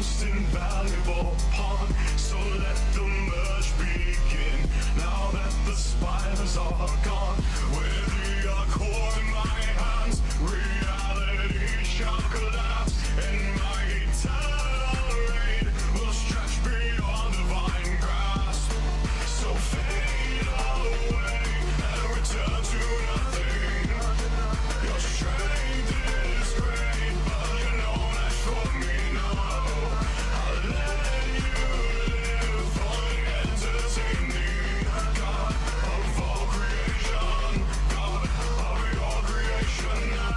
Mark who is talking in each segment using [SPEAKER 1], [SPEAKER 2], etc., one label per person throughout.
[SPEAKER 1] most invaluable pawn. So let the merge begin. Now that the spiders are gone, with the core in my hands, reality shall collapse, and my eternal reign will stretch beyond divine grasp. So fade away and return to nothing. Your strength is great, but you're no match for me, no. I'll let you live for the entertaining. God of all creation, God of your creation now.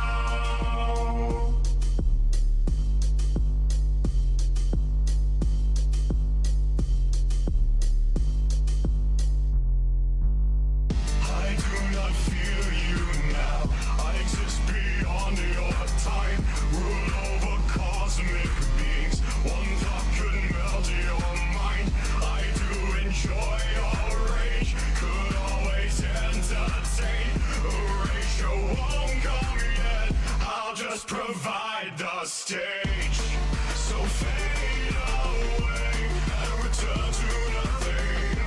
[SPEAKER 1] I do not fear you now. I exist beyond your time. Rule over cosmic beings. One thought could melt your mind. I do enjoy your rage. Could always entertain. Erasure won't come yet. I'll just provide the stage. So fade away and return to nothing.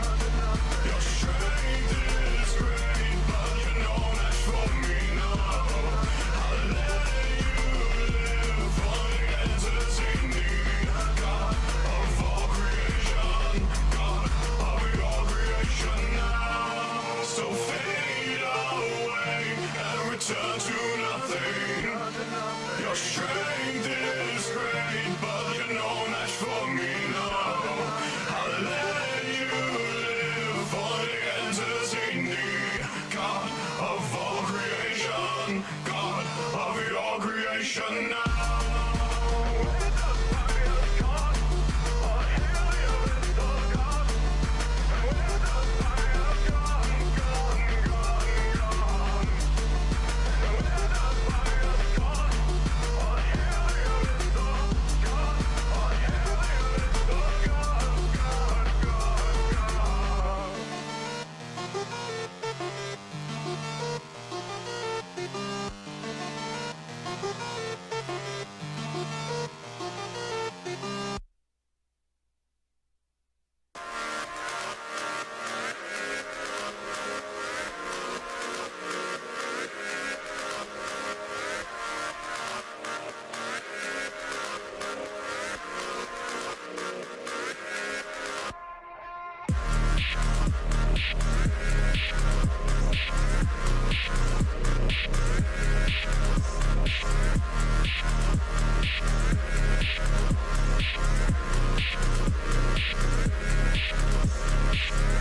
[SPEAKER 1] Your strength is great, but you're no match for me, no. I'll let you live for the entertaining. God of all creation, God of your creation now. So fade away and return to nothing. Your strength is great, but you're no match for me, no. I'll let you live for the entertaining. God of all creation, God of your creation now.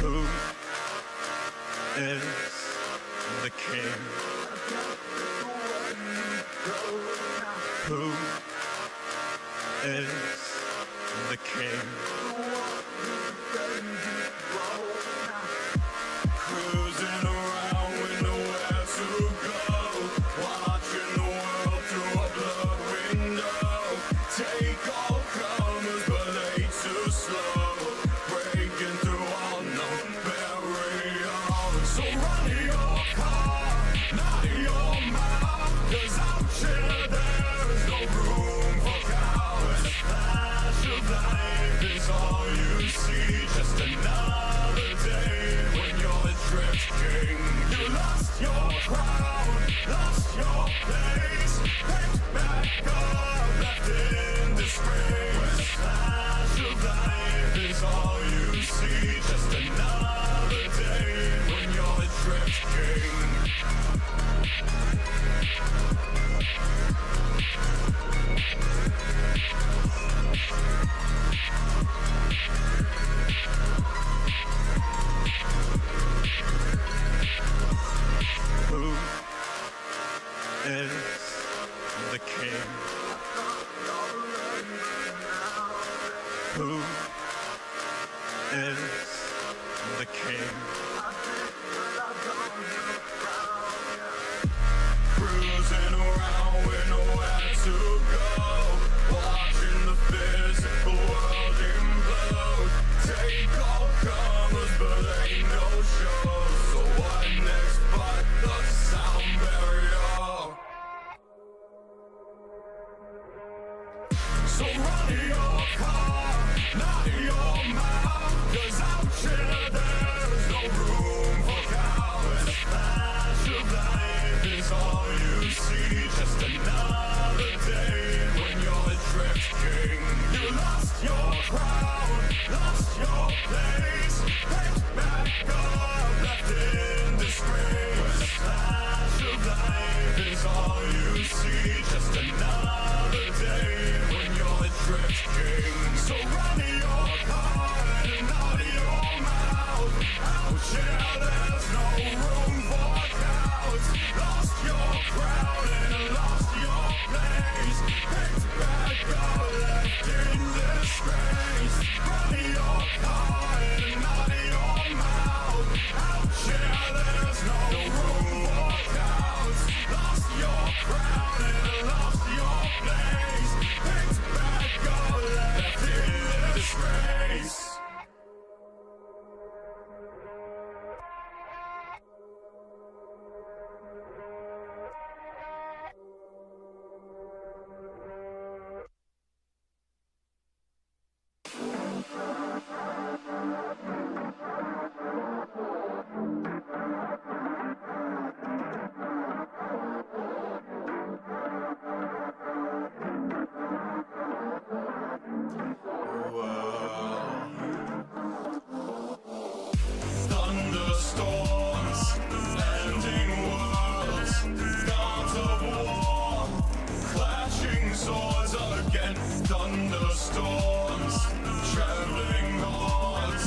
[SPEAKER 1] Who is the king? Who is the king? Cruising around with nowhere to go, watching the world through a blurred window. Take all comers, but they too slow, breaking through all known barriers. So run your car, not your mouth, 'cause out here there is no room for cowards. A flash of life is all you see, just another day when you're a drift king. You lost your crown, lost your place, picked back up, left in disgrace. A flash of life is all you see, just another day when you're a drift king. Who is the king? Who is the king? Cruising around with nowhere to go, watching the physical world implode. Take all comers, but ain't no show. So what next but the sound barrier? So run your car. not your mouth. 'Cause out here there's no room for cowards. Flash of life is all you see. Just another day when you're drifting. You lost your crowd, lost your place, picked back up, left in disgrace. Flash of life is all you see. Just another day when you're drifting. So run your heart and out your mouth. Out here there's no room for doubts. Lost your crowd and lost your place. Picked back up, left in disgrace. Run your heart and out your mouth. Out here there's no room for doubts. Lost your crowd and lost your place. Picked back up, left in disgrace. Thunderstorms, ending worlds, gods of war, clashing swords again. Thunderstorms, traveling hordes,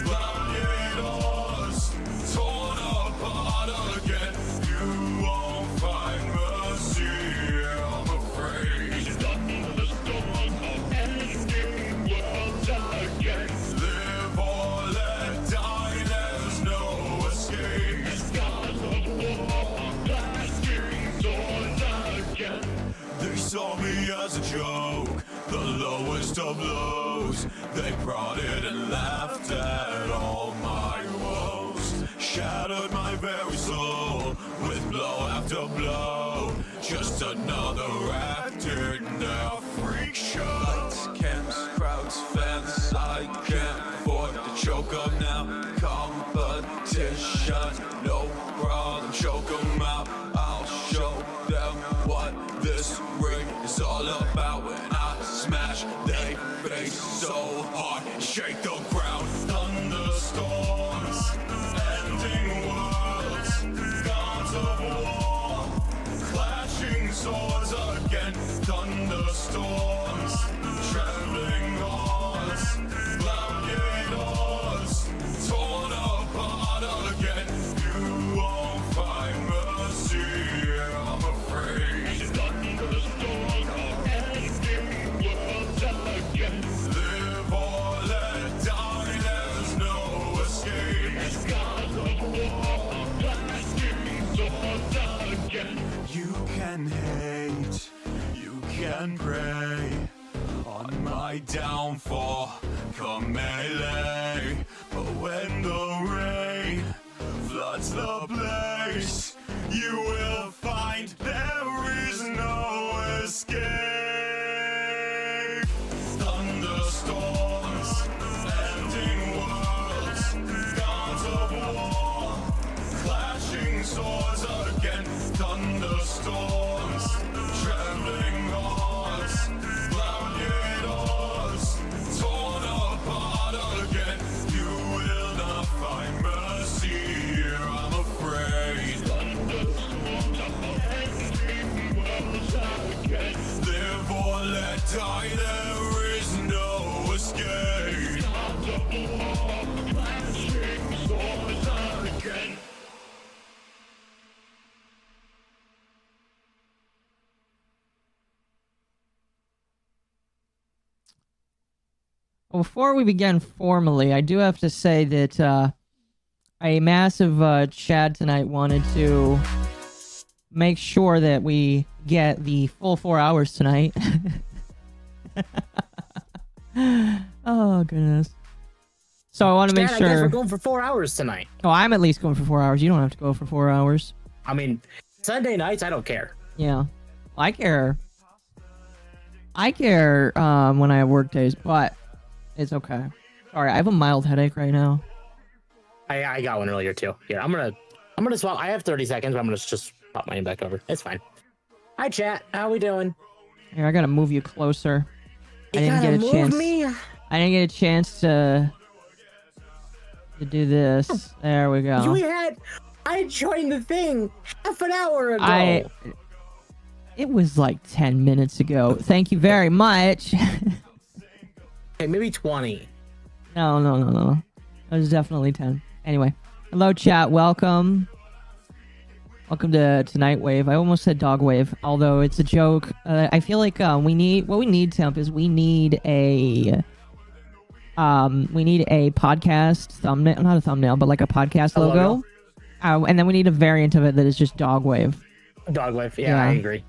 [SPEAKER 1] gladiators, torn apart again. You won't find mercy, I'm afraid. Thunderstorms are ending worlds again. Live or let die, there's no escape. Gods of war, clashing swords again. They saw me as a joke, the lowest of lows. They prodded and laughed at all my woes. Shattered my very soul with blow after blow. Just another act in their freak show. Lights, camps, crowds, fans, I can't afford to choke up now. Competition, no problem, choke 'em out. I'll show them what this ring is all about. When I smash, they face so hard, shake the ground. Thunderstorms, ending worlds, gods of war, clashing swords again. Thunderstorms, trembling hordes, gladiators, torn apart again. You won't find mercy, I'm afraid. Thunderstorms are ending worlds again. Live or let die, there's no escape. Gods of war, clashing swords again. You can hate, you can pray on my downfall, come melee. But when the rain floods the place, you will find there is no escape. Thunderstorms, ending worlds, gods of war, clashing swords again. Thunderstorms, trembling hordes, gladiators, torn apart again. You will not find mercy, I'm afraid. Thunderstorms are ending worlds again. Live or let die, there is no escape. Gods of war, clashing swords again.
[SPEAKER 2] Before we begin formally, I do have to say that a massive Chad tonight wanted to make sure that we get the full 4 hours tonight. Oh, goodness. So I want to make
[SPEAKER 3] Chad,
[SPEAKER 2] sure...
[SPEAKER 3] I guess we're going for 4 hours tonight.
[SPEAKER 2] Oh, I'm at least going for 4 hours. You don't have to go for 4 hours.
[SPEAKER 3] I mean, Sunday nights, I don't care.
[SPEAKER 2] Yeah. I care. I care when I have work days, but It's okay. Sorry, I have a mild headache right now.
[SPEAKER 3] I got one earlier too. Here, I'm gonna swap. I have 30 seconds, but I'm gonna just pop mine back over. It's fine. Hi chat, how we doing?
[SPEAKER 2] Here, I gotta move you closer.
[SPEAKER 3] You
[SPEAKER 2] I didn't
[SPEAKER 3] gotta
[SPEAKER 2] get a
[SPEAKER 3] move
[SPEAKER 2] chance.
[SPEAKER 3] me.
[SPEAKER 2] I didn't get a chance to do this. There we go.
[SPEAKER 3] I joined the thing half an hour ago.
[SPEAKER 2] It was like 10 minutes ago. Thank you very much.
[SPEAKER 3] Okay, maybe 20.
[SPEAKER 2] No. It was definitely 10. Anyway, hello chat. Welcome. Welcome to Nightwave. I almost said Dogwave, although it's a joke. I feel like what we need, Temp, is we need a podcast thumbnail, not a thumbnail, but like a podcast logo. And then we need a variant of it that is just Dogwave.
[SPEAKER 3] Dogwave, yeah, I agree.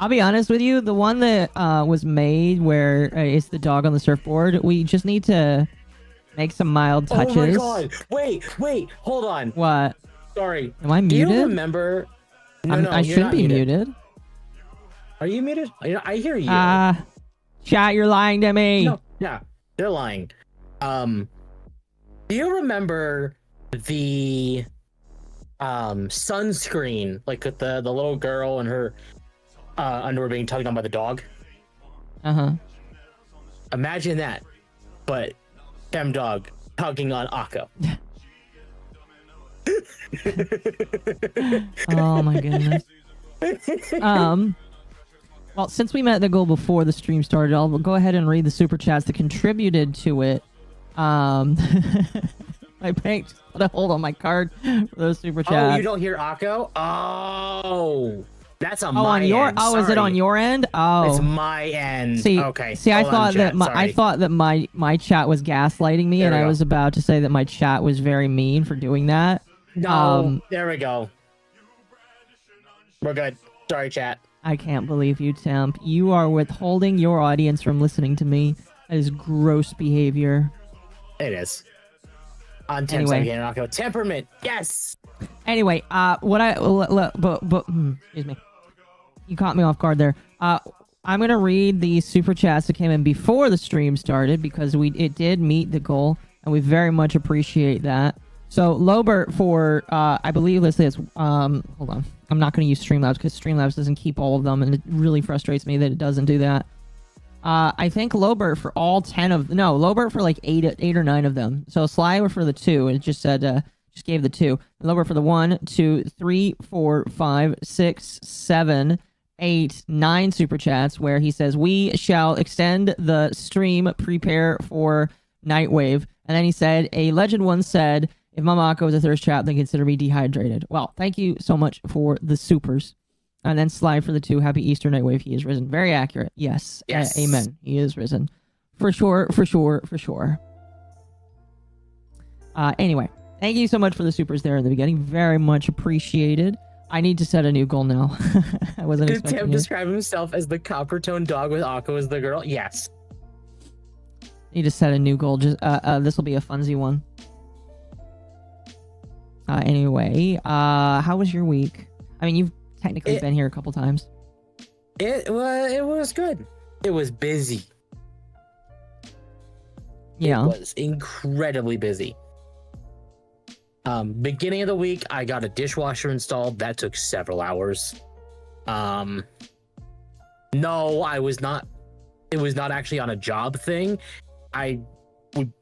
[SPEAKER 2] I'll be honest with you, the one that was made where it's the dog on the surfboard, we just need to make some mild touches.
[SPEAKER 3] Oh my god! Wait, hold on.
[SPEAKER 2] What?
[SPEAKER 3] Sorry.
[SPEAKER 2] Am I muted?
[SPEAKER 3] Do you remember? No,
[SPEAKER 2] I should be muted.
[SPEAKER 3] Are you muted? I hear you.
[SPEAKER 2] Chat, you're lying to me.
[SPEAKER 3] No, yeah, they're lying. Do you remember the sunscreen, like with the little girl and her underwear being tugged on by the dog? Imagine that, but them dog tugging on Akko.
[SPEAKER 2] Oh my goodness. Well, since we met the goal before the stream started, I'll go ahead and read the super chats that contributed to it. My bank put a hold on my card for those super chats.
[SPEAKER 3] Oh, you don't hear Akko? Oh, that's on
[SPEAKER 2] my
[SPEAKER 3] my
[SPEAKER 2] end.
[SPEAKER 3] Sorry.
[SPEAKER 2] Is it on your end? Oh,
[SPEAKER 3] it's my end.
[SPEAKER 2] See,
[SPEAKER 3] okay.
[SPEAKER 2] I thought that my chat was gaslighting me, and I was about to say that my chat was very mean for doing that.
[SPEAKER 3] No, there we go. We're good. Sorry, chat.
[SPEAKER 2] I can't believe you, Temp. You are withholding your audience from listening to me. That is gross behavior.
[SPEAKER 3] It is. On Temp's Akko. Temperament. Yes.
[SPEAKER 2] Anyway, excuse me. You caught me off guard there. I'm gonna read the super chats that came in before the stream started because it did meet the goal, and we very much appreciate that. So Lobert for I believe let's say it's hold on. I'm not going to use Streamlabs because Streamlabs doesn't keep all of them, and it really frustrates me that it doesn't do that. I think Lobert for all 10 of Lobert for like 8 or 9 of them. So Sly for the 2. It just said just gave the 2. Lobert for the 1, 2, 3, 4, 5, 6, 7, 8, 9 super chats where he says we shall extend the stream. Prepare for Nightwave, and then he said a legend once said, if Mama Akko is a thirst trap, then consider me dehydrated. Well, thank you so much for the supers. And then Sly for the 2. Happy Easter, Nightwave. He is risen. Very accurate. Yes. Amen. He is risen. For sure. Anyway, thank you so much for the supers there in the beginning. Very much appreciated. I need to set a new goal now. I wasn't expecting
[SPEAKER 3] Did Tim
[SPEAKER 2] it.
[SPEAKER 3] describe himself as the copper-toned dog with Akko as the girl? Yes.
[SPEAKER 2] Need to set a new goal. Just this will be a funsy one. Anyway, how was your week? I mean, you've technically been here a couple times.
[SPEAKER 3] It was good. It was busy.
[SPEAKER 2] Yeah.
[SPEAKER 3] It was incredibly busy. Beginning of the week, I got a dishwasher installed. That took several hours. No, I was not. It was not actually on a job thing. It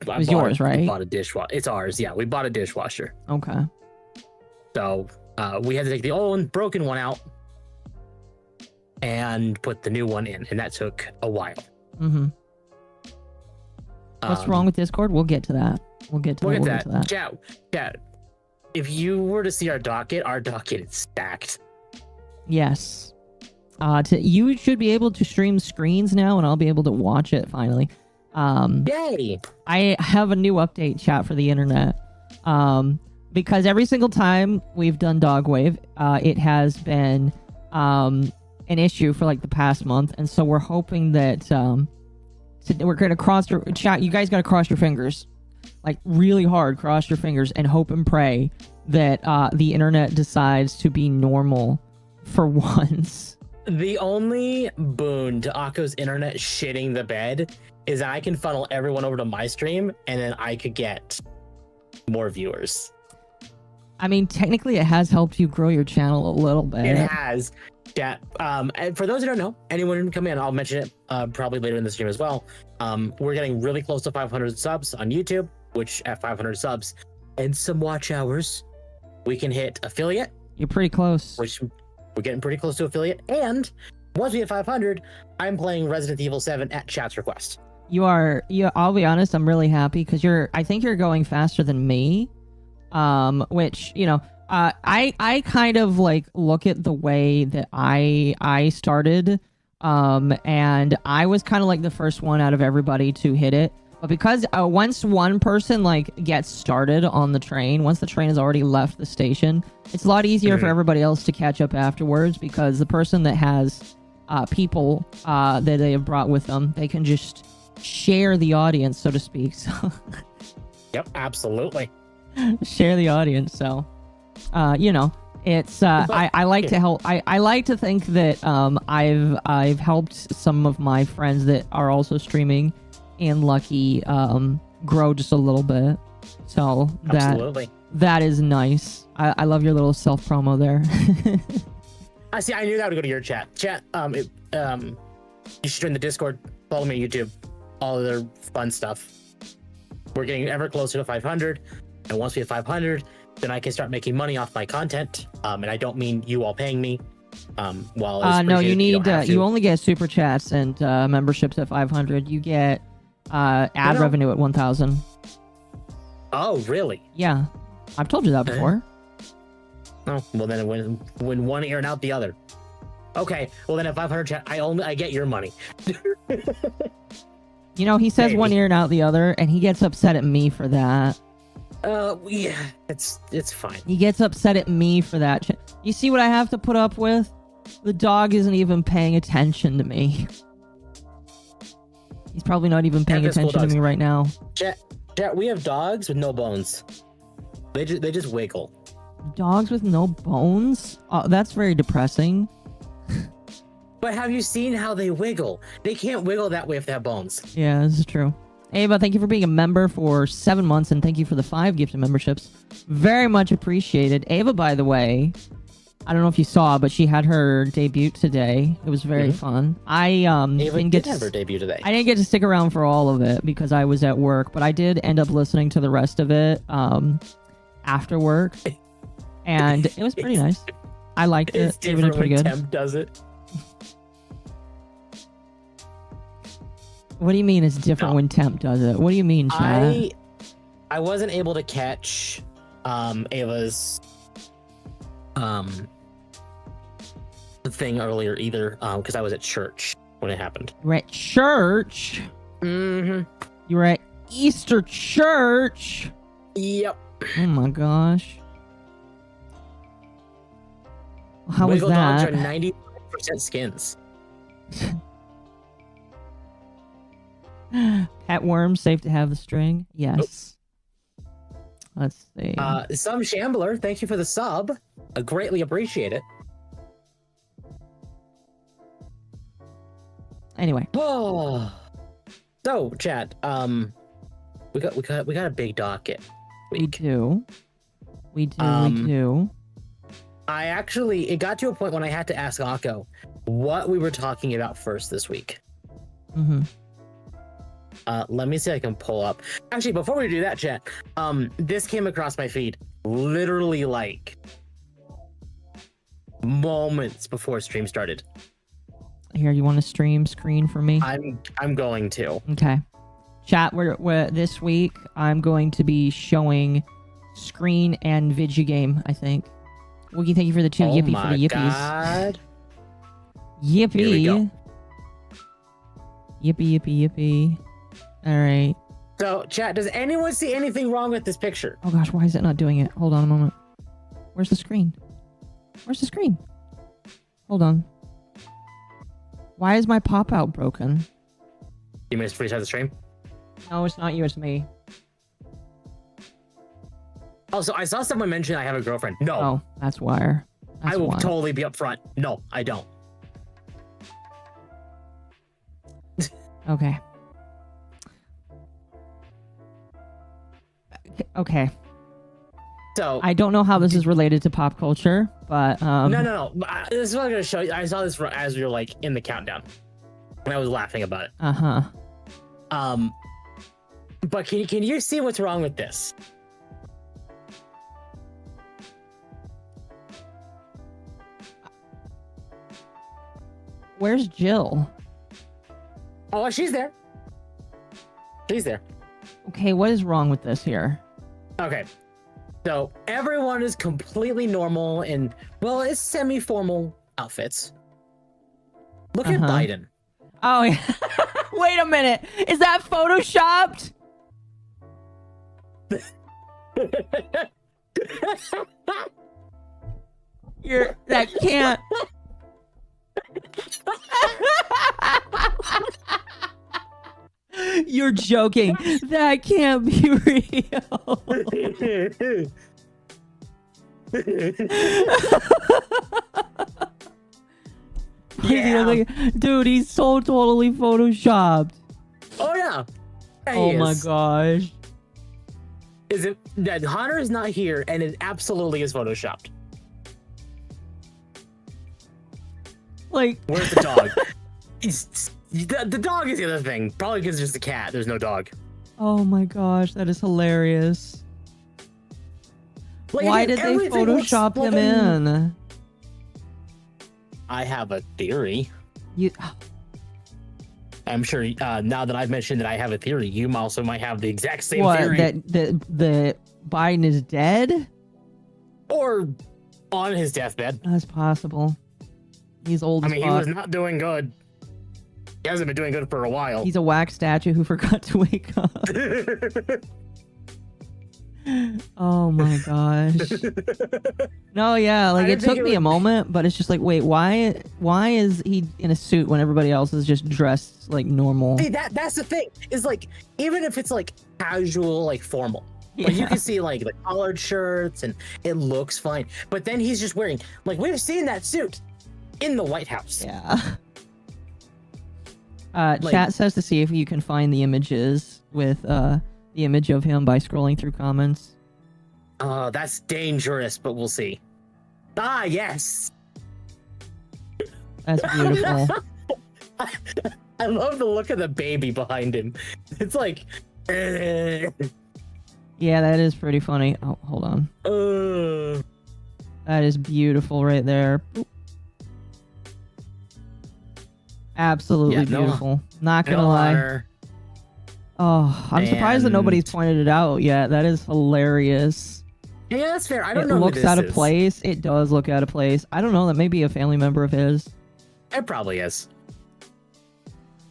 [SPEAKER 3] was
[SPEAKER 2] yours, right?
[SPEAKER 3] We bought a dishwasher. It's ours. Yeah, we bought a dishwasher.
[SPEAKER 2] Okay.
[SPEAKER 3] So we had to take the old and broken one out and put the new one in, and that took a while.
[SPEAKER 2] Mm-hmm. What's wrong with Discord? We'll get to that. We'll get to that.
[SPEAKER 3] Chat. If you were to see our docket is stacked.
[SPEAKER 2] Yes. You should be able to stream screens now, and I'll be able to watch it finally.
[SPEAKER 3] Yay!
[SPEAKER 2] I have a new update, chat, for the internet. Because every single time we've done Dogwave, it has been an issue for like the past month, and so we're hoping that we're gonna cross your chat. You guys gotta cross your fingers, like really hard. Cross your fingers and hope and pray that the internet decides to be normal for once.
[SPEAKER 3] The only boon to Akko's internet shitting the bed is that I can funnel everyone over to my stream, and then I could get more viewers.
[SPEAKER 2] I mean, technically, it has helped you grow your channel a little bit.
[SPEAKER 3] It has. Yeah. And for those who don't know, anyone can come in. I'll mention it probably later in the stream as well. We're getting really close to 500 subs on YouTube, which at 500 subs and some watch hours, we can hit affiliate.
[SPEAKER 2] You're pretty close.
[SPEAKER 3] Which we're getting pretty close to affiliate. And once we hit 500, I'm playing Resident Evil 7 at chat's request.
[SPEAKER 2] You are. I'll be honest. I'm really happy because I think you're going faster than me. Which I kind of like look at the way that I started. And I was kind of like the first one out of everybody to hit it. But because once one person like gets started on the train, once the train has already left the station, it's a lot easier for everybody else to catch up afterwards because the person that has people that they have brought with them, they can just share the audience, so to speak. So
[SPEAKER 3] Yep, absolutely.
[SPEAKER 2] share the audience. So it's I like to help. I like to think that I've helped some of my friends that are also streaming and Lucky grow just a little bit. So
[SPEAKER 3] Absolutely.
[SPEAKER 2] that is nice. I love your little self promo there.
[SPEAKER 3] I see. I knew that would go to your chat. Chat. You should join the Discord. Follow me on YouTube. All of their fun stuff. We're getting ever closer to 500, and once we hit 500, then I can start making money off my content. And I don't mean you all paying me.
[SPEAKER 2] No, you need. You only get super chats and memberships at 500. You get ad revenue at 1,000.
[SPEAKER 3] Oh, really?
[SPEAKER 2] Yeah, I've told you that before.
[SPEAKER 3] Oh, well then when one ear and out the other. Okay, well then at 500 chat, I get your money.
[SPEAKER 2] He says
[SPEAKER 3] Maybe.
[SPEAKER 2] one ear and out the other, and he gets upset at me for that.
[SPEAKER 3] Yeah, it's fine.
[SPEAKER 2] He gets upset at me for that. You see what I have to put up with? The dog isn't even paying attention to me. He's probably not even paying attention to me right now.
[SPEAKER 3] Chat, we have dogs with no bones. They just wiggle.
[SPEAKER 2] Dogs with no bones? Oh, that's very depressing.
[SPEAKER 3] But have you seen how they wiggle? They can't wiggle that way if they have bones.
[SPEAKER 2] Yeah, this is true. Ava, thank you for being a member for 7 months, and thank you for the 5 gifted memberships. Very much appreciated. Ava, by the way, I don't know if you saw, but she had her debut today. It was very fun.
[SPEAKER 3] Ava did have her debut today.
[SPEAKER 2] I didn't get to stick around for all of it because I was at work, but I did end up listening to the rest of it after work, and it was pretty nice. I liked it.
[SPEAKER 3] It's different when Temp does it.
[SPEAKER 2] What do you mean it's different when Temp does it? What do you mean, chat?
[SPEAKER 3] I wasn't able to catch Ava's thing earlier either because I was at church when it happened.
[SPEAKER 2] You were at church?
[SPEAKER 3] Mm-hmm.
[SPEAKER 2] You were at Easter church?
[SPEAKER 3] Yep.
[SPEAKER 2] Oh my gosh. How was
[SPEAKER 3] Wiggle
[SPEAKER 2] that?
[SPEAKER 3] dogs are 95% skins.
[SPEAKER 2] Pet worm, safe to have the string? Yes. Let's see.
[SPEAKER 3] Some Shambler, thank you for the sub. I greatly appreciate it.
[SPEAKER 2] Anyway.
[SPEAKER 3] Oh. So, chat, we got a big docket.
[SPEAKER 2] We do. We do.
[SPEAKER 3] It got to a point when I had to ask Akko what we were talking about first this week.
[SPEAKER 2] Mm-hmm.
[SPEAKER 3] Let me see if I can pull up. Actually, before we do that, chat, this came across my feed literally like moments before stream started.
[SPEAKER 2] Here, you want to stream screen for me?
[SPEAKER 3] I'm going to.
[SPEAKER 2] Okay. Chat, we're this week I'm going to be showing screen and Vigi game, I think. Woogie, thank you for the 2 yippee for the yippies.
[SPEAKER 3] God.
[SPEAKER 2] Yippee.
[SPEAKER 3] Here we go.
[SPEAKER 2] Yippee, yippee, yippee. All right.
[SPEAKER 3] So, chat, does anyone see anything wrong with this picture?
[SPEAKER 2] Oh gosh, why is it not doing it? Hold on a moment. Where's the screen? Where's the screen? Hold on. Why is my pop-out broken?
[SPEAKER 3] You missed restart the stream?
[SPEAKER 2] No, it's not you, it's me.
[SPEAKER 3] Also, I saw someone mention I have a girlfriend. No.
[SPEAKER 2] Oh, that's why.
[SPEAKER 3] I will totally be upfront. No, I don't.
[SPEAKER 2] Okay. Okay.
[SPEAKER 3] So
[SPEAKER 2] I don't know how this is related to pop culture, but
[SPEAKER 3] no. This is what I'm gonna show you. I saw this as we were like in the countdown, and I was laughing about it. But can you see what's wrong with this?
[SPEAKER 2] Where's Jill?
[SPEAKER 3] Oh, she's there. She's there.
[SPEAKER 2] Okay, what is wrong with this here?
[SPEAKER 3] Okay. So everyone is completely normal in, well, it's semi-formal outfits. Look at Biden.
[SPEAKER 2] Oh, yeah. Wait a minute. Is that photoshopped? That can't. You're joking. That can't be real.
[SPEAKER 3] Yeah.
[SPEAKER 2] Dude, he's so totally photoshopped.
[SPEAKER 3] Oh yeah.
[SPEAKER 2] Oh my gosh.
[SPEAKER 3] Is it that Hunter is not here and it absolutely is photoshopped?
[SPEAKER 2] Like,
[SPEAKER 3] where's the dog? The dog is the other thing. Probably because it's just a cat. There's no dog.
[SPEAKER 2] Oh my gosh, that is hilarious.
[SPEAKER 3] Like,
[SPEAKER 2] why did they Photoshop him in?
[SPEAKER 3] I have a theory.
[SPEAKER 2] You.
[SPEAKER 3] I'm sure now that I've mentioned that I have a theory, you also might have the exact same theory.
[SPEAKER 2] That Biden is dead?
[SPEAKER 3] Or on his deathbed.
[SPEAKER 2] That's possible. He's old as fuck.
[SPEAKER 3] He was not doing good. He hasn't been doing good for a while.
[SPEAKER 2] He's a wax statue who forgot to wake up. Oh my gosh. No, yeah, like it took me a moment, but it's just like, wait, why is he in a suit when everybody else is just dressed like normal?
[SPEAKER 3] See, that's the thing. Is like, even if it's like casual, like formal, but you can see like the collared shirts and it looks fine. But then he's just wearing, like, we've seen that suit in the White House.
[SPEAKER 2] Yeah. Chat says to see if you can find the images with the image of him by scrolling through comments.
[SPEAKER 3] That's dangerous, but we'll see. Ah, yes.
[SPEAKER 2] That's beautiful.
[SPEAKER 3] I love the look of the baby behind him. It's like,
[SPEAKER 2] yeah, that is pretty funny. Oh, hold on. That is beautiful right there. Boop. Absolutely beautiful. Not gonna lie.
[SPEAKER 3] Honor.
[SPEAKER 2] Oh, I'm surprised that nobody's pointed it out yet. That is hilarious.
[SPEAKER 3] Yeah, that's fair. I don't know.
[SPEAKER 2] It
[SPEAKER 3] who
[SPEAKER 2] looks
[SPEAKER 3] this
[SPEAKER 2] out of
[SPEAKER 3] is.
[SPEAKER 2] place. It does look out of place. I don't know. That may be a family member of his.
[SPEAKER 3] It probably is.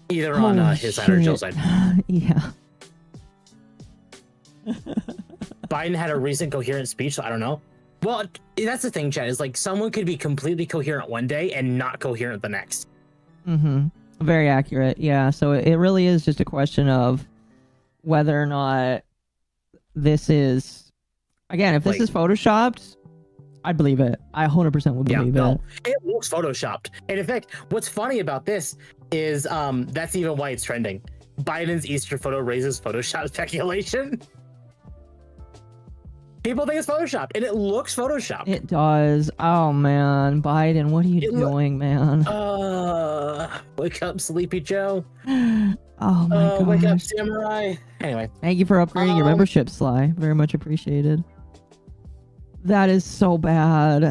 [SPEAKER 3] Either on his side or Jill's side.
[SPEAKER 2] Yeah.
[SPEAKER 3] Biden had a recent coherent speech, so I don't know. Well, that's the thing, Chad, is like someone could be completely coherent one day and not coherent the next.
[SPEAKER 2] Mm-hmm. Very accurate. Yeah. So it really is just a question of whether or not this is, again, if this is photoshopped, I'd believe it. I 100% would believe it.
[SPEAKER 3] It looks photoshopped. And in fact, what's funny about this is that's even why it's trending. Biden's Easter photo raises Photoshop speculation. People think it's photoshopped, and it looks photoshopped.
[SPEAKER 2] It does. Oh man, Biden, what are you doing, man?
[SPEAKER 3] Wake up, Sleepy Joe.
[SPEAKER 2] Oh my god.
[SPEAKER 3] Wake up, Samurai. Anyway.
[SPEAKER 2] Thank you for upgrading your membership, Sly. Very much appreciated. That is so bad.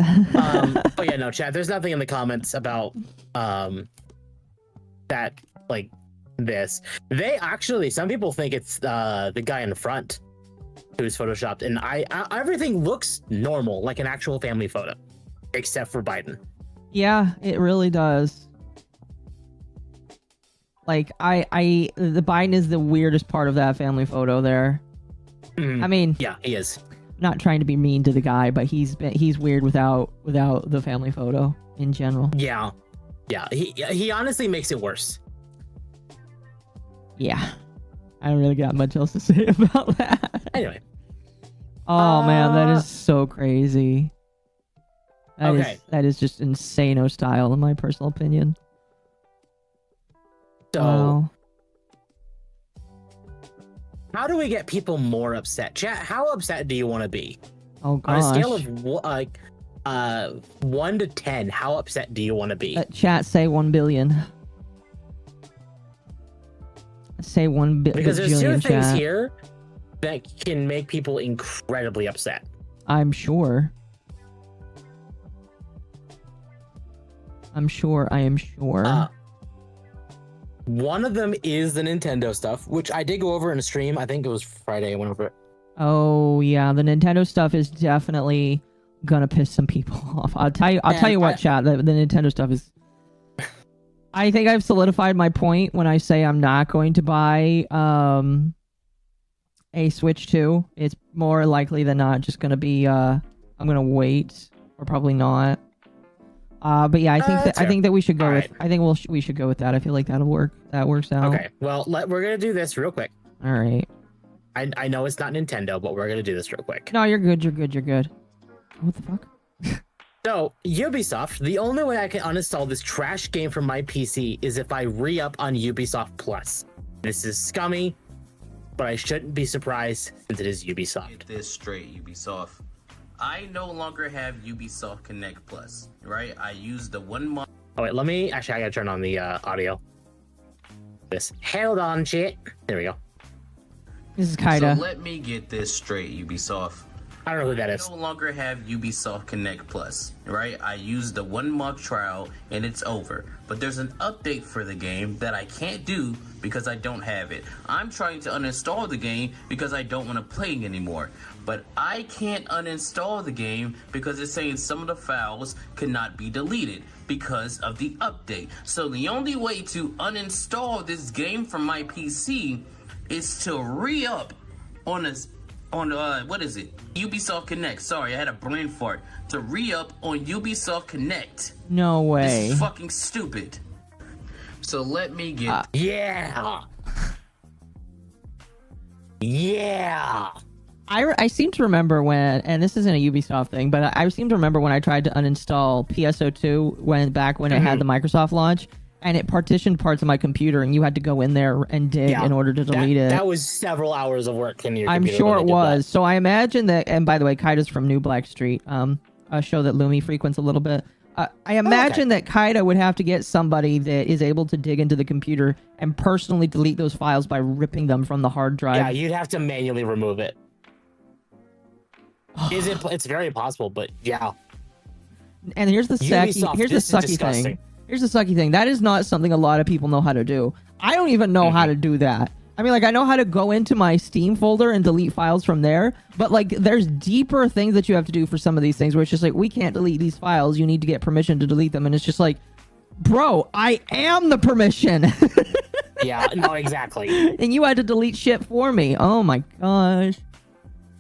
[SPEAKER 3] But yeah, no, Chad, there's nothing in the comments about that, like, this. They actually, some people think it's the guy in the front who's photoshopped, and I everything looks normal, like an actual family photo, except for Biden.
[SPEAKER 2] Yeah, it really does. Like, the Biden is the weirdest part of that family photo there. I mean,
[SPEAKER 3] yeah, he is.
[SPEAKER 2] Not trying to be mean to the guy, but he's weird without the family photo in general.
[SPEAKER 3] Yeah, he honestly makes it worse.
[SPEAKER 2] Yeah, I don't really got much else to say about that.
[SPEAKER 3] Anyway.
[SPEAKER 2] Oh man, that is so crazy. That is just insano style in my personal opinion.
[SPEAKER 3] So,
[SPEAKER 2] wow.
[SPEAKER 3] how do we get people more upset? Chat, how upset do you want to be?
[SPEAKER 2] Oh
[SPEAKER 3] On a
[SPEAKER 2] gosh.
[SPEAKER 3] scale of 1 to 10, how upset do you want to be?
[SPEAKER 2] Chat say 1 billion. Say 1 billion.
[SPEAKER 3] Because there's two things here that can make people incredibly upset.
[SPEAKER 2] I'm sure. I am sure.
[SPEAKER 3] One of them is the Nintendo stuff, which I did go over in a stream. I think it was Friday. I went over it.
[SPEAKER 2] Oh yeah, the Nintendo stuff is definitely gonna piss some people off. I'll tell you what, chat. The Nintendo stuff is. I think I've solidified my point when I say I'm not going to buy a Switch 2. It's more likely than not just gonna be I'm gonna wait, or probably not. But yeah, I think that we should go with. Right. I think we should go with that. I feel like that'll work. That works out.
[SPEAKER 3] Okay. Well, we're gonna do this real quick.
[SPEAKER 2] All right.
[SPEAKER 3] I know it's not Nintendo, but we're gonna do this real quick.
[SPEAKER 2] No, you're good. You're good. You're good. What the fuck?
[SPEAKER 3] So, Ubisoft, the only way I can uninstall this trash game from my PC is if I re-up on Ubisoft Plus. This is scummy, but I shouldn't be surprised since it is Ubisoft.
[SPEAKER 4] Get this straight, Ubisoft. I no longer have Ubisoft Connect Plus, right? I use the 1 month.
[SPEAKER 3] Oh wait, I gotta turn on the audio. Hold on, shit. There we go.
[SPEAKER 2] This is Kaida.
[SPEAKER 4] So let me get this straight, Ubisoft.
[SPEAKER 3] I don't know who that is.
[SPEAKER 4] I no longer have Ubisoft Connect Plus, right? I used the 1 month trial and it's over. But there's an update for the game that I can't do because I don't have it. I'm trying to uninstall the game because I don't want to play it anymore. But I can't uninstall the game because it's saying some of the files cannot be deleted because of the update. So the only way to uninstall this game from my PC is to re-up on what is it? Ubisoft Connect. Sorry, I had a brain fart. To re-up on Ubisoft Connect.
[SPEAKER 2] No way.
[SPEAKER 4] This is fucking stupid. So let me get...
[SPEAKER 3] Yeah! Yeah!
[SPEAKER 2] I seem to remember when, and this isn't a Ubisoft thing, but I seem to remember when I tried to uninstall PSO2 back when it had the Microsoft launch, and it partitioned parts of my computer, and you had to go in there and dig in order to delete it.
[SPEAKER 3] That was several hours of work in your
[SPEAKER 2] I'm
[SPEAKER 3] computer.
[SPEAKER 2] sure it was. So I imagine that, and by the way, Kaida's from New Black Street, a show that Lumi frequents a little bit. I imagine that Kaida would have to get somebody that is able to dig into the computer and personally delete those files by ripping them from the hard drive.
[SPEAKER 3] Yeah, you'd have to manually remove it. It's very possible, but yeah.
[SPEAKER 2] And here's the sucky thing. Here's the sucky thing. That is not something a lot of people know how to do. I don't even know how to do that. I mean, like, I know how to go into my Steam folder and delete files from there, but, like, there's deeper things that you have to do for some of these things where it's just like, we can't delete these files. You need to get permission to delete them. And it's just like, bro, I am the permission.
[SPEAKER 3] Yeah, no, exactly.
[SPEAKER 2] And you had to delete shit for me. Oh, my gosh.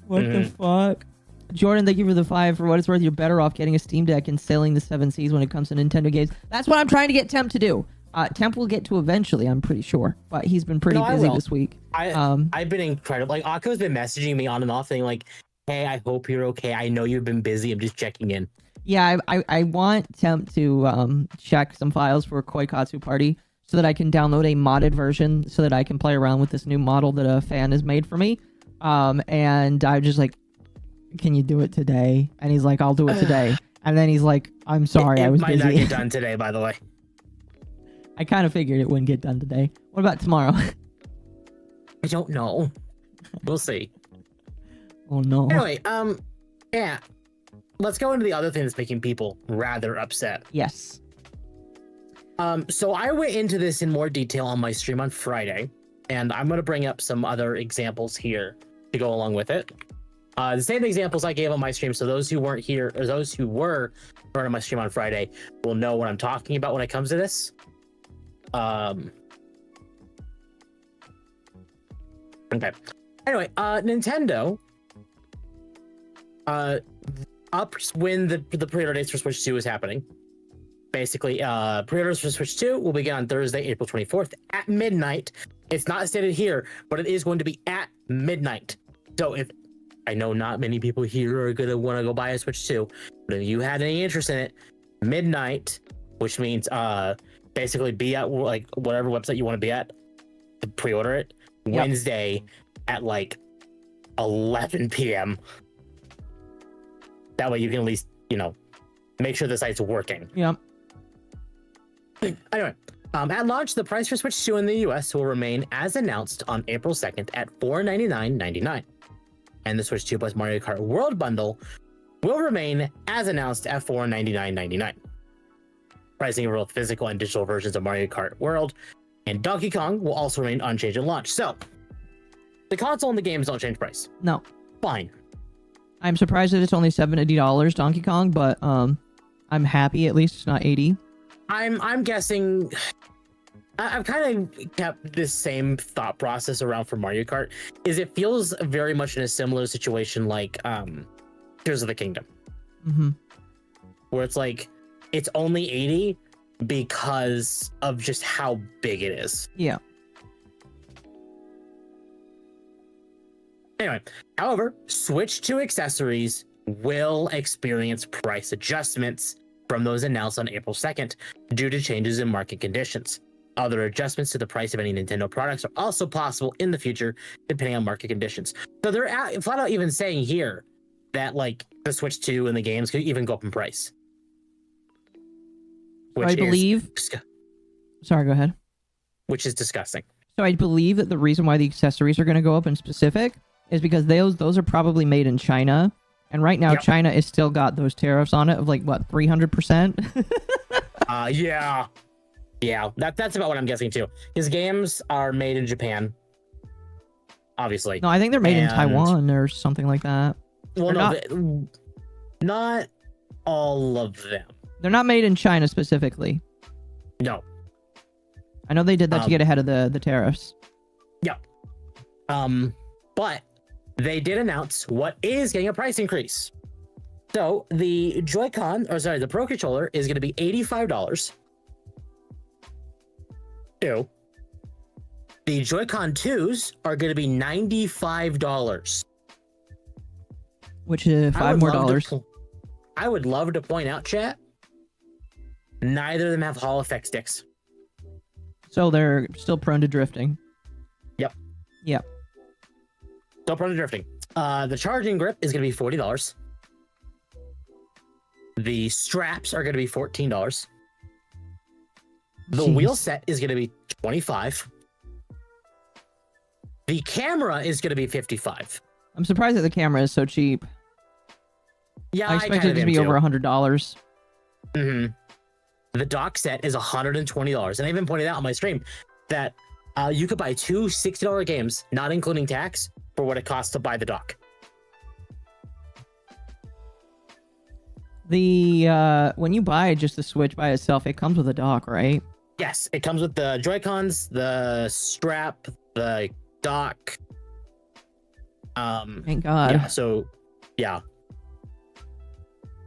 [SPEAKER 2] What the fuck? Jordan, thank you for the 5. For what it's worth, you're better off getting a Steam Deck and sailing the 7 seas when it comes to Nintendo games. That's what I'm trying to get Temp to do. Temp will get to eventually, I'm pretty sure. But he's been pretty busy this week.
[SPEAKER 3] I've been incredible. Like, Akko's been messaging me on and off saying, like, hey, I hope you're okay. I know you've been busy. I'm just checking in.
[SPEAKER 2] Yeah, I want Temp to check some files for Koikatsu Party so that I can download a modded version so that I can play around with this new model that a fan has made for me. And I'm just like, can you do it today? And he's like, I'll do it today. And then he's like, I'm sorry, I was busy.
[SPEAKER 3] It might not get done today, by the way.
[SPEAKER 2] I kind of figured it wouldn't get done today. What about tomorrow?
[SPEAKER 3] I don't know. We'll see.
[SPEAKER 2] Oh no.
[SPEAKER 3] Anyway, yeah. Let's go into the other thing that's making people rather upset.
[SPEAKER 2] Yes.
[SPEAKER 3] So I went into this in more detail on my stream on Friday, and I'm going to bring up some other examples here to go along with it. The same examples I gave on my stream, so those who weren't here, or those who were part of my stream on Friday, will know what I'm talking about when it comes to this. Okay. Anyway, Nintendo ups when the pre-order dates for Switch 2 is happening. Basically, pre-orders for Switch 2 will begin on Thursday, April 24th at midnight. It's not stated here, but it is going to be at midnight. So if I know not many people here are going to want to go buy a Switch 2, but if you had any interest in it, midnight, which means basically be at like whatever website you want to be at to pre-order it. Yep. Wednesday, at like 11 p.m. That way you can at least, make sure the site's working.
[SPEAKER 2] Yep.
[SPEAKER 3] Anyway, at launch, the price for Switch 2 in the US will remain as announced on April 2nd at $499.99. And the Switch 2 plus Mario Kart World Bundle will remain as announced at $499.99. Pricing of both physical and digital versions of Mario Kart World and Donkey Kong will also remain unchanged at launch. So, the console and the games don't change price.
[SPEAKER 2] No.
[SPEAKER 3] Fine.
[SPEAKER 2] I'm surprised that it's only $70 Donkey Kong, but I'm happy at least it's not 80.
[SPEAKER 3] I'm guessing. I've kind of kept this same thought process around for Mario Kart. Is it feels very much in a similar situation like Tears of the Kingdom, where it's like it's only 80 because of just how big it is.
[SPEAKER 2] Yeah.
[SPEAKER 3] Anyway, however, Switch 2 accessories will experience price adjustments from those announced on April 2nd due to changes in market conditions. Other adjustments to the price of any Nintendo products are also possible in the future, depending on market conditions. So they're flat out even saying here that like the Switch 2 and the games could even go up in price.
[SPEAKER 2] So I believe. Sorry, go ahead.
[SPEAKER 3] Which is disgusting.
[SPEAKER 2] So I believe that the reason why the accessories are going to go up in specific is because those are probably made in China. And right now, China is still got those tariffs on it of like, what, 300%?
[SPEAKER 3] Yeah. Yeah, that's about what I'm guessing too. His games are made in Japan, obviously.
[SPEAKER 2] No, I think they're made in Taiwan or something like that.
[SPEAKER 3] Well, not all of them.
[SPEAKER 2] They're not made in China specifically.
[SPEAKER 3] No.
[SPEAKER 2] I know they did that to get ahead of the tariffs.
[SPEAKER 3] Yeah. But they did announce what is getting a price increase. So the the Pro Controller is going to be $85. The Joy-Con 2s are going to be $95.
[SPEAKER 2] Which is $5 more.
[SPEAKER 3] I would love to point out, chat, neither of them have Hall effect sticks.
[SPEAKER 2] So they're still prone to drifting.
[SPEAKER 3] Yep.
[SPEAKER 2] Yep.
[SPEAKER 3] Still prone to drifting. The charging grip is going to be $40. The straps are going to be $14. The wheel set is going to be $25. The camera is going to be $55.
[SPEAKER 2] I'm surprised that the camera is so cheap.
[SPEAKER 3] Yeah,
[SPEAKER 2] I expected it to be over $100.
[SPEAKER 3] Mm-hmm. The dock set is $120. And I even pointed out on my stream that you could buy two $60 games, not including tax, for what it costs to buy the dock.
[SPEAKER 2] When you buy just the Switch by itself, it comes with a dock, right?
[SPEAKER 3] Yes, it comes with the Joy-Cons, the strap, the dock.
[SPEAKER 2] Thank God.
[SPEAKER 3] Yeah, so yeah.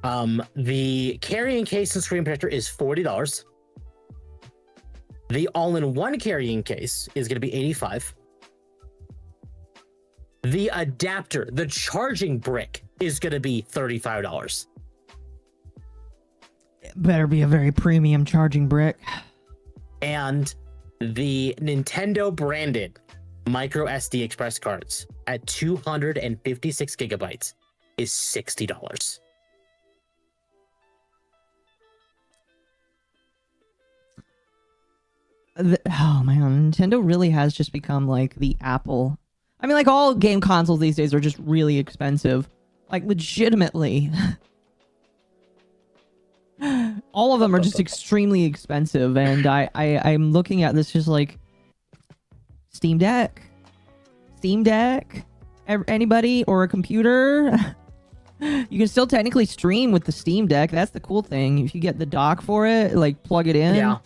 [SPEAKER 3] The carrying case and screen protector is $40. The all-in-one carrying case is going to be $85. The adapter, the charging brick, is going to be $35.
[SPEAKER 2] It better be a very premium charging brick.
[SPEAKER 3] And the Nintendo branded micro SD express cards at 256 gigabytes is $60.
[SPEAKER 2] Oh man, Nintendo really has just become like the Apple. I mean, like all game consoles these days are just really expensive. Like legitimately. All of them are just extremely expensive, and I'm looking at this just like Steam Deck, anybody or a computer. You can still technically stream with the Steam Deck. That's the cool thing. If you get the dock for it, like plug it in.
[SPEAKER 3] Yeah.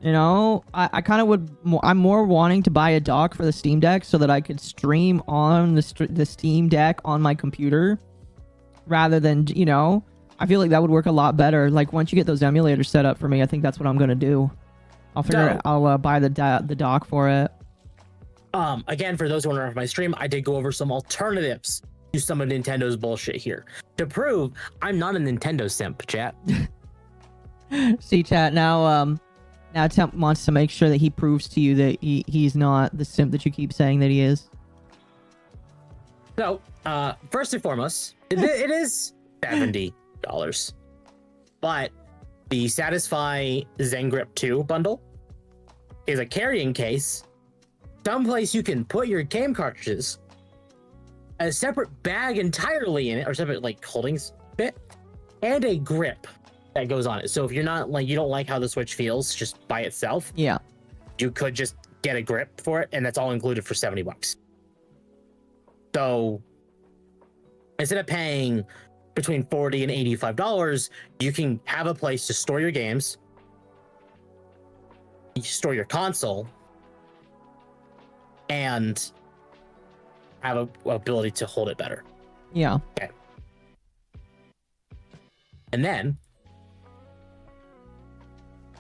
[SPEAKER 2] You know, I kind of would. I'm more wanting to buy a dock for the Steam Deck so that I could stream on the Steam Deck on my computer, rather than I feel like that would work a lot better. Like once you get those emulators set up for me, I think that's what I'm gonna do. I'll buy the dock for it.
[SPEAKER 3] Again, for those who are on my stream, I did go over some alternatives to some of Nintendo's bullshit here to prove I'm not a Nintendo simp, chat.
[SPEAKER 2] See, chat, now Temp wants to make sure that he proves to you that he's not the simp that you keep saying that he is.
[SPEAKER 3] So, first and foremost, it is $70, but the Satisfy Zen Grip 2 bundle is a carrying case, someplace you can put your game cartridges, a separate bag entirely in it, or separate like holdings bit, and a grip that goes on it. So if you're not like, you don't like how the Switch feels just by itself,
[SPEAKER 2] Yeah.
[SPEAKER 3] you could just get a grip for it, and that's all included for $70. So instead of paying between $40 and $85, you can have a place to store your games, you store your console, and have a ability to hold it better.
[SPEAKER 2] Yeah.
[SPEAKER 3] Okay. And then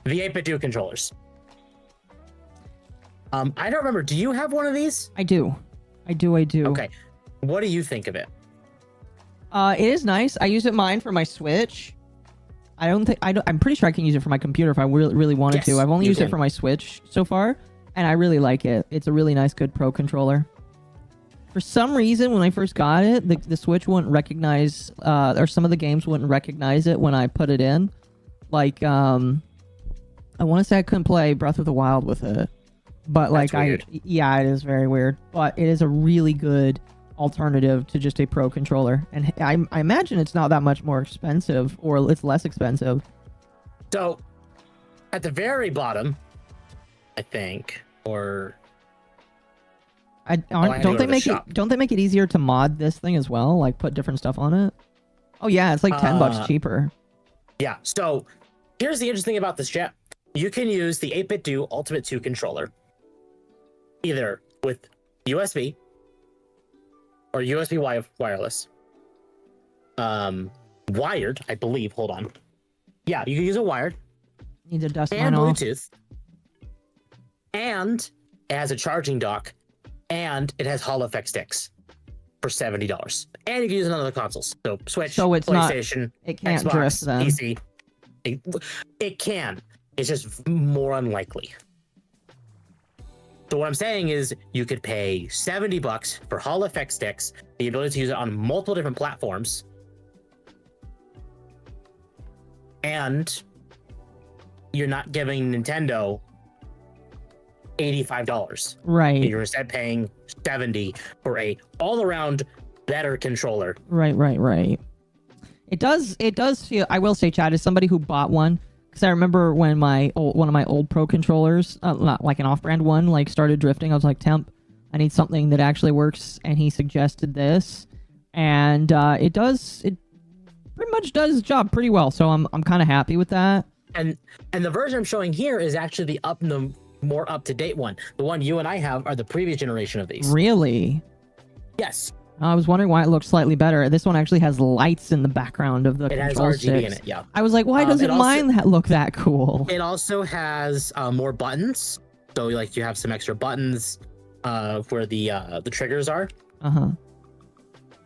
[SPEAKER 3] the 8-bit Duo controllers. I don't remember. Do you have one of these?
[SPEAKER 2] I do.
[SPEAKER 3] Okay. What do you think of it?
[SPEAKER 2] It is nice. I use it mine for my Switch. I'm pretty sure I can use it for my computer if I really wanted
[SPEAKER 3] Yes,
[SPEAKER 2] to. I've only
[SPEAKER 3] you
[SPEAKER 2] used it
[SPEAKER 3] can.
[SPEAKER 2] for my Switch so far, and I really like it. It's a really nice, good Pro controller. For some reason, when I first got it, the Switch wouldn't recognize, or some of the games wouldn't recognize it when I put it in. Like, I want to say I couldn't play Breath of the Wild with it. But like,
[SPEAKER 3] weird.
[SPEAKER 2] yeah, it is very weird. But it is a really good alternative to just a Pro controller. And I imagine it's not that much more expensive, or it's less expensive.
[SPEAKER 3] So, at the very bottom, I think, or I had to
[SPEAKER 2] Don't
[SPEAKER 3] go
[SPEAKER 2] they
[SPEAKER 3] to the
[SPEAKER 2] make
[SPEAKER 3] shop.
[SPEAKER 2] it? Don't they make it easier to mod this thing as well? Like put different stuff on it? Oh yeah, it's like $10 cheaper.
[SPEAKER 3] yeah. So, here's the interesting thing about this, chat. You can use the 8-bit Duo Ultimate 2 controller either with USB or USB wireless. Wired, I believe. Hold on. Yeah, you can use it wired
[SPEAKER 2] Need to dust
[SPEAKER 3] and
[SPEAKER 2] mine off.
[SPEAKER 3] Bluetooth. And it has a charging dock, and it has Hall effect sticks for $70. And you can use it on other consoles. So Switch,
[SPEAKER 2] So it's not-
[SPEAKER 3] PlayStation,
[SPEAKER 2] It can't
[SPEAKER 3] Xbox,
[SPEAKER 2] drift then.
[SPEAKER 3] PC. It can. It's just more unlikely. So what I'm saying is you could pay $70 for Hall effect sticks, the ability to use it on multiple different platforms, and you're not giving Nintendo $85.
[SPEAKER 2] Right.
[SPEAKER 3] You're instead paying $70 for a all-around better controller.
[SPEAKER 2] Right. It does feel, I will say, Chad, as somebody who bought one, because I remember when one of my old Pro controllers, not like an off-brand one, like started drifting. I was like, Temp, I need something that actually works, and he suggested this, and it pretty much does its job pretty well. So I'm kind of happy with that.
[SPEAKER 3] And the version I'm showing here is actually the more up-to-date one. The one you and I have are the previous generation of these.
[SPEAKER 2] Really?
[SPEAKER 3] Yes.
[SPEAKER 2] I was wondering why it looked slightly better. This one actually has lights in the background of the
[SPEAKER 3] It has
[SPEAKER 2] control
[SPEAKER 3] RGB
[SPEAKER 2] sticks.
[SPEAKER 3] in it, yeah.
[SPEAKER 2] I was like, why does
[SPEAKER 3] it also-
[SPEAKER 2] mine look that cool?
[SPEAKER 3] It also has more buttons. So like you have some extra buttons where the triggers are.
[SPEAKER 2] Uh-huh.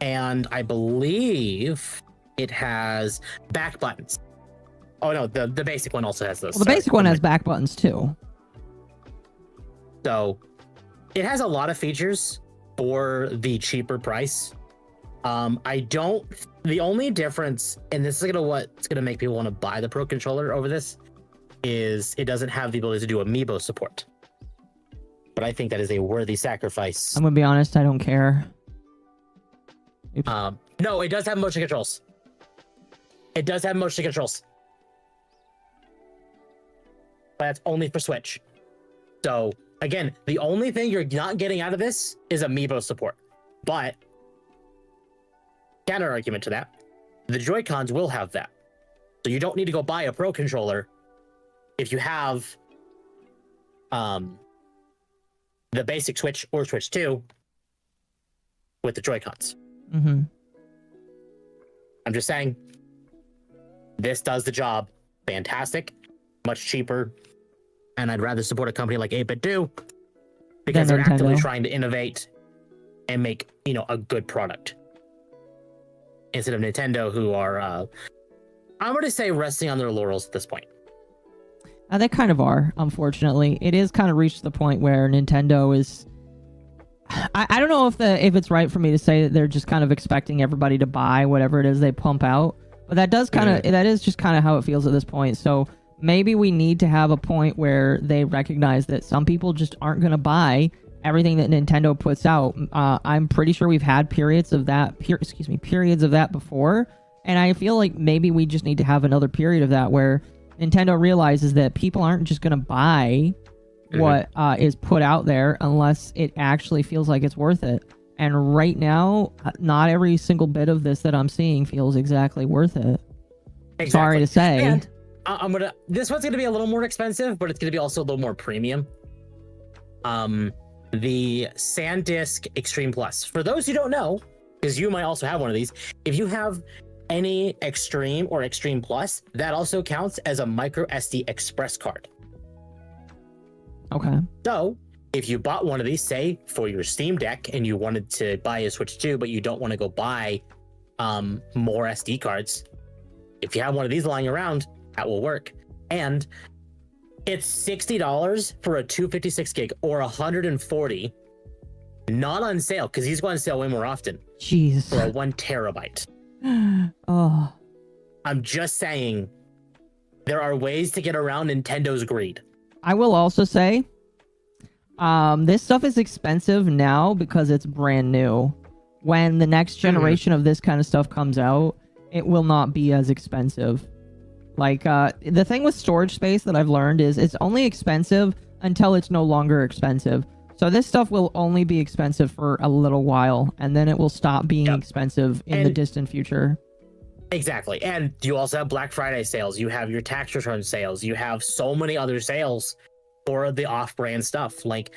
[SPEAKER 3] And I believe it has back buttons. Oh no, the basic one also has those.
[SPEAKER 2] Well, the basic one has back buttons too.
[SPEAKER 3] So it has a lot of features for the cheaper price. The only difference, and this is what's gonna make people want to buy the Pro controller over this, is it doesn't have the ability to do amiibo support. But I think that is a worthy sacrifice.
[SPEAKER 2] I'm gonna be honest, I don't care.
[SPEAKER 3] No, it does have motion controls. It does have motion controls. But that's only for Switch. So, again, the only thing you're not getting out of this is amiibo support. But, counter argument to that, the Joy-Cons will have that. So you don't need to go buy a Pro controller if you have the basic Switch or Switch 2 with the Joy-Cons.
[SPEAKER 2] Mm-hmm.
[SPEAKER 3] I'm just saying, this does the job fantastic, much cheaper, and I'd rather support a company like 8-bit Duo because
[SPEAKER 2] Than
[SPEAKER 3] they're actively
[SPEAKER 2] Nintendo.
[SPEAKER 3] trying to innovate and make, a good product. Instead of Nintendo, who are, I'm going to say, resting on their laurels at this point.
[SPEAKER 2] They kind of are, unfortunately. It is kind of reached the point where Nintendo is I don't know if it's right for me to say that they're just kind of expecting everybody to buy whatever it is they pump out, but that does kind of that is just kind of how it feels at this point. So maybe we need to have a point where they recognize that some people just aren't going to buy everything that Nintendo puts out. I'm pretty sure we've had periods of that before, and I feel like maybe we just need to have another period of that where Nintendo realizes that people aren't just going to buy what is put out there unless it actually feels like it's worth it. And right now, not every single bit of this that I'm seeing feels exactly worth it.
[SPEAKER 3] Exactly.
[SPEAKER 2] Sorry to say.
[SPEAKER 3] And this one's gonna be a little more expensive, but it's gonna be also a little more premium. The SanDisk Extreme Plus. For those who don't know, because you might also have one of these, if you have any Extreme or Extreme Plus, that also counts as a micro SD express card.
[SPEAKER 2] Okay.
[SPEAKER 3] So if you bought one of these, say for your Steam Deck, and you wanted to buy a Switch 2, but you don't want to go buy more SD cards, if you have one of these lying around, that will work. And it's $60 for a 256 gig or $140, not on sale, because these go on sale way more often.
[SPEAKER 2] Jeez.
[SPEAKER 3] For a 1 terabyte.
[SPEAKER 2] Oh.
[SPEAKER 3] I'm just saying, there are ways to get around Nintendo's greed.
[SPEAKER 2] I will also say, this stuff is expensive now because it's brand new. When the next generation of this kind of stuff comes out, it will not be as expensive. Like, the thing with storage space that I've learned is it's only expensive until it's no longer expensive. So this stuff will only be expensive for a little while, and then it will stop being expensive in the distant future.
[SPEAKER 3] Exactly. And you also have Black Friday sales. You have your tax return sales. You have so many other sales for the off-brand stuff. Like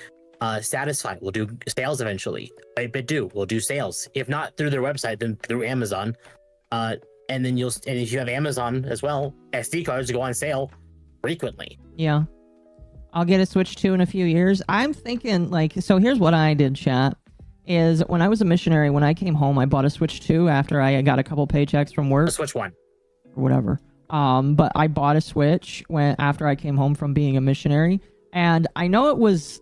[SPEAKER 3] Satisfy will do sales eventually. BitDo will do sales. If not through their website, then through Amazon. And then and if you have Amazon as well, SD cards go on sale frequently.
[SPEAKER 2] Yeah. I'll get a Switch 2 in a few years. I'm thinking, like, so here's what I did, chat. Is when I was a missionary, when I came home, I bought a Switch 2 after I got a couple paychecks from work.
[SPEAKER 3] A Switch 1.
[SPEAKER 2] Or whatever. But I bought a Switch after I came home from being a missionary. And I know it was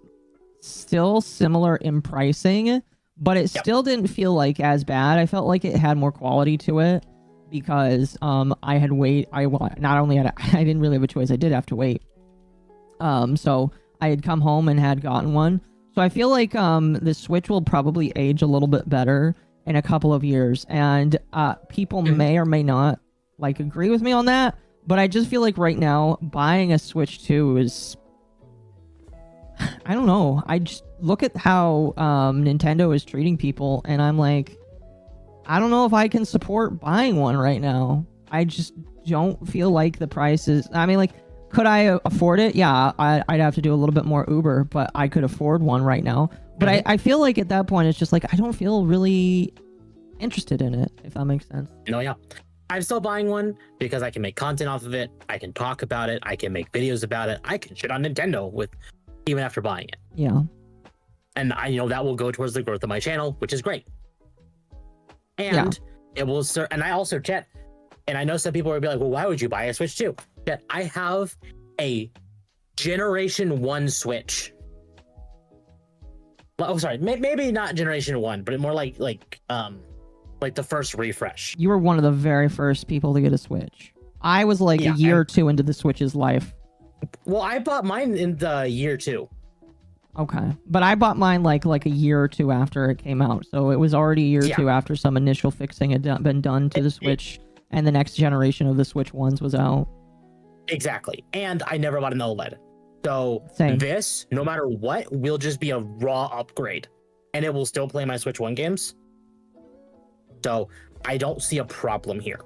[SPEAKER 2] still similar in pricing, but it still didn't feel like as bad. I felt like it had more quality to it because I had not only had I didn't really have a choice, I did have to wait. So I had come home and had gotten one. So I feel like the Switch will probably age a little bit better in a couple of years, and people may or may not like agree with me on that, but I just feel like right now buying a Switch 2 is, I don't know. I just look at how Nintendo is treating people, and I'm like, I don't know if I can support buying one right now. I just don't feel like the price is, I mean, like, could I afford it? Yeah, I'd have to do a little bit more Uber, but I could afford one right now. But I feel like at that point, it's just like, I don't feel really interested in it, if that makes sense.
[SPEAKER 3] No, yeah. I'm still buying one because I can make content off of it. I can talk about it. I can make videos about it. I can shit on Nintendo even after buying it.
[SPEAKER 2] Yeah.
[SPEAKER 3] And that will go towards the growth of my channel, which is great. And it will, and I also, chat, and I know some people will be like, well, why would you buy a Switch 2? That I have a Generation 1 Switch. Oh, sorry, maybe not Generation 1, but more like the first refresh.
[SPEAKER 2] You were one of the very first people to get a Switch. I was like a year or two into the Switch's life.
[SPEAKER 3] Well, I bought mine in the year 2.
[SPEAKER 2] Okay, but I bought mine like a year or two after it came out, so it was already a year or two after some initial fixing had been done to the Switch, and the next generation of the Switch 1s was out.
[SPEAKER 3] Exactly. And I never bought an OLED. So this, no matter what, will just be a raw upgrade. And it will still play my Switch 1 games. So I don't see a problem here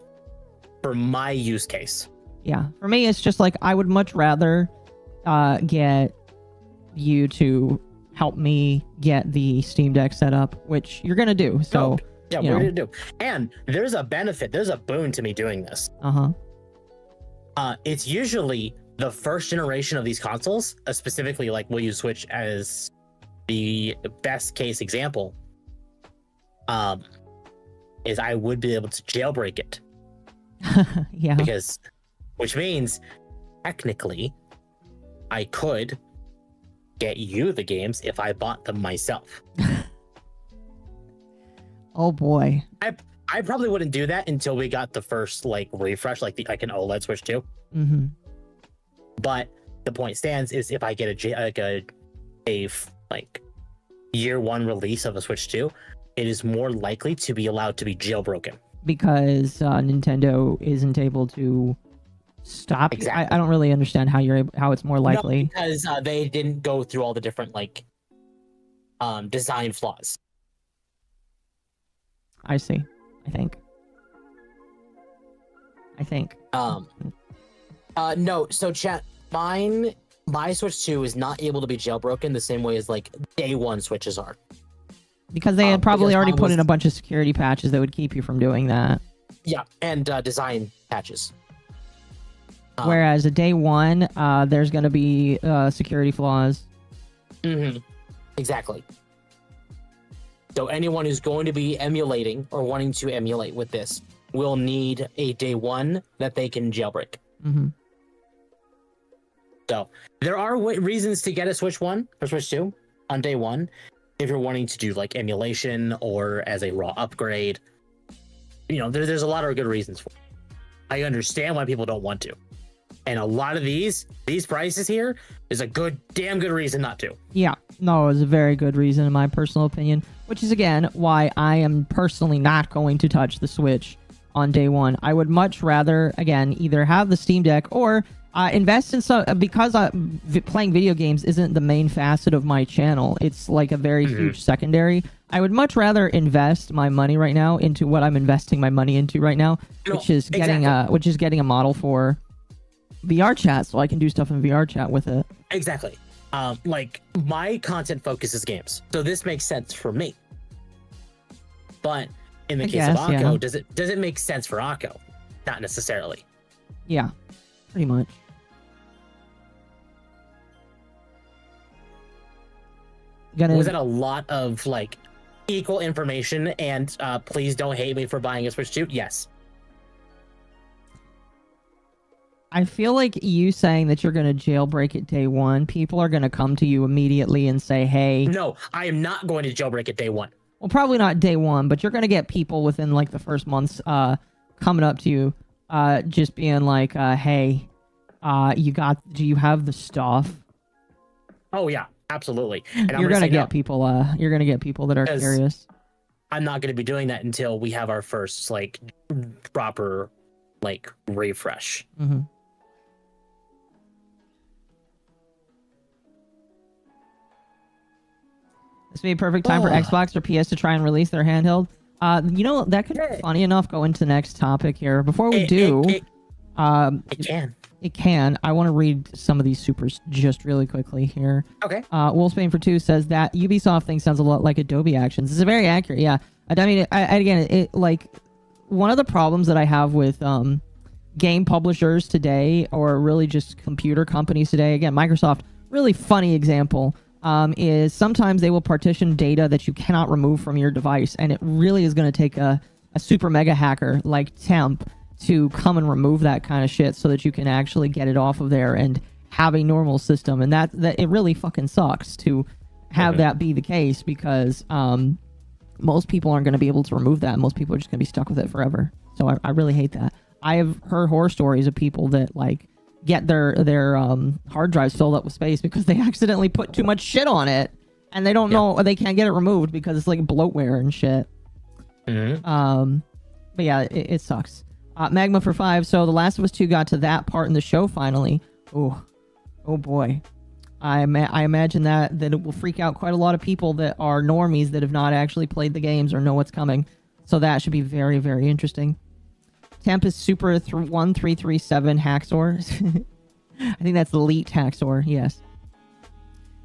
[SPEAKER 3] for my use case.
[SPEAKER 2] Yeah. For me, it's just like I would much rather get you to help me get the Steam Deck set up, which you're going to do. So
[SPEAKER 3] yeah, we're going to do. And there's a benefit. There's a boon to me doing this. It's usually the first generation of these consoles, specifically, like, we'll use Switch as the best case example, is I would be able to jailbreak it.
[SPEAKER 2] Yeah.
[SPEAKER 3] Which means, technically, I could get you the games if I bought them myself.
[SPEAKER 2] Oh boy.
[SPEAKER 3] I probably wouldn't do that until we got the first like refresh, like an OLED Switch 2.
[SPEAKER 2] Mm-hmm.
[SPEAKER 3] But the point stands is if I get a year one release of a Switch 2, it is more likely to be allowed to be jailbroken.
[SPEAKER 2] Because Nintendo isn't able to stop.
[SPEAKER 3] Exactly.
[SPEAKER 2] I don't really understand how it's more likely.
[SPEAKER 3] No, because they didn't go through all the different like design flaws.
[SPEAKER 2] I see. I think.
[SPEAKER 3] No, so chat, my Switch 2 is not able to be jailbroken the same way as like day one Switches are.
[SPEAKER 2] Because they had probably
[SPEAKER 3] because
[SPEAKER 2] already
[SPEAKER 3] mine
[SPEAKER 2] put in
[SPEAKER 3] was-
[SPEAKER 2] a bunch of security patches that would keep you from doing that.
[SPEAKER 3] Yeah, and design patches.
[SPEAKER 2] Whereas a day one, there's going to be security flaws.
[SPEAKER 3] Mm-hmm. Exactly. So anyone who's going to be emulating or wanting to emulate with this will need a day one that they can jailbreak.
[SPEAKER 2] Mm-hmm.
[SPEAKER 3] So there are reasons to get a Switch 1 or Switch 2 on day one if you're wanting to do like emulation or as a raw upgrade. You know, there's a lot of good reasons for it. I understand why people don't want to. And a lot of these prices here is a damn good reason not to.
[SPEAKER 2] Yeah, no, it's a very good reason in my personal opinion, which is again why I am personally not going to touch the Switch on day one. I would much rather, again, either have the Steam Deck or invest in some, because playing video games isn't the main facet of my channel. It's like a very huge secondary. I would much rather invest my money right now into what I'm investing my money into right now, which is getting a model for VR chat, so I can do stuff in VR chat with it.
[SPEAKER 3] Exactly. Like my content focus is games, so this makes sense for me. But in the case of Akko, does it make sense for Akko? Not necessarily.
[SPEAKER 2] Yeah, pretty much.
[SPEAKER 3] Was that a lot of like equal information? And please don't hate me for buying a Switch 2. Yes.
[SPEAKER 2] I feel like you saying that you're going to jailbreak it day one, people are going to come to you immediately and say, hey...
[SPEAKER 3] No, I am not going to jailbreak it day one.
[SPEAKER 2] Well, probably not day one, but you're going to get people within like the first months coming up to you just being like, hey, do you have the stuff?
[SPEAKER 3] Oh, yeah, absolutely. And
[SPEAKER 2] you're going to get people that are curious.
[SPEAKER 3] I'm not going to be doing that until we have our first like proper like refresh.
[SPEAKER 2] Mm-hmm. This would be a perfect time for Xbox or PS to try and release their handheld. You know, that could, funny enough, go into the next topic here. Before we do...
[SPEAKER 3] It can.
[SPEAKER 2] It can. I want to read some of these supers just really quickly here.
[SPEAKER 3] Okay.
[SPEAKER 2] Wolfsbane for 2 says that Ubisoft thing sounds a lot like Adobe Actions. This is very accurate, yeah. I mean, again, like, one of the problems that I have with game publishers today, or really just computer companies today, again, Microsoft, really funny example, is sometimes they will partition data that you cannot remove from your device, and it really is going to take a super mega hacker like Temp to come and remove that kind of shit so that you can actually get it off of there and have a normal system. And that it really fucking sucks to have that be the case, because most people aren't going to be able to remove that. Most people are just going to be stuck with it forever. So I really hate that. I have heard horror stories of people that like get their hard drives filled up with space because they accidentally put too much shit on it, and they don't know, or they can't get it removed because it's like bloatware and shit.
[SPEAKER 3] Mm-hmm.
[SPEAKER 2] But yeah, it sucks. Magma for 5. So The Last of Us 2 got to that part in the show finally. Oh boy. I imagine that it will freak out quite a lot of people that are normies that have not actually played the games or know what's coming. So that should be very, very interesting. Tempest Super 1337 Haxor. I think that's Elite Haxor, yes.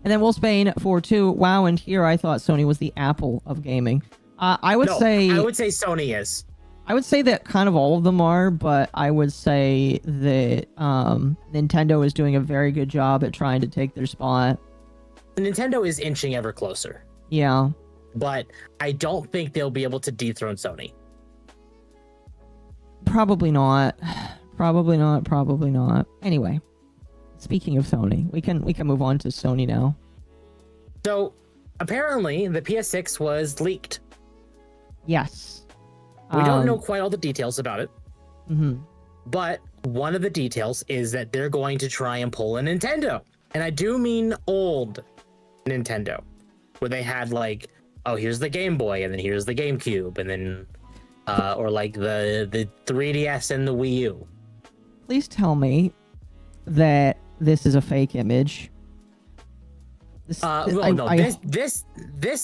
[SPEAKER 2] And then Wolfsbane for 2. Wow, and here I thought Sony was the Apple of gaming. I would say
[SPEAKER 3] Sony is.
[SPEAKER 2] I would say that kind of all of them are, but I would say that Nintendo is doing a very good job at trying to take their spot.
[SPEAKER 3] Nintendo is inching ever closer.
[SPEAKER 2] Yeah.
[SPEAKER 3] But I don't think they'll be able to dethrone Sony.
[SPEAKER 2] Probably not. Probably not. Anyway, speaking of Sony, we can move on to Sony now.
[SPEAKER 3] So, apparently, the PS6 was leaked.
[SPEAKER 2] Yes.
[SPEAKER 3] We don't know quite all the details about it,
[SPEAKER 2] Mm-hmm.
[SPEAKER 3] but one of the details is that they're going to try and pull a Nintendo. And I do mean old Nintendo, where they had like, oh, here's the Game Boy, and then here's the GameCube, and then, or like the 3DS and the Wii U.
[SPEAKER 2] Please tell me that this is a fake image.
[SPEAKER 3] This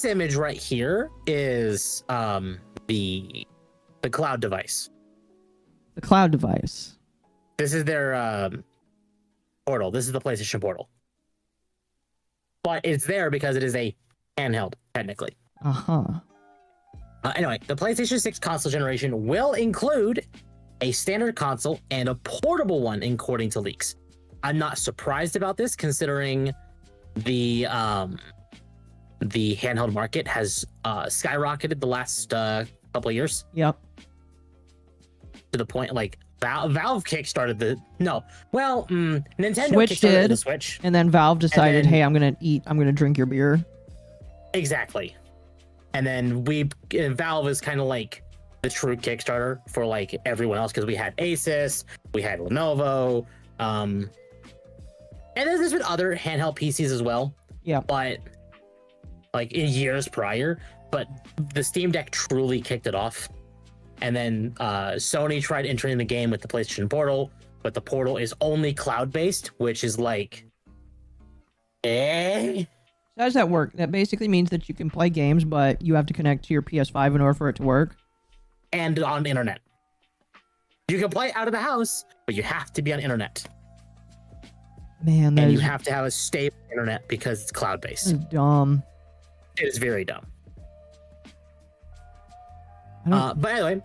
[SPEAKER 3] image right here is the cloud device.
[SPEAKER 2] The cloud device.
[SPEAKER 3] This is their portal. This is the PlayStation Portal. But it's there because it is a handheld, technically.
[SPEAKER 2] Uh-huh.
[SPEAKER 3] Anyway, the PlayStation 6 console generation will include a standard console and a portable one, according to leaks. I'm not surprised about this, considering the handheld market has skyrocketed the last couple of years.
[SPEAKER 2] Yep.
[SPEAKER 3] To the point, like, Valve kickstarted Nintendo
[SPEAKER 2] Switch
[SPEAKER 3] kickstarted
[SPEAKER 2] did,
[SPEAKER 3] the Switch.
[SPEAKER 2] And then Valve decided,
[SPEAKER 3] then,
[SPEAKER 2] hey, I'm gonna drink your beer.
[SPEAKER 3] Exactly. And then Valve is kind of like the true Kickstarter for like everyone else, because we had Asus, we had Lenovo, and there's been other handheld PCs as well.
[SPEAKER 2] Yeah.
[SPEAKER 3] But like in years prior, but the Steam Deck truly kicked it off. And then Sony tried entering the game with the PlayStation Portal, but the Portal is only cloud-based, which is like,
[SPEAKER 2] How does that work? That basically means that you can play games, but you have to connect to your PS5 in order for it to work.
[SPEAKER 3] And on the internet. You can play out of the house, but you have to be on internet.
[SPEAKER 2] Man, that
[SPEAKER 3] and
[SPEAKER 2] is,
[SPEAKER 3] you have to have a stable internet because it's cloud-based.
[SPEAKER 2] that is dumb.
[SPEAKER 3] It is very dumb.
[SPEAKER 2] I don't-
[SPEAKER 3] But anyway,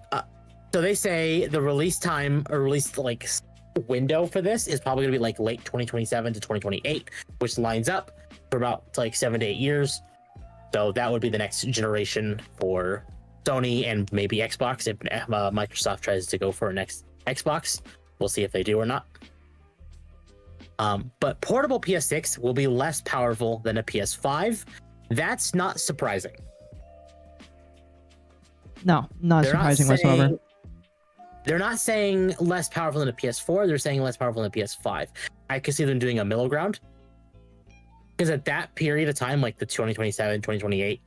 [SPEAKER 3] so they say the release time, or release like window for this, is probably gonna be like late 2027 to 2028, which lines up for about like 7 to 8 years. So that would be the next generation for Sony and maybe Xbox if Microsoft tries to go for a next Xbox. We'll see if they do or not. But portable PS6 will be less powerful than a PS5. That's not surprising.
[SPEAKER 2] No, not surprising whatsoever.
[SPEAKER 3] They're not saying less powerful than a PS4. They're saying less powerful than a PS5. I could see them doing a middle ground. Because at that period of time, like the 2027, 2028,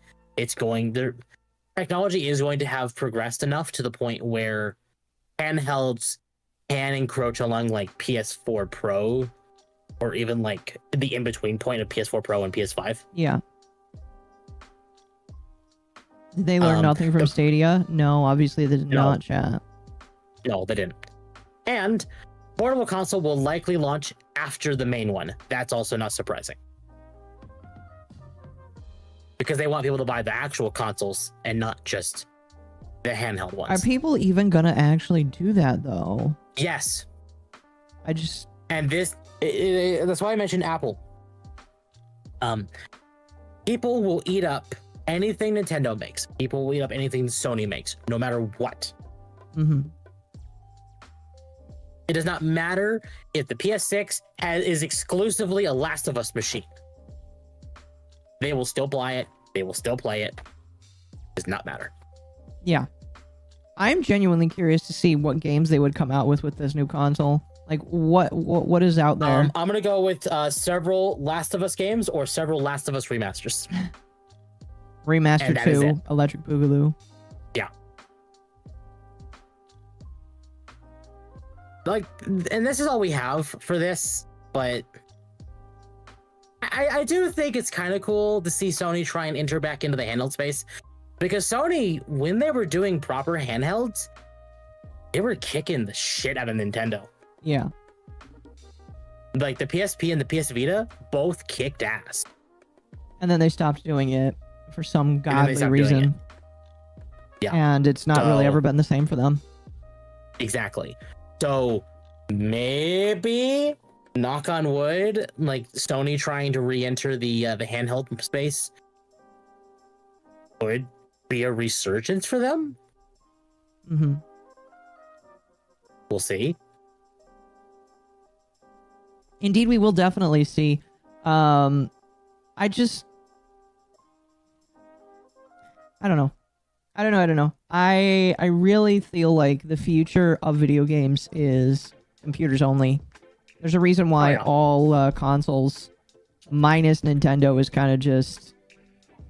[SPEAKER 3] their technology is going to have progressed enough to the point where handhelds can encroach along like PS4 Pro, or even like the in-between point of PS4 Pro and PS5.
[SPEAKER 2] Yeah. Did they learn nothing from Stadia? No, obviously they did not, chat.
[SPEAKER 3] No, they didn't. And portable console will likely launch after the main one. That's also not surprising. Because they want people to buy the actual consoles and not just the handheld ones.
[SPEAKER 2] Are people even gonna actually do that though?
[SPEAKER 3] Yes.
[SPEAKER 2] And
[SPEAKER 3] that's why I mentioned Apple. People will eat up anything Nintendo makes. People will eat up anything Sony makes, no matter what.
[SPEAKER 2] Mm-hmm.
[SPEAKER 3] It does not matter if the PS6 is exclusively a Last of Us machine. They will still buy it. They will still play it. It does not matter.
[SPEAKER 2] Yeah. I'm genuinely curious to see what games they would come out with this new console. Like, what is out there?
[SPEAKER 3] I'm going to go with several Last of Us games or several Last of Us remasters.
[SPEAKER 2] Remaster 2, Electric Boogaloo.
[SPEAKER 3] Yeah. Like, and this is all we have for this, but I do think it's kind of cool to see Sony try and enter back into the handheld space, because Sony, when they were doing proper handhelds, they were kicking the shit out of Nintendo.
[SPEAKER 2] Yeah.
[SPEAKER 3] Like the PSP and the PS Vita both kicked ass.
[SPEAKER 2] And then they stopped doing it for some godly reason.
[SPEAKER 3] Yeah.
[SPEAKER 2] And it's not really ever been the same for them.
[SPEAKER 3] Exactly. So maybe, knock on wood, like Sony trying to re-enter the handheld space would be a resurgence for them.
[SPEAKER 2] Mm-hmm.
[SPEAKER 3] We'll see.
[SPEAKER 2] Indeed, we will definitely see. I don't know. I don't know. I really feel like the future of video games is computers only. There's a reason why all consoles, minus Nintendo, is kind of just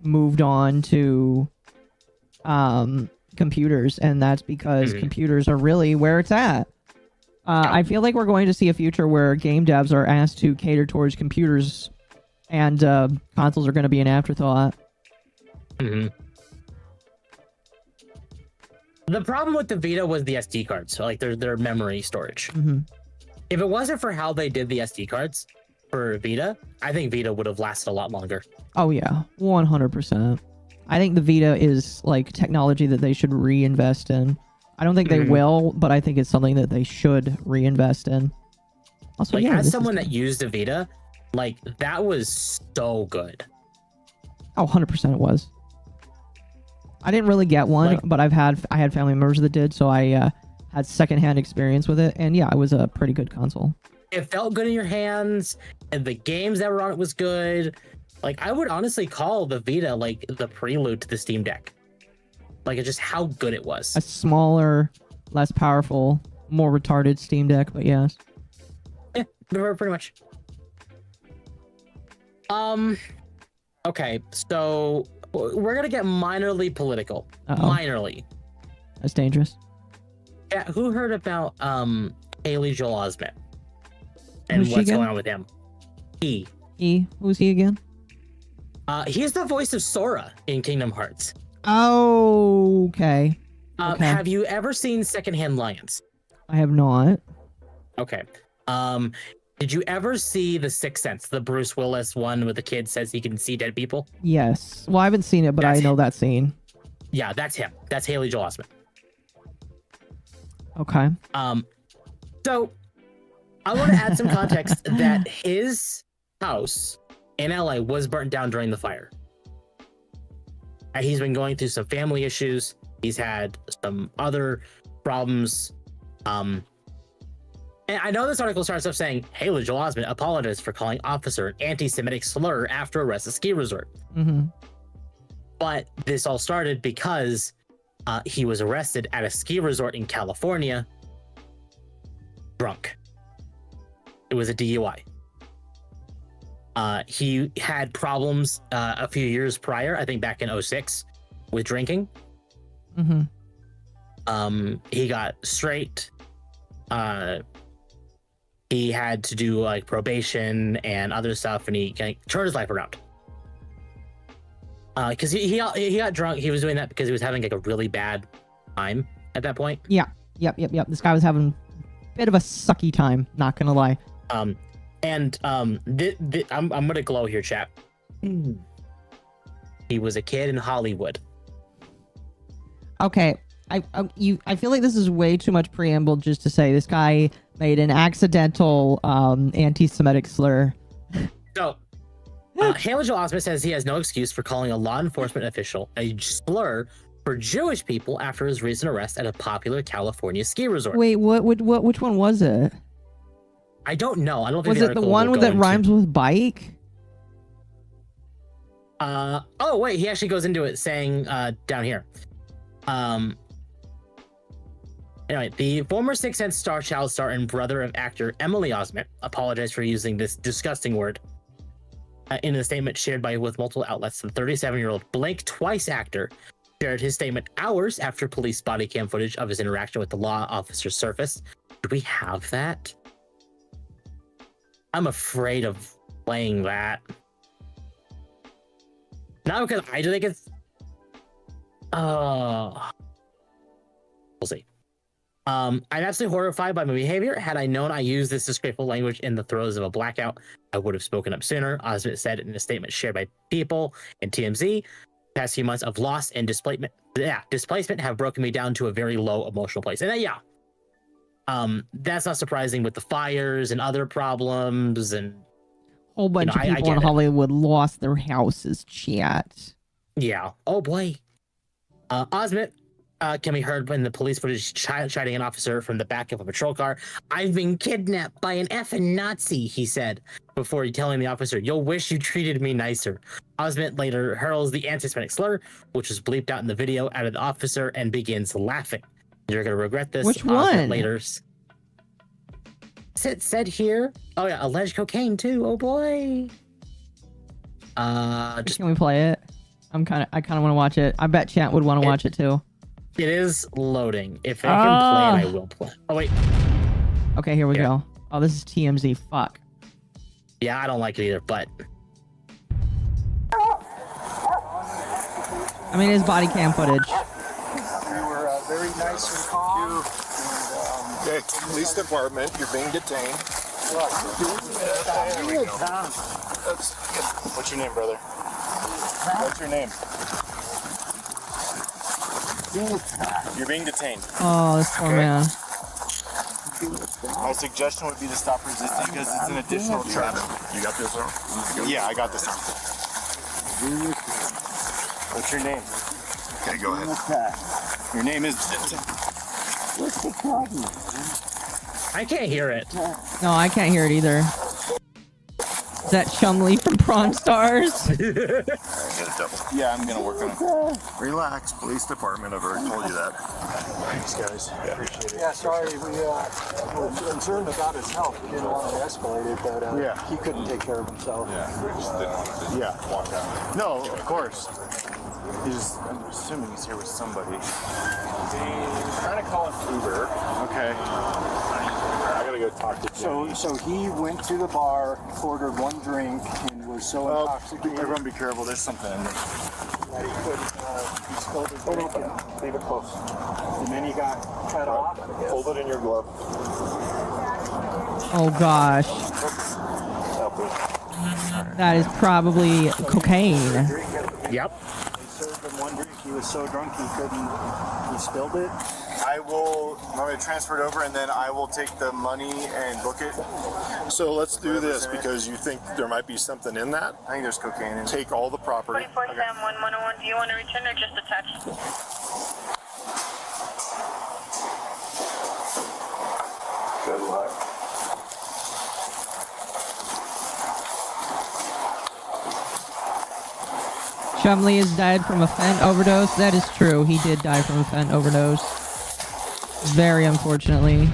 [SPEAKER 2] moved on to computers, and that's because computers are really where it's at. I feel like we're going to see a future where game devs are asked to cater towards computers, and consoles are going to be an afterthought.
[SPEAKER 3] The problem with the Vita was the SD cards, so like their memory storage. If it wasn't for how they did the SD cards for Vita, I think Vita would have lasted a lot longer.
[SPEAKER 2] Oh yeah, 100%. I think the Vita is like technology that they should reinvest in. I don't think they will, but I think it's something that they should reinvest in. Also,
[SPEAKER 3] like,
[SPEAKER 2] yeah,
[SPEAKER 3] as someone that used a Vita, like, that was so good.
[SPEAKER 2] Oh, 100% it was. I didn't really get one,
[SPEAKER 3] Like,
[SPEAKER 2] but I had family members that did, so I had secondhand experience with it, and yeah, it was a pretty good console.
[SPEAKER 3] it felt good in your hands, and the games that were on it was good. Like, I would honestly call the Vita like the prelude to the Steam Deck. Like, it's just how good it was.
[SPEAKER 2] A smaller, less powerful, more retarded Steam Deck, but yes.
[SPEAKER 3] Yeah, pretty much. Okay, so we're gonna get minorly political. Minorly.
[SPEAKER 2] That's dangerous.
[SPEAKER 3] Yeah, who heard about Haley Joel Osment and
[SPEAKER 2] Who's she
[SPEAKER 3] what's
[SPEAKER 2] again?
[SPEAKER 3] going on with him? He.
[SPEAKER 2] Who's he again?
[SPEAKER 3] He's the voice of Sora in Kingdom Hearts.
[SPEAKER 2] Oh, okay. Okay.
[SPEAKER 3] Have you ever seen Secondhand Lions?
[SPEAKER 2] I have not.
[SPEAKER 3] Okay. Did you ever see The Sixth Sense, the Bruce Willis one where the kid says he can see dead people?
[SPEAKER 2] Yes. Well, I haven't seen it, but I know that scene.
[SPEAKER 3] Yeah, that's him. That's Haley Joel Osment.
[SPEAKER 2] Okay.
[SPEAKER 3] So I want to add some context that his house in LA was burnt down during the fire. And he's been going through some family issues. He's had some other problems. And I know this article starts off saying, Haley Joel Osment apologized for calling officer an anti-Semitic slur after arrest at ski resort. But this all started because he was arrested at a ski resort in California, drunk. It was a DUI. He had problems a few years prior, I think back in 2006, with drinking. He got straight. He had to do like probation and other stuff, and he turned his life around. Because he got drunk. He was doing that because he was having like a really bad time at that point.
[SPEAKER 2] Yeah. Yep. This guy was having a bit of a sucky time, not gonna lie.
[SPEAKER 3] I'm gonna glow here, chat. He was a kid in Hollywood.
[SPEAKER 2] Okay. I feel like this is way too much preamble just to say this guy made an accidental anti-Semitic slur.
[SPEAKER 3] So, Haley Joel Osment says he has no excuse for calling a law enforcement official a slur for Jewish people after his recent arrest at a popular California ski resort.
[SPEAKER 2] Wait, which one was it?
[SPEAKER 3] I don't know. I don't think
[SPEAKER 2] Was it the one that rhymes with bike?
[SPEAKER 3] Oh wait, he actually goes into it saying down here. Anyway, the former Sixth Sense star, child star, and brother of actor Emily Osment apologized for using this disgusting word. In a statement shared with multiple outlets, the 37-year-old Blink Twice actor shared his statement hours after police body cam footage of his interaction with the law officer surfaced. Do we have that? I'm afraid of playing that. Not because I think it's... we'll see. I'm absolutely horrified by my behavior. Had I known I used this disgraceful language in the throes of a blackout, I would have spoken up sooner. Osment said in a statement shared by People and TMZ. The past few months of loss and displacement have broken me down to a very low emotional place. And that's not surprising with the fires and other problems and
[SPEAKER 2] whole bunch of people in Hollywood lost their houses, chat.
[SPEAKER 3] Yeah. Oh boy. Osment can be heard when the police footage chiding an officer from the back of a patrol car. "I've been kidnapped by an effing Nazi," he said, before telling the officer, "You'll wish you treated me nicer." Osment later hurls the anti-Semitic slur, which was bleeped out in the video, at the officer and begins laughing. "You're going to regret this."
[SPEAKER 2] Which
[SPEAKER 3] Osment
[SPEAKER 2] one?
[SPEAKER 3] later said here. Oh yeah, alleged cocaine too. Oh boy. Just
[SPEAKER 2] Can we play it? I kind of want to watch it. I bet chat would want to watch it too.
[SPEAKER 3] it is loading. If I can play it, I will play. Oh wait.
[SPEAKER 2] Okay, here we go. Oh, this is TMZ. Fuck.
[SPEAKER 3] Yeah, I don't like it either, but
[SPEAKER 2] I mean, it's body cam footage.
[SPEAKER 5] You were very nice and calm.
[SPEAKER 6] Okay, police department, you're being detained. What's your name, brother? What's your name? You're being detained.
[SPEAKER 2] Oh, this poor man.
[SPEAKER 6] My suggestion would be to stop resisting because it's an additional trap. You got this on? Yeah, I got this on. What's your name? Okay, go ahead. Your name is...
[SPEAKER 5] What's the problem?
[SPEAKER 3] I can't hear it.
[SPEAKER 2] No, I can't hear it either. Is that Chumley from Prawn Stars?
[SPEAKER 6] Yeah, I'm gonna work on it. Relax, police department. I've already told you that. Thanks, guys. Yeah. Appreciate it.
[SPEAKER 5] Yeah, sorry, we were concerned about his health. We didn't want to escalate it, but he couldn't take care of himself.
[SPEAKER 6] Yeah, we just didn't want to walk out. No, of course. I'm assuming he's here with somebody. He's trying to call an Uber. Okay. I gotta go talk to Jenny.
[SPEAKER 5] So he went to the bar, ordered one drink, and was so intoxicated
[SPEAKER 6] Everyone be careful, there's something in there.
[SPEAKER 5] that he couldn't, he spilled his drink and leave it close. And then he got cut off.
[SPEAKER 6] Hold it in your glove.
[SPEAKER 2] Oh gosh. That is probably cocaine.
[SPEAKER 3] Yep.
[SPEAKER 5] They served him one drink. He was so drunk he spilled it.
[SPEAKER 6] I will, I'm going to transfer it over and then I will take the money and book it. So let's do this because you think there might be something in that. I think there's cocaine in it. Take all the property.
[SPEAKER 7] 24/7/1101. Do you want to return or just a text?
[SPEAKER 6] Good luck.
[SPEAKER 2] Chumley has died from a fent overdose. That is true. He did die from a fent overdose. Very unfortunately.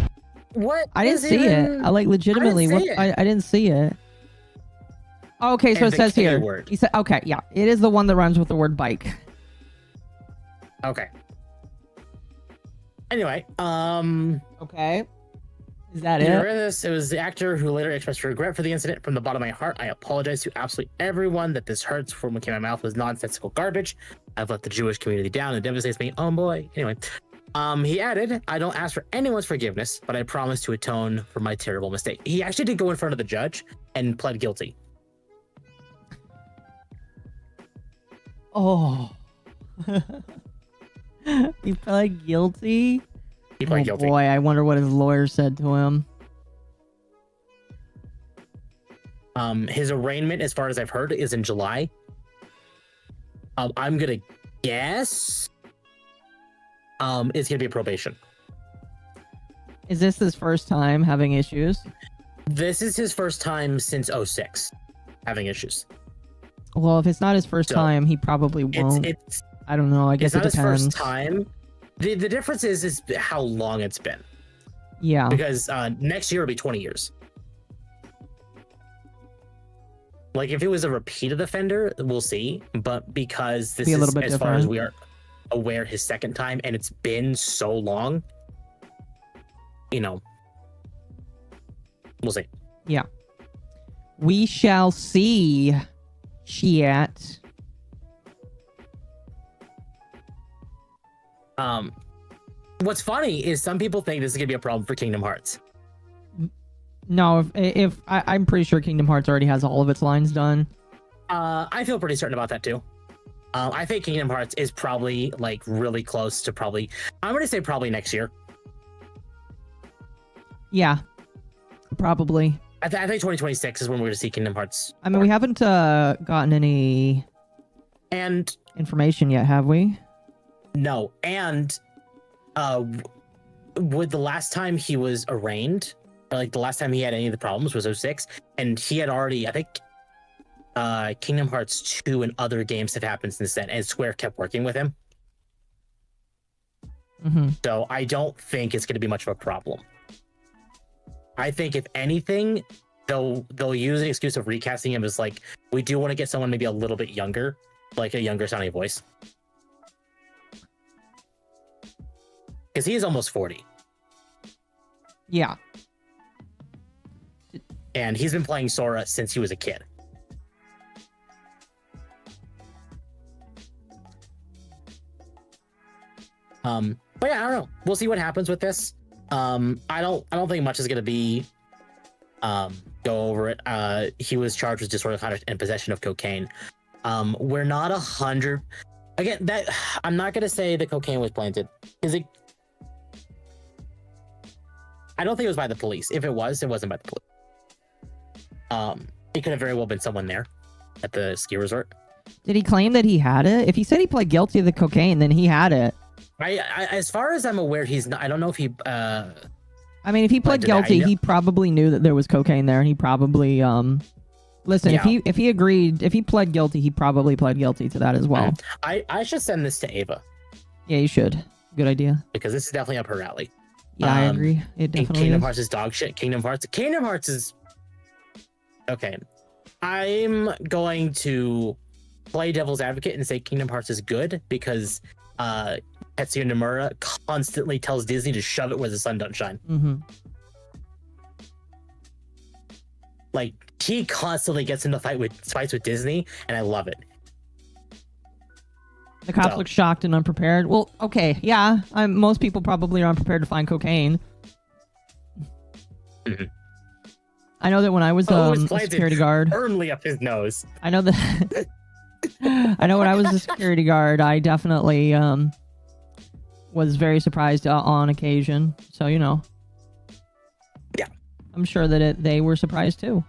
[SPEAKER 3] What?
[SPEAKER 2] I didn't see it. I like legitimately. I didn't see it. Okay, so
[SPEAKER 3] And
[SPEAKER 2] it
[SPEAKER 3] the
[SPEAKER 2] says
[SPEAKER 3] K
[SPEAKER 2] here.
[SPEAKER 3] word.
[SPEAKER 2] He said, okay, yeah, it is the one that rhymes with the word bike.
[SPEAKER 3] Okay. Anyway,
[SPEAKER 2] Okay. Is that
[SPEAKER 3] you
[SPEAKER 2] it?
[SPEAKER 3] read this. It was the actor who later expressed regret for the incident. "From the bottom of my heart, I apologize to absolutely everyone that this hurts. From what came out of my mouth was nonsensical garbage. I've let the Jewish community down. It devastates me. Oh boy." Anyway, he added, "I don't ask for anyone's forgiveness, but I promise to atone for my terrible mistake." He actually did go in front of the judge and pled guilty.
[SPEAKER 2] Oh. He pled guilty?
[SPEAKER 3] He pled
[SPEAKER 2] Oh
[SPEAKER 3] guilty.
[SPEAKER 2] boy, I wonder what his lawyer said to him.
[SPEAKER 3] His arraignment, as far as I've heard, is in July. I'm gonna guess it's gonna be a probation.
[SPEAKER 2] Is this his first time having issues?
[SPEAKER 3] This is his first time since 06 having issues.
[SPEAKER 2] Well, if it's not his first
[SPEAKER 3] So,
[SPEAKER 2] time, he probably won't.
[SPEAKER 3] It's
[SPEAKER 2] I don't know. I guess
[SPEAKER 3] it's not
[SPEAKER 2] it depends.
[SPEAKER 3] his first time. The difference is how long it's been.
[SPEAKER 2] Yeah.
[SPEAKER 3] Because next year will be 20 years. Like if it was a repeated offender, we'll see. But because this
[SPEAKER 2] Be a
[SPEAKER 3] is,
[SPEAKER 2] little bit
[SPEAKER 3] as far as
[SPEAKER 2] different.
[SPEAKER 3] we are aware, his second time, and it's been so long, we'll see.
[SPEAKER 2] Yeah. We shall see. Chat.
[SPEAKER 3] What's funny is some people think this is gonna be a problem for Kingdom Hearts.
[SPEAKER 2] No, if I'm pretty sure Kingdom Hearts already has all of its lines done.
[SPEAKER 3] I feel pretty certain about that too. I think Kingdom Hearts is probably like really close to probably. I'm gonna say probably next year.
[SPEAKER 2] Yeah. Probably.
[SPEAKER 3] I think 2026 is when we're gonna see Kingdom Hearts.
[SPEAKER 2] I mean, we haven't gotten any
[SPEAKER 3] And
[SPEAKER 2] information yet, have we?
[SPEAKER 3] no, and With the last time he was arraigned, or like the last time he had any of the problems was 06, and he had already, I think, Kingdom Hearts 2 and other games have happened since then, and Square kept working with him. So I don't think it's going to be much of a problem. I think if anything, they'll use an excuse of recasting him as like, we do want to get someone maybe a little bit younger, like a younger sounding voice. Because he is almost 40.
[SPEAKER 2] Yeah.
[SPEAKER 3] And he's been playing Sora since he was a kid. But yeah, I don't know. We'll see what happens with this. I don't think much is gonna be go over it. He was charged with disorderly conduct and possession of cocaine. We're not 100. Again, that I'm not gonna say the cocaine was planted. I don't think it was by the police. If it was, it wasn't by the police. It could have very well been someone there at the ski resort.
[SPEAKER 2] Did he claim that he had it? If he said he pled guilty to the cocaine, then he had it.
[SPEAKER 3] I as far as I'm aware, he's not. I don't know if he.
[SPEAKER 2] I mean, if he pled guilty, he probably knew that there was cocaine there, and he probably listen. Yeah. If he agreed, if he pled guilty, he probably pled guilty to that as well.
[SPEAKER 3] I should send this to Ava.
[SPEAKER 2] Yeah, you should. Good idea.
[SPEAKER 3] Because this is definitely up her alley.
[SPEAKER 2] Yeah, I agree. It definitely
[SPEAKER 3] Kingdom
[SPEAKER 2] is.
[SPEAKER 3] Hearts is dog shit. Kingdom Hearts is okay. I'm going to play devil's advocate and say Kingdom Hearts is good because Tetsuya Nomura constantly tells Disney to shove it where the sun don't shine. Like, he constantly gets into fights with Disney, and I love it.
[SPEAKER 2] The cops look shocked and unprepared. Well, okay, yeah. Most people probably are unprepared to find cocaine. I know that when I was a security guard,
[SPEAKER 3] firmly up his nose.
[SPEAKER 2] I know that. I know when I was a security guard, I definitely was very surprised on occasion. So yeah, I'm sure that they were surprised too.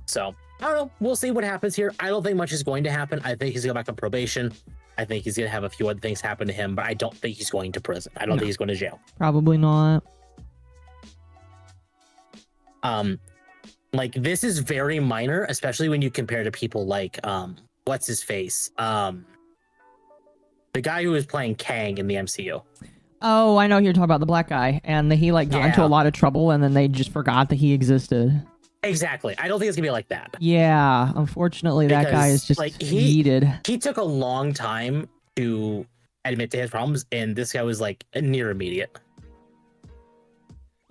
[SPEAKER 3] So I don't know. We'll see what happens here. I don't think much is going to happen. I think he's going to go back on probation. I think he's going to have a few other things happen to him, but I don't think he's going to prison. I don't think he's going to jail.
[SPEAKER 2] Probably not.
[SPEAKER 3] Like, this is very minor, especially when you compare to people like what's his face? The guy who was playing Kang in the MCU.
[SPEAKER 2] Oh, I know who you're talking about, the black guy, and he got into a lot of trouble, and then they just forgot that he existed.
[SPEAKER 3] Exactly. I don't think it's gonna be like that.
[SPEAKER 2] Yeah, unfortunately, that guy is just yeeted.
[SPEAKER 3] He took a long time to admit to his problems, and this guy was like near immediate.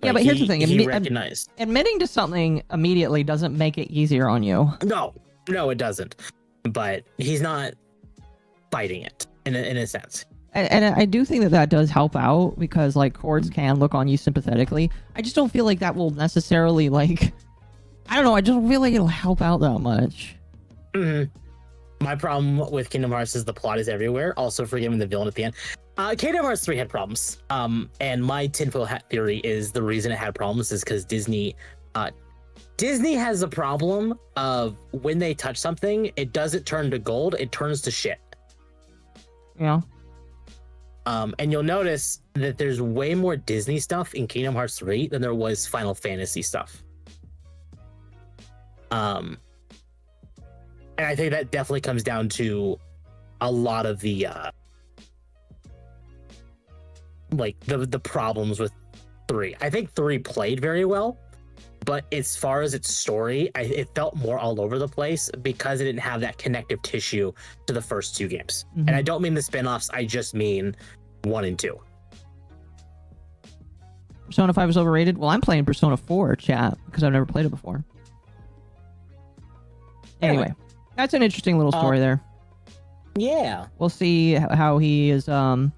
[SPEAKER 2] Yeah, but here's the thing:
[SPEAKER 3] he recognized
[SPEAKER 2] admitting to something immediately doesn't make it easier on you.
[SPEAKER 3] No, it doesn't. But he's not fighting it in a sense.
[SPEAKER 2] And I do think that does help out because courts can look on you sympathetically. I just don't feel like that will necessarily I don't know. I just don't feel like it'll help out that much.
[SPEAKER 3] My problem with Kingdom Hearts is the plot is everywhere. Also, forgiving the villain at the end. Kingdom Hearts 3 had problems. And my tinfoil hat theory is the reason it had problems is because Disney has a problem of when they touch something, it doesn't turn to gold, it turns to shit.
[SPEAKER 2] Yeah.
[SPEAKER 3] And you'll notice that there's way more Disney stuff in Kingdom Hearts 3 than there was Final Fantasy stuff. And I think that definitely comes down to a lot of the the problems with 3. I think 3 played very well, but as far as its story, it felt more all over the place because it didn't have that connective tissue to the first 2 games. And I don't mean the spin-offs, I just mean 1 and 2.
[SPEAKER 2] Persona 5 is overrated? Well, I'm playing Persona 4, chat, because I've never played it before. Anyway, that's an interesting little story there.
[SPEAKER 3] Yeah.
[SPEAKER 2] We'll see how he is we're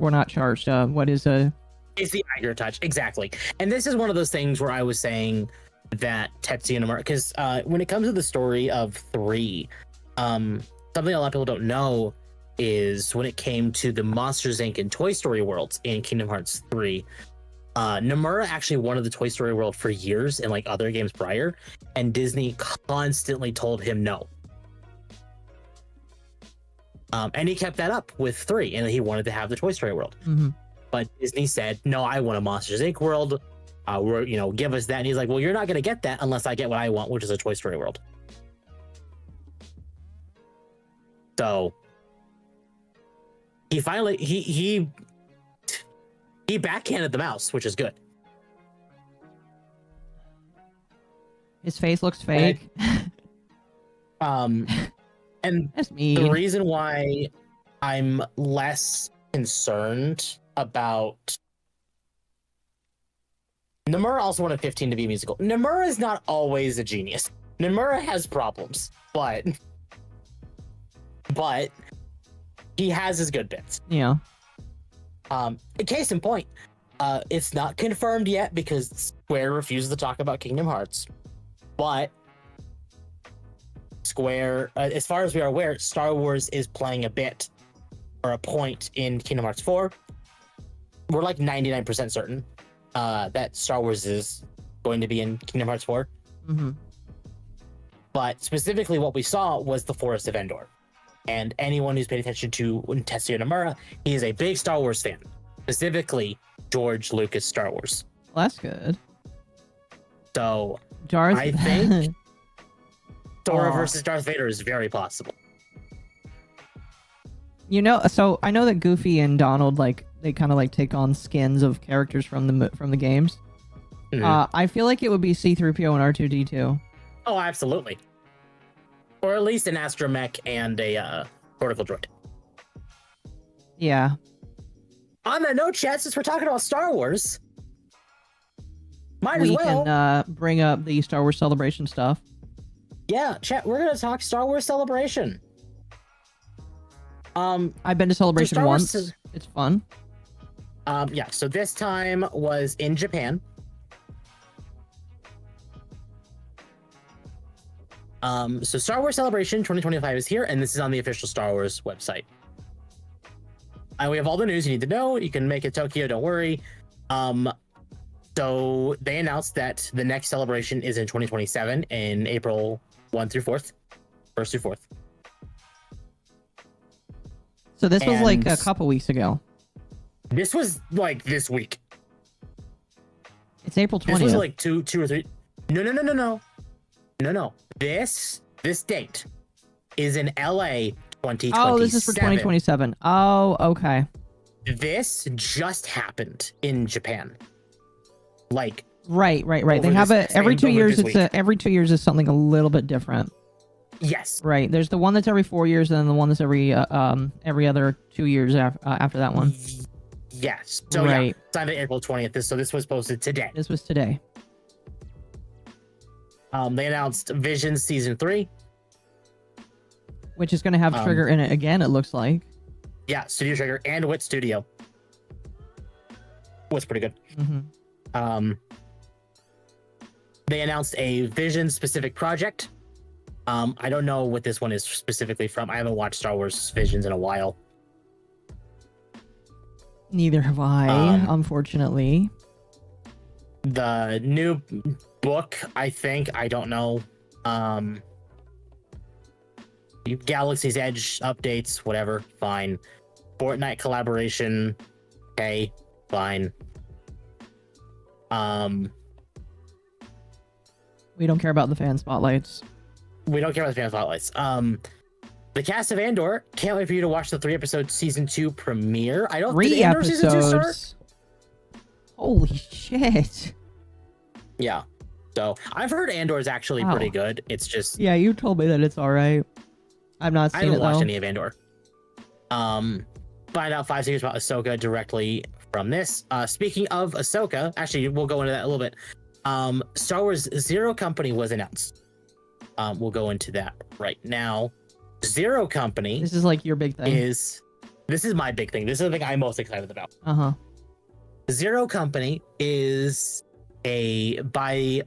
[SPEAKER 2] not charged. What is
[SPEAKER 3] It's the Aggro touch, exactly. And this is one of those things where I was saying that Tetsuya Nomura, because when it comes to the story of 3, something a lot of people don't know is when it came to the Monsters Inc. and Toy Story worlds in Kingdom Hearts 3, Nomura actually wanted the Toy Story world for years in other games prior, and Disney constantly told him no. And he kept that up with 3, and he wanted to have the Toy Story world.
[SPEAKER 2] Mm-hmm.
[SPEAKER 3] But Disney said, no, I want a Monsters Inc. world. Give us that. And he's like, well, you're not going to get that unless I get what I want, which is a Toy Story world. So he finally, he backhanded the mouse, which is good.
[SPEAKER 2] His face looks fake.
[SPEAKER 3] And
[SPEAKER 2] That's mean.
[SPEAKER 3] the reason why I'm less concerned about Nomura also wanted 15 to be musical. Nomura is not always a genius. Nomura has problems, but he has his good bits.
[SPEAKER 2] Yeah.
[SPEAKER 3] Case in point, it's not confirmed yet because Square refuses to talk about Kingdom Hearts. But Square, as far as we are aware, Star Wars is playing a bit or a point in Kingdom Hearts 4. We're like 99% certain that Star Wars is going to be in Kingdom Hearts 4.
[SPEAKER 2] Mm-hmm.
[SPEAKER 3] But specifically what we saw was the Forest of Endor. And anyone who's paid attention to Tetsuya Nomura, he is a big Star Wars fan. Specifically, George Lucas Star Wars.
[SPEAKER 2] Well, that's good.
[SPEAKER 3] So
[SPEAKER 2] Darth.
[SPEAKER 3] I think Thor versus Darth Vader is very possible.
[SPEAKER 2] So I know that Goofy and Donald they kind of take on skins of characters from the games.
[SPEAKER 3] Mhm.
[SPEAKER 2] I feel like it would be C-3PO and R2-D2.
[SPEAKER 3] Oh, absolutely. Or at least an astromech and a cortical droid.
[SPEAKER 2] Yeah.
[SPEAKER 3] On that note, chat, since we're talking about Star Wars, might as
[SPEAKER 2] We
[SPEAKER 3] well.
[SPEAKER 2] can bring up the Star Wars Celebration stuff.
[SPEAKER 3] Yeah, chat, we're gonna talk Star Wars Celebration.
[SPEAKER 2] I've been to Celebration
[SPEAKER 3] Star Wars
[SPEAKER 2] once. It's fun.
[SPEAKER 3] Yeah, so this time was in Japan. So Star Wars Celebration 2025 is here, and this is on the official Star Wars website. We have all the news you need to know. You can make it Tokyo, don't worry. So they announced that the next celebration is in 2027 in April 1 through 4th. 1st through 4th.
[SPEAKER 2] So this was like a
[SPEAKER 3] And-
[SPEAKER 2] couple weeks ago.
[SPEAKER 3] This was like this week.
[SPEAKER 2] It's April 20th.
[SPEAKER 3] This was like two or three. No. This date is in LA 2027.
[SPEAKER 2] Oh, this is for 2027. Oh, okay.
[SPEAKER 3] This just happened in Japan. Like
[SPEAKER 2] Right.
[SPEAKER 3] Over
[SPEAKER 2] They have
[SPEAKER 3] this-
[SPEAKER 2] it every
[SPEAKER 3] same
[SPEAKER 2] 2
[SPEAKER 3] over
[SPEAKER 2] years.
[SPEAKER 3] this
[SPEAKER 2] It's
[SPEAKER 3] week.
[SPEAKER 2] every 2 years is something a little bit different.
[SPEAKER 3] yes,
[SPEAKER 2] Right. There's the one that's every 4 years, and then the one that's every other 2 years after that one.
[SPEAKER 3] yes. So
[SPEAKER 2] Right.
[SPEAKER 3] yeah, it's on April 20th. So this was posted today.
[SPEAKER 2] This was today.
[SPEAKER 3] They announced Visions Season 3.
[SPEAKER 2] Which is going to have Trigger in it again, it looks like.
[SPEAKER 3] Yeah, Studio Trigger and Wit Studio. Was pretty good.
[SPEAKER 2] Mm-hmm.
[SPEAKER 3] They announced a Vision specific project. I don't know what this one is specifically from. I haven't watched Star Wars Visions in a while.
[SPEAKER 2] Neither have I, unfortunately.
[SPEAKER 3] The new book, I think, I don't know. Galaxy's Edge updates, whatever, fine. Fortnite collaboration, okay, fine.
[SPEAKER 2] We don't care about the fan spotlights.
[SPEAKER 3] We don't care about the fan spotlights. The cast of Andor, can't wait for you to watch the 3-episode season 2 premiere. I don't think
[SPEAKER 2] 3
[SPEAKER 3] Andor season 2 start.
[SPEAKER 2] episodes. Holy shit.
[SPEAKER 3] Yeah. So I've heard Andor is actually
[SPEAKER 2] Wow.
[SPEAKER 3] pretty good. It's just
[SPEAKER 2] Yeah, you told me that it's all right. I've not
[SPEAKER 3] I
[SPEAKER 2] seen
[SPEAKER 3] haven't
[SPEAKER 2] it
[SPEAKER 3] watched
[SPEAKER 2] though.
[SPEAKER 3] any of Andor. Find out 5 secrets about Ahsoka directly from this. Speaking of Ahsoka, actually we'll go into that a little bit. Star Wars Zero Company was announced. We'll go into that right now. Zero Company
[SPEAKER 2] This is like your big thing.
[SPEAKER 3] this is my big thing. This is the thing I'm most excited about.
[SPEAKER 2] Uh-huh.
[SPEAKER 3] Zero Company is by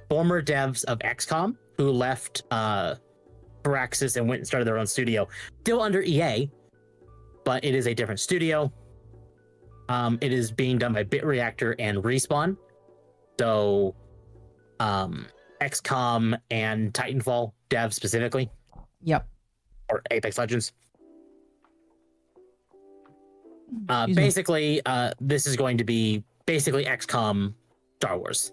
[SPEAKER 3] former devs of XCOM who left Firaxis and went and started their own studio. Still under EA, but it is a different studio. It is being done by BitReactor and Respawn. So XCOM and Titanfall devs specifically,
[SPEAKER 2] Yep.
[SPEAKER 3] or Apex Legends.
[SPEAKER 2] Excuse me.
[SPEAKER 3] Basically, this is going to be basically XCOM Star Wars.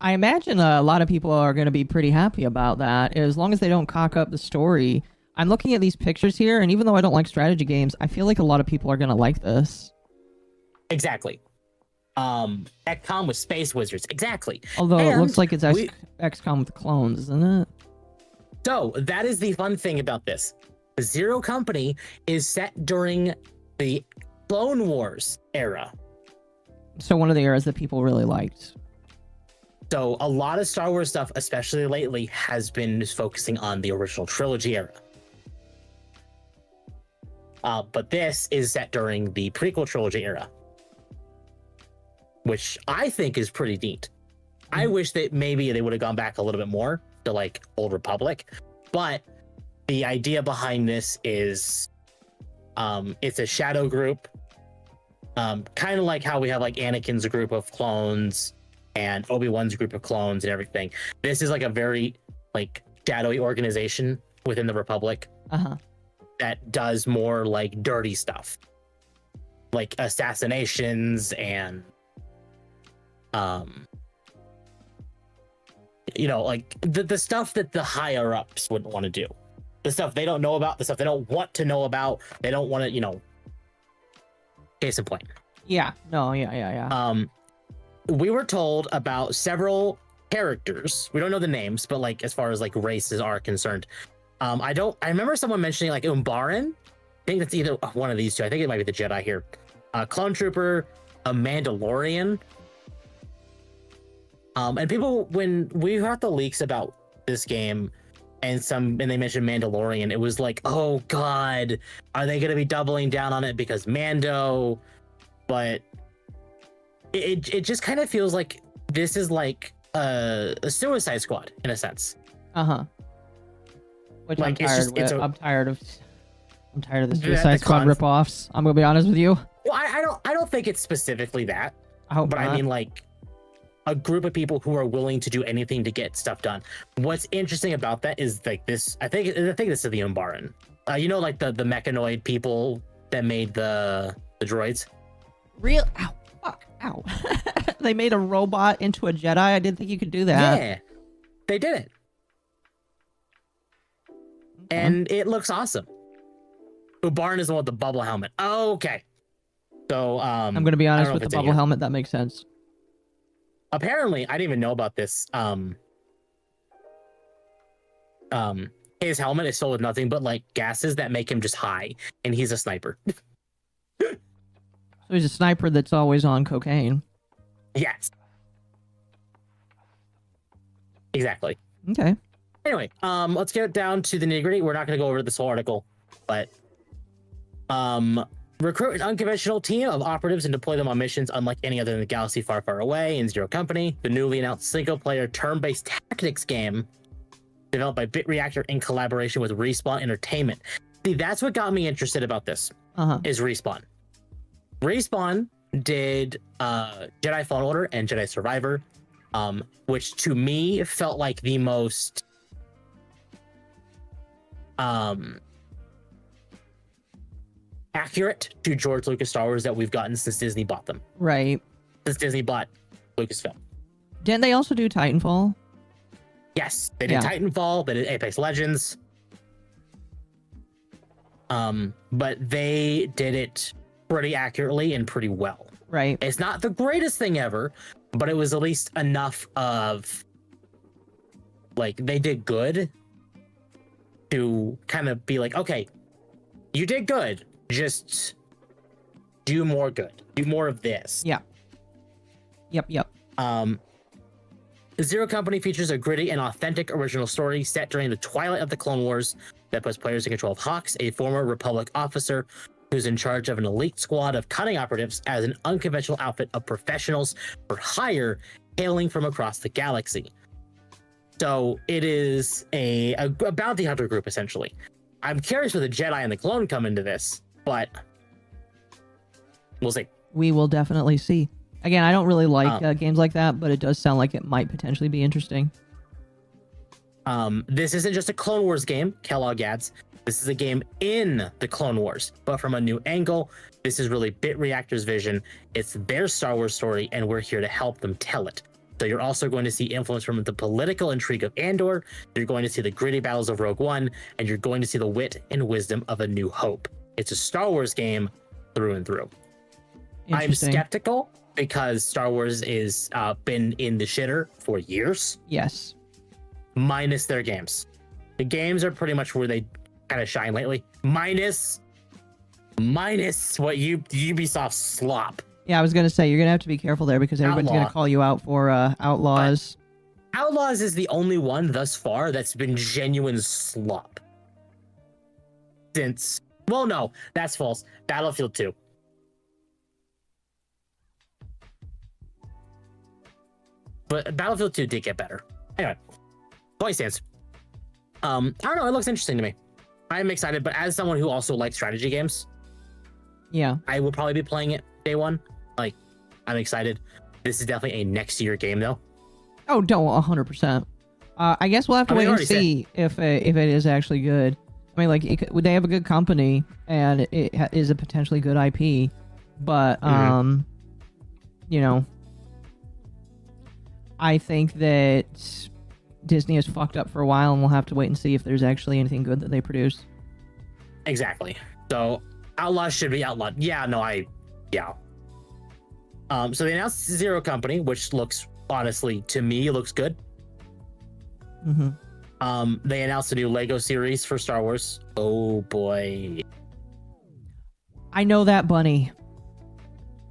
[SPEAKER 2] I imagine a lot of people are going to be pretty happy about that, as long as they don't cock up the story. I'm looking at these pictures here, and even though I don't like strategy games, I feel like a lot of people are going to like this.
[SPEAKER 3] Exactly. XCOM with space wizards. Exactly.
[SPEAKER 2] Although it
[SPEAKER 3] And
[SPEAKER 2] looks like it's XCOM with clones, isn't it?
[SPEAKER 3] So that is the fun thing about this. The Zero Company is set during the Clone Wars era.
[SPEAKER 2] So one of the eras that people really liked.
[SPEAKER 3] So a lot of Star Wars stuff, especially lately, has been focusing on the original trilogy era. But this is set during the prequel trilogy era, which I think is pretty neat. I wish that maybe they would have gone back a little bit more to like Old Republic, but the idea behind this is it's a shadow group, kind of like how we have like Anakin's group of clones and Obi-Wan's group of clones and everything. This is like a very like shadowy organization within the Republic that does more like dirty stuff, like assassinations and you know, like the stuff that the higher ups wouldn't want to do, the stuff they don't know about, the stuff they don't want to know about, they don't want to, you know. Case in point.
[SPEAKER 2] Yeah. No. Yeah.
[SPEAKER 3] We were told about several characters. We don't know the names, but like as far as like races are concerned, I remember someone mentioning like Umbaran. I think it's either one of these two. I think it might be the Jedi here. Clone Trooper, a Mandalorian. And people, when we heard the leaks about this game and they mentioned Mandalorian, it was like, oh God, are they going to be doubling down on it because Mando? But it just kind of feels like this is like a Suicide Squad in a sense.
[SPEAKER 2] Which
[SPEAKER 3] like,
[SPEAKER 2] I'm tired of the Suicide Squad ripoffs. I'm gonna be honest with you.
[SPEAKER 3] Well, I don't think it's specifically that.
[SPEAKER 2] I hope
[SPEAKER 3] but
[SPEAKER 2] not.
[SPEAKER 3] I mean like a group of people who are willing to do anything to get stuff done. What's interesting about that is like this. I think this is the Umbaran. You know, like the mechanoid people that made the droids.
[SPEAKER 2] Real? Ow! Fuck! Ow! They made a robot into a Jedi. I didn't think you could do that.
[SPEAKER 3] Yeah, they did it, and it looks awesome. Umbaran is the one with the bubble helmet. Okay, so
[SPEAKER 2] I'm gonna be honest with the bubble helmet. That makes sense.
[SPEAKER 3] Apparently, I didn't even know about this. His helmet is filled with nothing but like gases that make him just high, and he's a sniper.
[SPEAKER 2] So he's a sniper that's always on cocaine.
[SPEAKER 3] Yes. Exactly.
[SPEAKER 2] Okay.
[SPEAKER 3] Anyway, let's get down to the nitty-gritty. We're not going to go over this whole article, but recruit an unconventional team of operatives and deploy them on missions unlike any other in the galaxy far, far away. In Zero Company, the newly announced single-player turn-based tactics game developed by BitReactor in collaboration with Respawn Entertainment. See, that's what got me interested about this. Is Respawn. Respawn did Jedi Fallen Order and Jedi Survivor, which to me felt like the most accurate to George Lucas Star Wars that we've gotten since Disney bought them.
[SPEAKER 2] Right.
[SPEAKER 3] Since Disney bought Lucasfilm.
[SPEAKER 2] Didn't they also do Titanfall?
[SPEAKER 3] Yes, they did Titanfall, they did Apex Legends. But they did it pretty accurately and pretty well.
[SPEAKER 2] Right.
[SPEAKER 3] It's not the greatest thing ever, but it was at least enough of like they did good to kind of be like, okay, you did good. Just do more good. Do more of this.
[SPEAKER 2] Yeah. Yep.
[SPEAKER 3] Zero Company features a gritty and authentic original story set during the twilight of the Clone Wars that puts players in control of Hawks, a former Republic officer who's in charge of an elite squad of cunning operatives as an unconventional outfit of professionals for hire hailing from across the galaxy. So it is a bounty hunter group, essentially. I'm curious where the Jedi and the clone come into this, but we'll see.
[SPEAKER 2] We will definitely see. Again, I don't really like games like that, but it does sound like it might potentially be interesting.
[SPEAKER 3] This isn't just a Clone Wars game, Kellogg adds. This is a game in the Clone Wars, but from a new angle. This is really Bit Reactor's vision. It's their Star Wars story, and we're here to help them tell it. So you're also going to see influence from the political intrigue of Andor. You're going to see the gritty battles of Rogue One, and you're going to see the wit and wisdom of A New Hope. It's a Star Wars game through and through. I'm skeptical because Star Wars is been in the shitter for years.
[SPEAKER 2] Yes.
[SPEAKER 3] Minus their games. The games are pretty much where they kind of shine lately. Minus what Ubisoft slop.
[SPEAKER 2] Yeah, I was gonna say you're gonna have to be careful there because everybody's gonna call you out for Outlaws.
[SPEAKER 3] But Outlaws is the only one thus far that's been genuine slop. Since, well, no, that's false. Battlefield 2. But Battlefield 2 did get better. Anyway, point stands. I don't know. It looks interesting to me. I'm excited, but as someone who also likes strategy games,
[SPEAKER 2] yeah,
[SPEAKER 3] I will probably be playing it day one. Like, I'm excited. This is definitely a next year game, though.
[SPEAKER 2] Oh, don't 100%. I guess we'll have to wait and see if it is actually good. I mean, like, they have a good company and it is a potentially good IP, but you know, I think that Disney has fucked up for a while, and we'll have to wait and see if there's actually anything good that they produce.
[SPEAKER 3] Exactly. So Outlaws should be outlawed. Yeah, no, yeah. So they announced Zero Company, which looks, honestly, to me, looks good.
[SPEAKER 2] Mm-hmm.
[SPEAKER 3] They announced a new Lego series for Star Wars. Oh boy.
[SPEAKER 2] I know that bunny.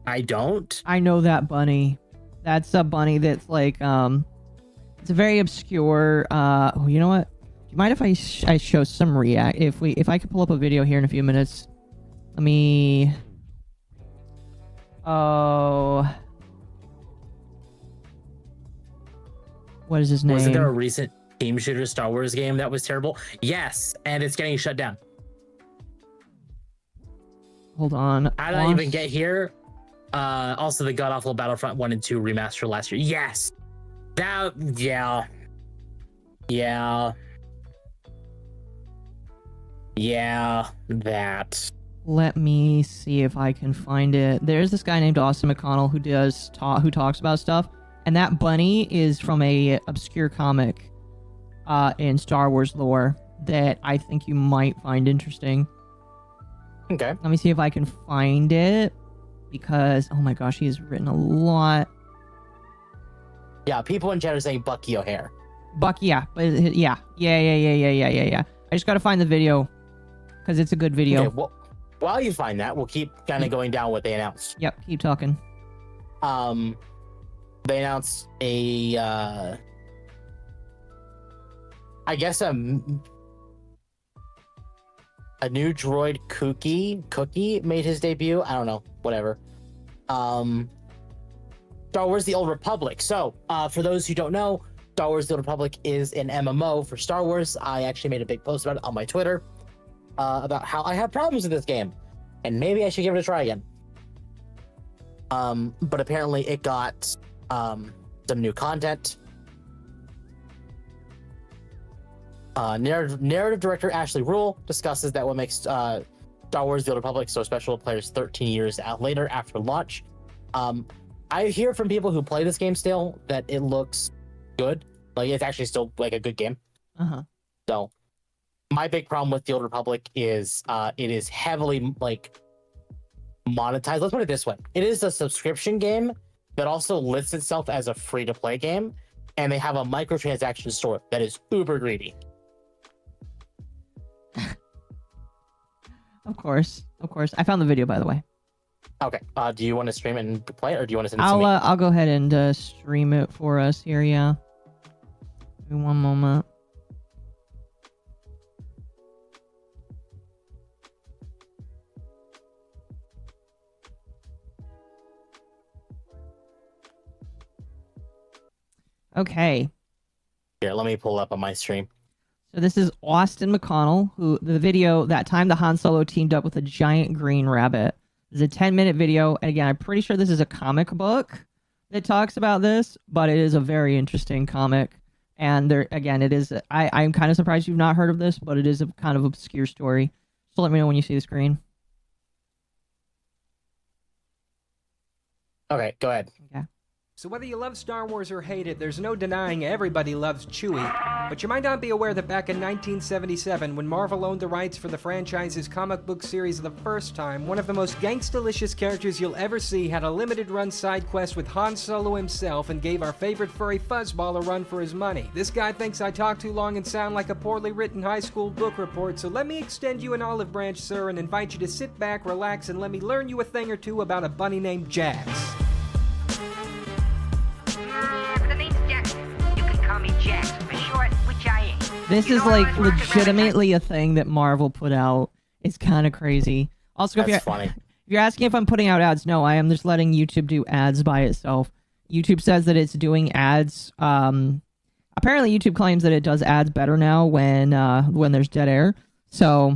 [SPEAKER 3] I don't.
[SPEAKER 2] I know that bunny. That's a bunny that's like, it's a very obscure, oh, you know what? Do you mind if I show some react? If I could pull up a video here in a few minutes. Let me, oh, what is his name?
[SPEAKER 3] Wasn't there a recent team shooter Star Wars game that was terrible? Yes, and it's getting shut down.
[SPEAKER 2] Hold on.
[SPEAKER 3] How did I even get here? Also, the god-awful Battlefront 1 and 2 remaster last year. Yes! That, yeah. That.
[SPEAKER 2] Let me see if I can find it. There's this guy named Austin McConnell who talks about stuff, and that bunny is from a obscure comic in Star Wars lore that I think you might find interesting.
[SPEAKER 3] Okay.
[SPEAKER 2] Let me see if I can find it, because, oh my gosh, he has written a lot.
[SPEAKER 3] Yeah, people in chat are saying Bucky O'Hare.
[SPEAKER 2] Yeah. I just gotta find the video, because it's a good video.
[SPEAKER 3] Okay, well, while you find that, we'll keep kind of going down what they announced.
[SPEAKER 2] Yep, keep talking.
[SPEAKER 3] They announced a, I guess a new droid Cookie made his debut. I don't know, whatever. Star Wars The Old Republic. So, for those who don't know, Star Wars The Old Republic is an MMO for Star Wars. I actually made a big post about it on my Twitter, about how I have problems with this game, and maybe I should give it a try again. But apparently it got some new content. Narrative director Ashley Rule discusses that what makes Star Wars The Old Republic so special to players 13 years later after launch. I hear from people who play this game still that it looks good. Like, it's actually still like a good game. So my big problem with The Old Republic is it is heavily like monetized. Let's put it this way. It is a subscription game that also lists itself as a free-to-play game, and they have a microtransaction store that is uber greedy.
[SPEAKER 2] Of course. I found the video, by the way.
[SPEAKER 3] Okay. Do you want to stream it and play it, or do you want to send it to me?
[SPEAKER 2] I'll go ahead and stream it for us here. Yeah. Give me one moment. Okay.
[SPEAKER 3] Here, let me pull up on my stream.
[SPEAKER 2] So this is Austin McConnell, who the video that time the Han Solo teamed up with a giant green rabbit. It's a 10-minute video, and again, I'm pretty sure this is a comic book that talks about this, but it is a very interesting comic, And there again, it is. I'm kind of surprised you've not heard of this, but it is a kind of obscure story. So let me know when you see the screen.
[SPEAKER 3] Okay, go ahead.
[SPEAKER 2] Okay.
[SPEAKER 8] So whether you love Star Wars or hate it, there's no denying everybody loves Chewie. But you might not be aware that back in 1977, when Marvel owned the rights for the franchise's comic book series the first time, one of the most gangstalicious characters you'll ever see had a limited-run side quest with Han Solo himself and gave our favorite furry fuzzball a run for his money. This guy thinks I talk too long and sound like a poorly written high school book report, so let me extend you an olive branch, sir, and invite you to sit back, relax, and let me learn you a thing or two about a bunny named Jax.
[SPEAKER 9] The name's Jackson. You can call me Jax for short, which I ain't.
[SPEAKER 2] This is like legitimately a thing that Marvel put out. It's kind of crazy. Also,
[SPEAKER 3] That's funny.
[SPEAKER 2] If you're asking if I'm putting out ads, no, I am just letting YouTube do ads by itself. YouTube says that it's doing ads. Apparently, YouTube claims that it does ads better now when there's dead air. So,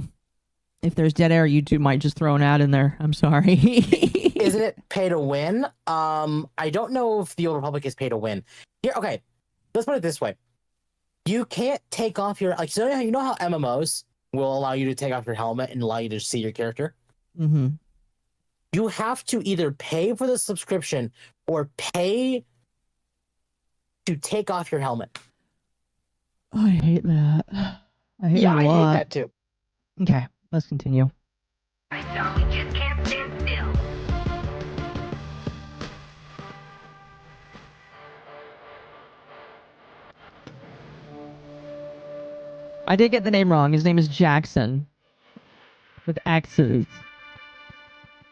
[SPEAKER 2] if there's dead air, YouTube might just throw an ad in there. I'm sorry.
[SPEAKER 3] Isn't it pay to win? I don't know if the Old Republic is pay to win. Here, okay, let's put it this way: you can't take off your so you know how MMOs will allow you to take off your helmet and allow you to see your character.
[SPEAKER 2] Mm-hmm.
[SPEAKER 3] You have to either pay for the subscription or pay to take off your helmet.
[SPEAKER 2] Oh, I hate that. I hate it a lot.
[SPEAKER 3] I hate that too.
[SPEAKER 2] Okay, let's continue.
[SPEAKER 9] I saw we just can't stand still.
[SPEAKER 2] I did get the name wrong. His name is Jackson. With X's.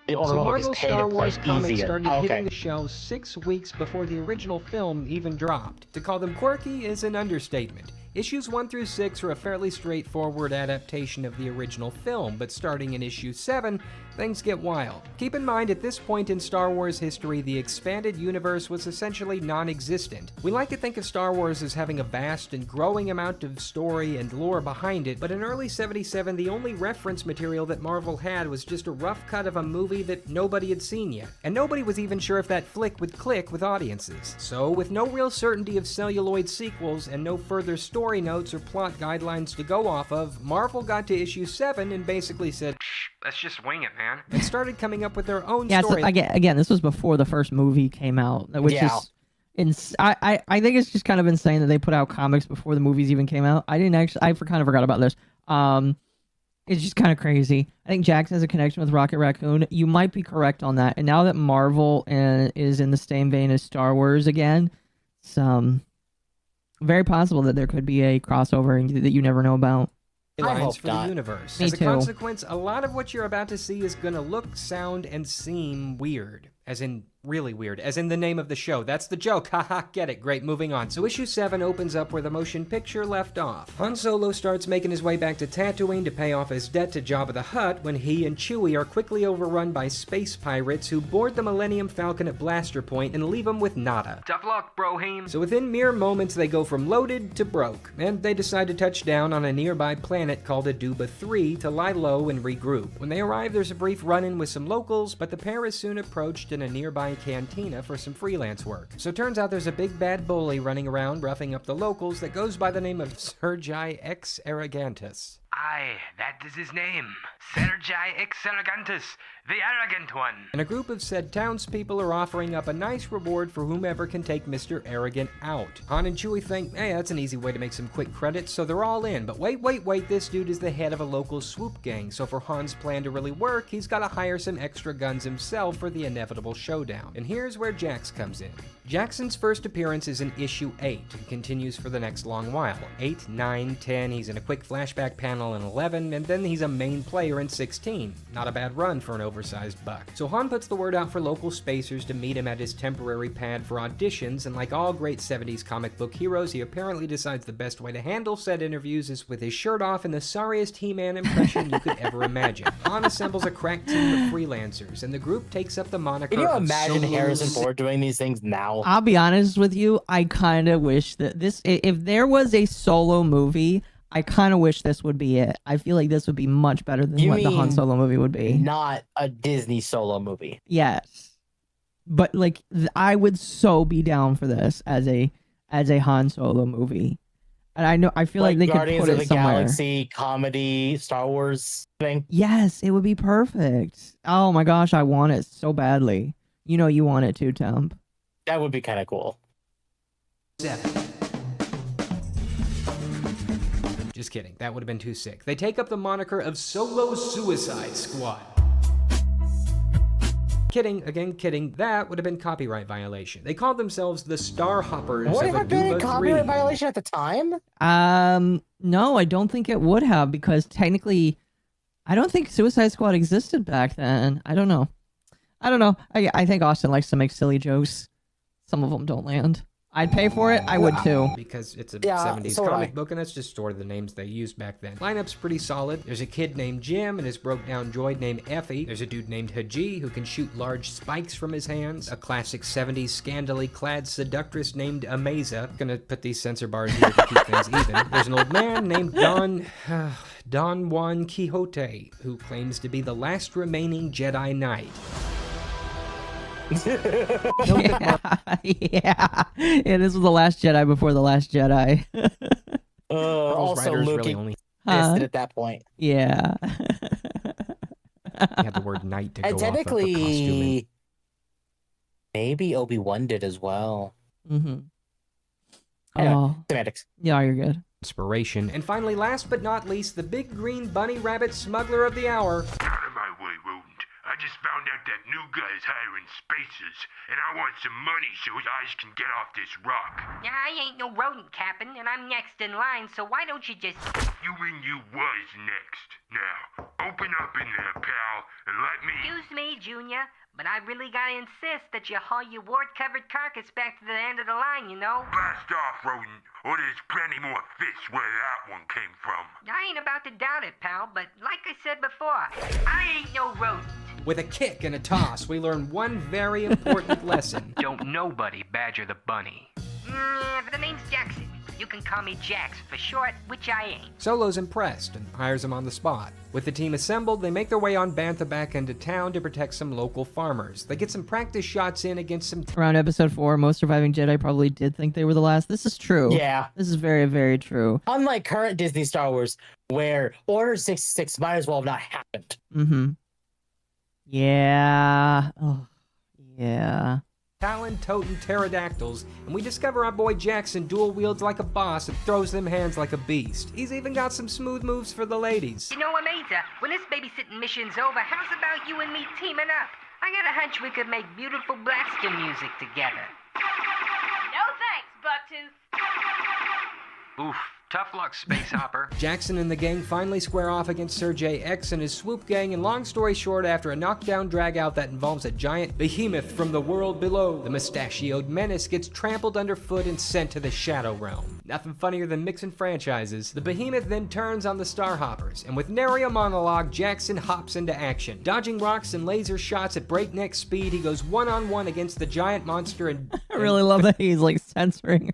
[SPEAKER 3] The Old
[SPEAKER 8] So
[SPEAKER 3] Republic is
[SPEAKER 8] Marvel's
[SPEAKER 3] pay to
[SPEAKER 8] Star
[SPEAKER 3] play
[SPEAKER 8] Wars comics
[SPEAKER 3] easy.
[SPEAKER 8] started
[SPEAKER 3] Okay.
[SPEAKER 8] hitting the shelves 6 weeks before the original film even dropped. To call them quirky is an understatement. Issues 1 through 6 are a fairly straightforward adaptation of the original film, but starting in issue 7, things get wild. Keep in mind, at this point in Star Wars history, the expanded universe was essentially non-existent. We like to think of Star Wars as having a vast and growing amount of story and lore behind it, but in early 77, the only reference material that Marvel had was just a rough cut of a movie that nobody had seen yet. And nobody was even sure if that flick would click with audiences. So, with no real certainty of celluloid sequels and no further story notes or plot guidelines to go off of, Marvel got to issue 7 and basically said, let's just wing it, man. And started coming up with their own
[SPEAKER 2] Yeah,
[SPEAKER 8] story.
[SPEAKER 2] so, again, this was before the first movie came out, which is... I think it's just kind of insane that they put out comics before the movies even came out. I kind of forgot about this. It's just kind of crazy. I think Jax has a connection with Rocket Raccoon. You might be correct on that. And now that Marvel is in the same vein as Star Wars again, it's very possible that there could be a crossover that you never know about.
[SPEAKER 8] Lines for the universe.
[SPEAKER 2] Me
[SPEAKER 8] As a
[SPEAKER 2] too.
[SPEAKER 8] consequence, a lot of what you're about to see is going to look, sound, and seem weird. As in, really weird. As in the name of the show. That's the joke. Haha, get it. Great, moving on. So issue 7 opens up where the motion picture left off. Han Solo starts making his way back to Tatooine to pay off his debt to Jabba the Hutt when he and Chewie are quickly overrun by space pirates who board the Millennium Falcon at Blaster Point and leave him with nada. Tough luck, Broheem. So within mere moments, they go from loaded to broke, and they decide to touch down on a nearby planet called Aduba 3 to lie low and regroup. When they arrive, there's a brief run-in with some locals, but the pair is soon approached in a nearby cantina for some freelance work. So turns out there's a big bad bully running around roughing up the locals that goes by the name of Sergi X Arrogantus.
[SPEAKER 10] Aye, that is his name. Sergi X Arrogantus, the arrogant one.
[SPEAKER 8] And a group of said townspeople are offering up a nice reward for whomever can take Mr. Arrogant out. Han and Chewie think, hey, that's an easy way to make some quick credits, so they're all in. But wait, this dude is the head of a local swoop gang, so for Han's plan to really work, he's got to hire some extra guns himself for the inevitable showdown. And here's where Jax comes in. Jackson's first appearance is in issue 8 and continues for the next long while. 8, 9, 10, he's in a quick flashback panel in 11, and then he's a main player in 16. Not a bad run for an oversized buck. So Han puts the word out for local spacers to meet him at his temporary pad for auditions, and like all great 70s comic book heroes, he apparently decides the best way to handle said interviews is with his shirt off and the sorriest He-Man impression you could ever imagine. Han assembles a crack team of freelancers, and the group takes up the moniker
[SPEAKER 3] Can you
[SPEAKER 8] of
[SPEAKER 3] imagine
[SPEAKER 8] Solo
[SPEAKER 3] Harrison Ford doing these things now?
[SPEAKER 2] I'll be honest with you, I kind of wish that if there was a Solo movie, I kind of wish this would be it. I feel like this would be much better than what the Han Solo movie would be.
[SPEAKER 3] Not a Disney Solo movie.
[SPEAKER 2] Yes. But like I would so be down for this as a as a Han Solo movie. And I feel like they could
[SPEAKER 3] Guardians
[SPEAKER 2] put
[SPEAKER 3] of
[SPEAKER 2] it
[SPEAKER 3] the
[SPEAKER 2] somewhere.
[SPEAKER 3] Galaxy comedy Star Wars thing.
[SPEAKER 2] Yes, it would be perfect. Oh my gosh, I want it so badly. You know you want it too, Temp.
[SPEAKER 3] That would be kind of cool.
[SPEAKER 8] 7. Just kidding. That would have been too sick. They take up the moniker of Solo Suicide Squad. Kidding, again kidding. That would have been copyright violation. They called themselves the Star Hoppers
[SPEAKER 3] Would
[SPEAKER 8] of
[SPEAKER 3] it have been a
[SPEAKER 8] Aduba
[SPEAKER 3] copyright
[SPEAKER 8] 3.
[SPEAKER 3] violation at the time?
[SPEAKER 2] No, I don't think it would have, because technically, I don't think Suicide Squad existed back then. I don't know. I think Austin likes to make silly jokes. Some of them don't land. I'd pay for it. I would too.
[SPEAKER 8] Because it's a
[SPEAKER 3] Yeah,
[SPEAKER 8] 70s
[SPEAKER 3] so would
[SPEAKER 8] comic
[SPEAKER 3] I.
[SPEAKER 8] book, and that's just sort of the names they used back then. Lineup's pretty solid. There's a kid named Jim and his broke-down droid named Effie. There's a dude named Haji who can shoot large spikes from his hands. A classic 70s scandally clad seductress named Amaza. Gonna put these censor bars here to keep things even. There's an old man named Don Juan Quixote, who claims to be the last remaining Jedi Knight.
[SPEAKER 2] Yeah, this was the Last Jedi before the Last Jedi.
[SPEAKER 3] Also,
[SPEAKER 8] Riders
[SPEAKER 3] Luke
[SPEAKER 8] really only
[SPEAKER 3] existed at that point.
[SPEAKER 2] Yeah.
[SPEAKER 8] had the word knight to go
[SPEAKER 3] And
[SPEAKER 8] off of for costuming.
[SPEAKER 3] technically, maybe Obi-Wan did as well.
[SPEAKER 2] Mm-hmm.
[SPEAKER 3] Anyway,
[SPEAKER 2] Oh,
[SPEAKER 3] semantics.
[SPEAKER 2] yeah, you're good.
[SPEAKER 8] Inspiration. And finally, last but not least, the big green bunny rabbit smuggler of the hour.
[SPEAKER 10] Out of my way, rodent. I just found out that new guy's hiring spacers, and I want some money so his eyes can get off this rock.
[SPEAKER 9] Yeah, I ain't no rodent, Captain, and I'm next in line, so why don't you just...
[SPEAKER 10] You mean you was next. Now, open up in there, pal, and let me...
[SPEAKER 9] Excuse me, Junior, but I really gotta insist that you haul your wart-covered carcass back to the end of the line, you know?
[SPEAKER 10] Blast off, rodent, or there's plenty more fish where that one came from.
[SPEAKER 9] I ain't about to doubt it, pal, but like I said before, I ain't no rodent.
[SPEAKER 8] With a kick and a toss, we learn one very important lesson.
[SPEAKER 10] Don't nobody badger the bunny.
[SPEAKER 9] But the name's Jackson. You can call me Jax for short, which I ain't.
[SPEAKER 8] Solo's impressed and hires him on the spot. With the team assembled, they make their way on Bantha back into town to protect some local farmers. They get some practice shots in against some...
[SPEAKER 2] Around episode 4, most surviving Jedi probably did think they were the last. This is true.
[SPEAKER 3] Yeah.
[SPEAKER 2] This is very, very true.
[SPEAKER 3] Unlike current Disney Star Wars, where Order 66 might as well have not happened.
[SPEAKER 2] Mm-hmm. Yeah. Oh, yeah.
[SPEAKER 8] Talon-toting pterodactyls, and we discover our boy Jackson dual wields like a boss and throws them hands like a beast. He's even got some smooth moves for the ladies.
[SPEAKER 9] You know, Amaza, when this babysitting mission's over, how's about you and me teaming up? I got a hunch we could make beautiful blaster music together.
[SPEAKER 7] No thanks, Bucktooth.
[SPEAKER 10] Oof, tough luck, Space Hopper.
[SPEAKER 8] Jackson and the gang finally square off against Sir JX and his swoop gang, and long story short, after a knockdown drag-out that involves a giant behemoth from the world below, the mustachioed menace gets trampled underfoot and sent to the Shadow Realm. Nothing funnier than mixing franchises. The behemoth then turns on the Starhoppers, and with nary a monologue, Jackson hops into action. Dodging rocks and laser shots at breakneck speed, he goes one-on-one against the giant monster and...
[SPEAKER 2] I really love that he's like censoring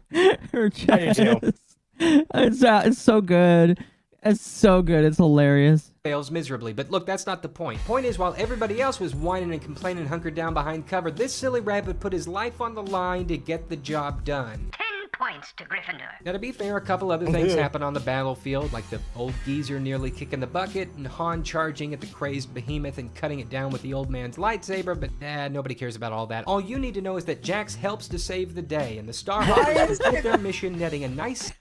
[SPEAKER 2] her chest.
[SPEAKER 3] I do too.
[SPEAKER 2] It's so good. It's so good. It's hilarious.
[SPEAKER 8] fails miserably. But look, that's not the point. Point is, while everybody else was whining and complaining hunkered down behind cover, this silly rabbit put his life on the line to get the job done.
[SPEAKER 9] 10 points to Gryffindor.
[SPEAKER 8] Now, to be fair, a couple other things happen on the battlefield, like the old geezer nearly kicking the bucket, and Han charging at the crazed behemoth and cutting it down with the old man's lightsaber, but nobody cares about all that. All you need to know is that Jax helps to save the day, and the Starhoppers complete their mission, netting a nice...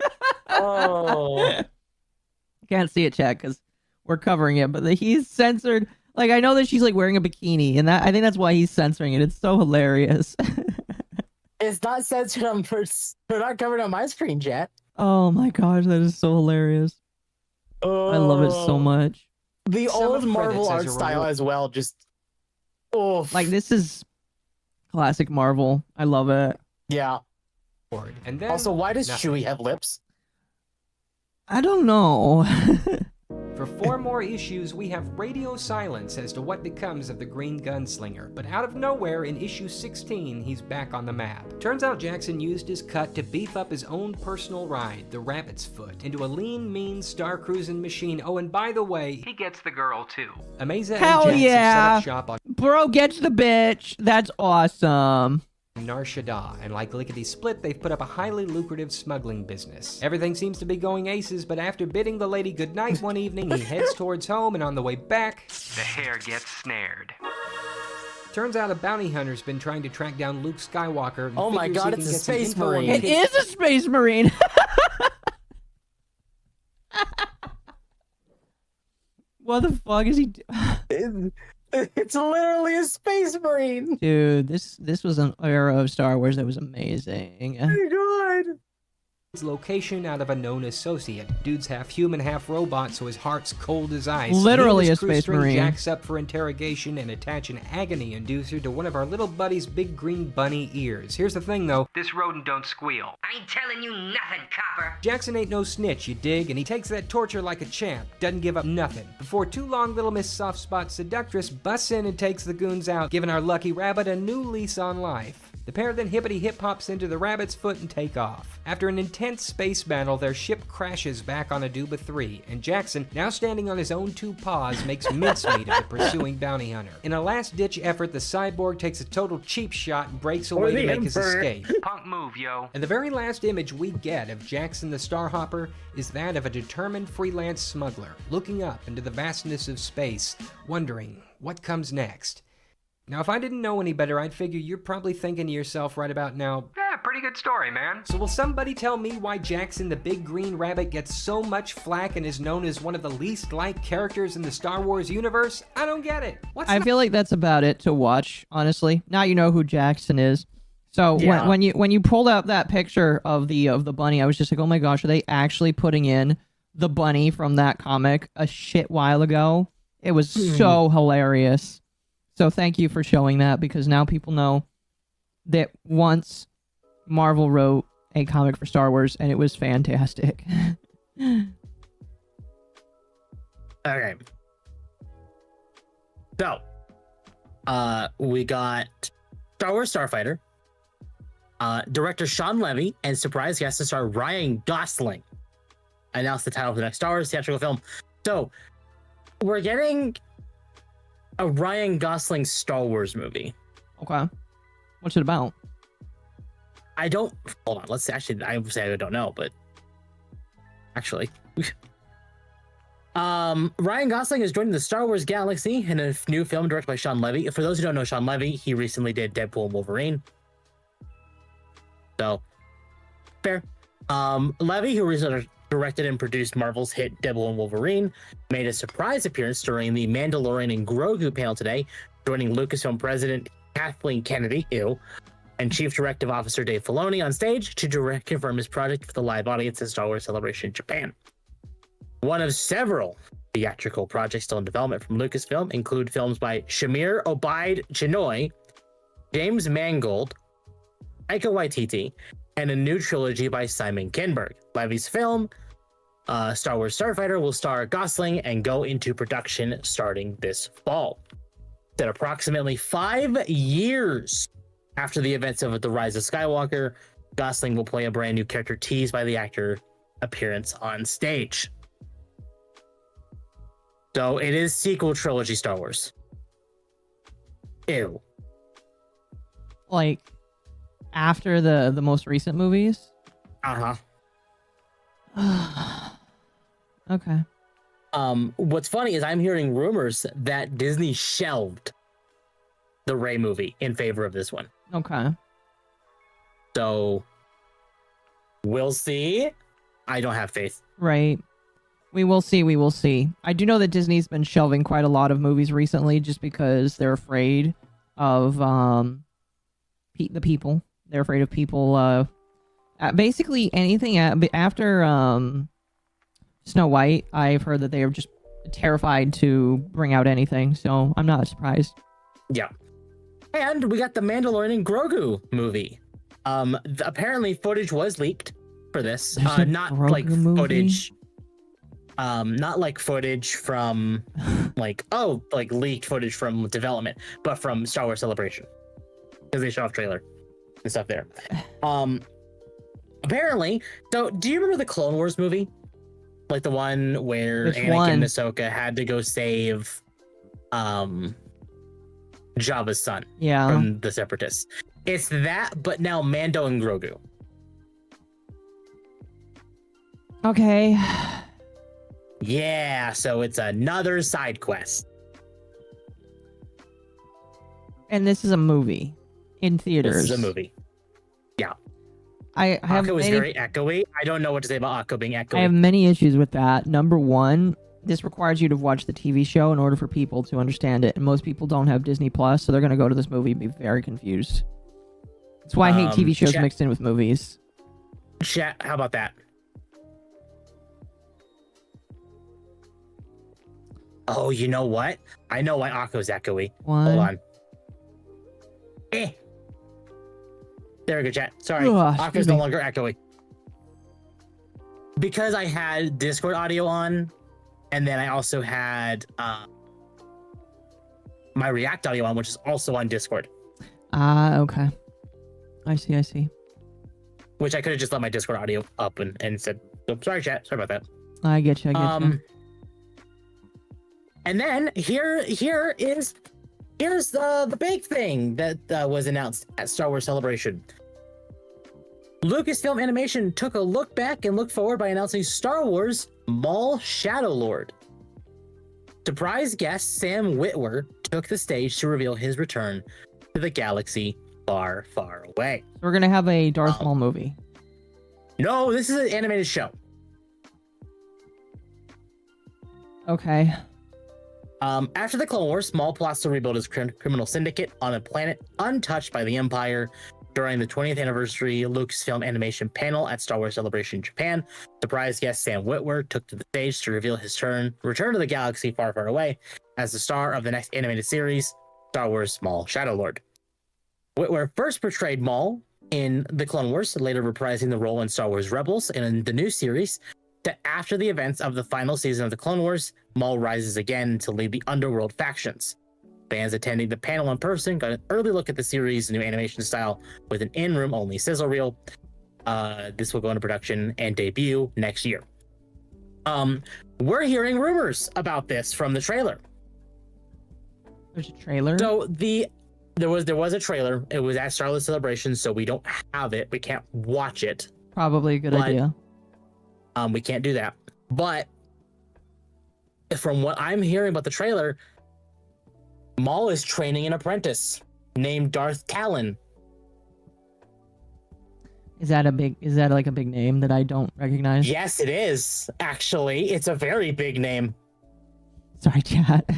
[SPEAKER 3] Oh.
[SPEAKER 2] Can't see it, chat, because we're covering it, but he's censored. Like, I know that she's like wearing a bikini, and I think that's why he's censoring it. It's so hilarious.
[SPEAKER 3] It's not censored on they're not covered on my screen, chat.
[SPEAKER 2] Oh my gosh, that is so hilarious. I love it so much.
[SPEAKER 3] The
[SPEAKER 8] Some
[SPEAKER 3] old
[SPEAKER 8] of
[SPEAKER 3] Marvel
[SPEAKER 8] credits
[SPEAKER 3] art
[SPEAKER 8] as a
[SPEAKER 3] style
[SPEAKER 8] reward.
[SPEAKER 3] as well, just
[SPEAKER 2] Like, this is classic Marvel. I love it.
[SPEAKER 3] yeah.
[SPEAKER 8] And then,
[SPEAKER 3] Also, why does
[SPEAKER 8] nothing.
[SPEAKER 3] Chewie have lips?
[SPEAKER 2] I don't know.
[SPEAKER 8] For 4 more issues, we have radio silence as to what becomes of the Green Gunslinger, but out of nowhere, in issue 16, he's back on the map. Turns out Jackson used his cut to beef up his own personal ride, the Rabbit's Foot, into a lean, mean, star-cruising machine. Oh, and by the way,
[SPEAKER 10] He gets the girl, too.
[SPEAKER 8] Amaza
[SPEAKER 2] Hell
[SPEAKER 8] and Jax have set
[SPEAKER 2] yeah.
[SPEAKER 8] up shop on
[SPEAKER 2] Bro gets the bitch. That's awesome.
[SPEAKER 8] Nar Shaddaa, and like lickety split, they've put up a highly lucrative smuggling business. Everything seems to be going aces, but after bidding the lady goodnight one evening, he heads towards home, and on the way back, the hare gets snared. Turns out a bounty hunter's been trying to track down Luke Skywalker. And
[SPEAKER 3] Oh my
[SPEAKER 8] figures he
[SPEAKER 3] God,
[SPEAKER 8] can
[SPEAKER 3] it's a
[SPEAKER 8] get some
[SPEAKER 3] space
[SPEAKER 8] info on
[SPEAKER 3] marine.
[SPEAKER 8] the
[SPEAKER 2] It
[SPEAKER 8] kid-
[SPEAKER 2] is a space marine. What the fuck is he doing?
[SPEAKER 3] It's literally a space marine.
[SPEAKER 2] Dude, this was an era of Star Wars that was amazing.
[SPEAKER 3] Oh my God.
[SPEAKER 8] location out of a known associate. Dude's half human, half robot, so his heart's cold as ice.
[SPEAKER 2] Literally
[SPEAKER 8] He and
[SPEAKER 2] a
[SPEAKER 8] his crew
[SPEAKER 2] space
[SPEAKER 8] string
[SPEAKER 2] marine.
[SPEAKER 8] Jacks up for interrogation and attach an agony inducer to one of our little buddy's big green bunny ears. Here's the thing though, this rodent don't squeal.
[SPEAKER 9] I ain't telling you nothing, copper.
[SPEAKER 8] Jackson ain't no snitch, you dig, and he takes that torture like a champ. Doesn't give up nothing. Before too long, little Miss Soft Spot Seductress busts in and takes the goons out, giving our lucky rabbit a new lease on life. The pair then hippity hip hops into the rabbit's foot and take off. After an intense space battle, their ship crashes back on Aduba 3, and Jackson, now standing on his own two paws, makes mincemeat of the pursuing bounty hunter. In a last-ditch effort, the cyborg takes a total cheap shot and breaks away to make his escape.
[SPEAKER 9] Punk move, yo.
[SPEAKER 8] And the very last image we get of Jackson the Starhopper is that of a determined freelance smuggler, looking up into the vastness of space, wondering what comes next. Now, if I didn't know any better, I'd figure you're probably thinking to yourself right about now,
[SPEAKER 9] Yeah, pretty good story, man.
[SPEAKER 8] so will somebody tell me why Jackson the Big Green Rabbit gets so much flack and is known as one of the least liked characters in the Star Wars universe? I don't get it.
[SPEAKER 2] I feel like that's about it to watch, honestly. Now you know who Jackson is. So
[SPEAKER 3] Yeah.
[SPEAKER 2] when you pulled up that picture of the bunny, I was just like, oh my gosh, are they actually putting in the bunny from that comic a shit while ago? It was so hilarious. So thank you for showing that, because now people know that once Marvel wrote a comic for Star Wars and it was fantastic.
[SPEAKER 3] Okay. So, we got Star Wars Starfighter, director Sean Levy, and surprise guest star Ryan Gosling announced the title of the next Star Wars theatrical film. So, we're getting a Ryan Gosling Star Wars movie.
[SPEAKER 2] Okay. What's it about?
[SPEAKER 3] I don't. Hold on. Let's actually. I would say I don't know, but actually, Ryan Gosling is joining the Star Wars galaxy in a new film directed by Sean Levy. For those who don't know Sean Levy, he recently did Deadpool and Wolverine. So, fair. Levy, who recently directed and produced Marvel's hit Deadpool and Wolverine, made a surprise appearance during the Mandalorian and Grogu panel today, joining Lucasfilm president Kathleen Kennedy, and Chief Directive Officer Dave Filoni on stage to confirm his project for the live audience at Star Wars Celebration Japan. One of several theatrical projects still in development from Lucasfilm include films by Shamir Obaid Chinoy, James Mangold, Taika Waititi, and a new trilogy by Simon Kinberg. Levy's film, Star Wars Starfighter, will star Gosling and go into production starting this fall. That approximately 5 years after the events of The Rise of Skywalker, Gosling will play a brand new character teased by the actor appearance on stage. So it is sequel trilogy Star Wars. Ew.
[SPEAKER 2] Like, after the most recent movies?
[SPEAKER 3] Uh-huh.
[SPEAKER 2] Okay.
[SPEAKER 3] What's funny is I'm hearing rumors that Disney shelved the Rey movie in favor of this one.
[SPEAKER 2] Okay.
[SPEAKER 3] So we'll see. I don't have faith.
[SPEAKER 2] Right. We will see. We will see. I do know that Disney's been shelving quite a lot of movies recently just because they're afraid of the people. They're afraid of people. Basically anything after Snow White. I've heard that they are just terrified to bring out anything, so I'm not surprised.
[SPEAKER 3] Yeah. And we got the Mandalorian and Grogu movie. Apparently footage was leaked for this.
[SPEAKER 2] There's a
[SPEAKER 3] Not
[SPEAKER 2] Grogu
[SPEAKER 3] like
[SPEAKER 2] movie?
[SPEAKER 3] footage. Not like footage from like leaked footage from development, but from Star Wars Celebration. Because they show off trailer and stuff there. Apparently, so do you remember the Clone Wars movie? Like the one where
[SPEAKER 2] Which
[SPEAKER 3] Anakin
[SPEAKER 2] one?
[SPEAKER 3] and Ahsoka had to go save Jabba's son
[SPEAKER 2] Yeah.
[SPEAKER 3] from the Separatists. It's that, but now Mando and Grogu.
[SPEAKER 2] Okay.
[SPEAKER 3] Yeah, so it's another side quest.
[SPEAKER 2] And this is a movie in theaters.
[SPEAKER 3] This is a movie. Yeah.
[SPEAKER 2] I have
[SPEAKER 3] Akko is
[SPEAKER 2] many,
[SPEAKER 3] very echoey. I don't know what to say about Akko being echoey.
[SPEAKER 2] I have many issues with that. Number one, this requires you to watch the TV show in order for people to understand it. And most people don't have Disney Plus, so they're going to go to this movie and be very confused. That's why I hate TV shows mixed in with movies.
[SPEAKER 3] Chat, how about that? Oh, you know what? I know why Akko's echoey.
[SPEAKER 2] Why?
[SPEAKER 3] Hold on. There we go, chat. Sorry.
[SPEAKER 2] Ugh,
[SPEAKER 3] Akko's no longer echoey. Because I had Discord audio on, and then I also had my React audio on, which is also on Discord.
[SPEAKER 2] Ah, okay. I see.
[SPEAKER 3] Which I could have just let my Discord audio up and said, oh, sorry, chat. Sorry about that.
[SPEAKER 2] I get you.
[SPEAKER 3] And then here's the big thing that was announced at Star Wars Celebration. Lucasfilm Animation took a look back and look forward by announcing Star Wars Maul Shadow Lord. Surprise guest Sam Witwer took the stage to reveal his return to the galaxy far, far away.
[SPEAKER 2] We're going to have a Darth Maul movie.
[SPEAKER 3] No, this is an animated show.
[SPEAKER 2] Okay.
[SPEAKER 3] After the Clone Wars, Maul plots to rebuild his criminal syndicate on a planet untouched by the Empire. During the 20th anniversary Lucasfilm Animation panel at Star Wars Celebration Japan, surprise guest Sam Witwer took to the stage to reveal his return to the galaxy far, far away as the star of the next animated series, Star Wars Maul Shadow Lord. Witwer first portrayed Maul in the Clone Wars, later reprising the role in Star Wars Rebels and in the new series. That after the events of the final season of the Clone Wars, Maul rises again to lead the underworld factions. Fans attending the panel in person got an early look at the series' new animation style with an in-room only sizzle reel. This will go into production and debut next year. We're hearing rumors about this from the trailer.
[SPEAKER 2] There's a trailer?
[SPEAKER 3] So there was a trailer. It was at Star Wars Celebration, so we don't have it. We can't watch it.
[SPEAKER 2] Probably a good idea.
[SPEAKER 3] We can't do that. But from what I'm hearing about the trailer, Maul is training an apprentice named Darth Talon.
[SPEAKER 2] Is that like a big name that I don't recognize?
[SPEAKER 3] Yes, it is. Actually, it's a very big name.
[SPEAKER 2] Sorry, chat.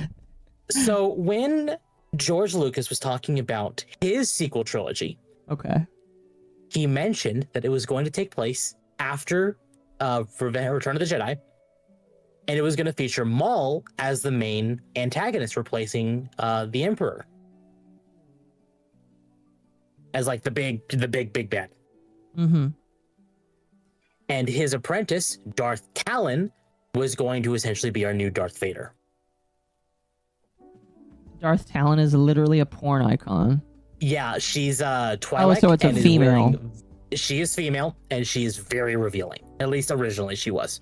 [SPEAKER 3] So when George Lucas was talking about his sequel trilogy,
[SPEAKER 2] okay,
[SPEAKER 3] he mentioned that it was going to take place after Return of the Jedi, and it was going to feature Maul as the main antagonist, replacing the Emperor as like the big bad.
[SPEAKER 2] Mm-hmm.
[SPEAKER 3] And his apprentice, Darth Talon, was going to essentially be our new Darth Vader.
[SPEAKER 2] Darth Talon is literally a porn icon.
[SPEAKER 3] Yeah, she's Twi'lek.
[SPEAKER 2] Oh, so it's a female.
[SPEAKER 3] She is female, and she is very revealing. At least originally she was.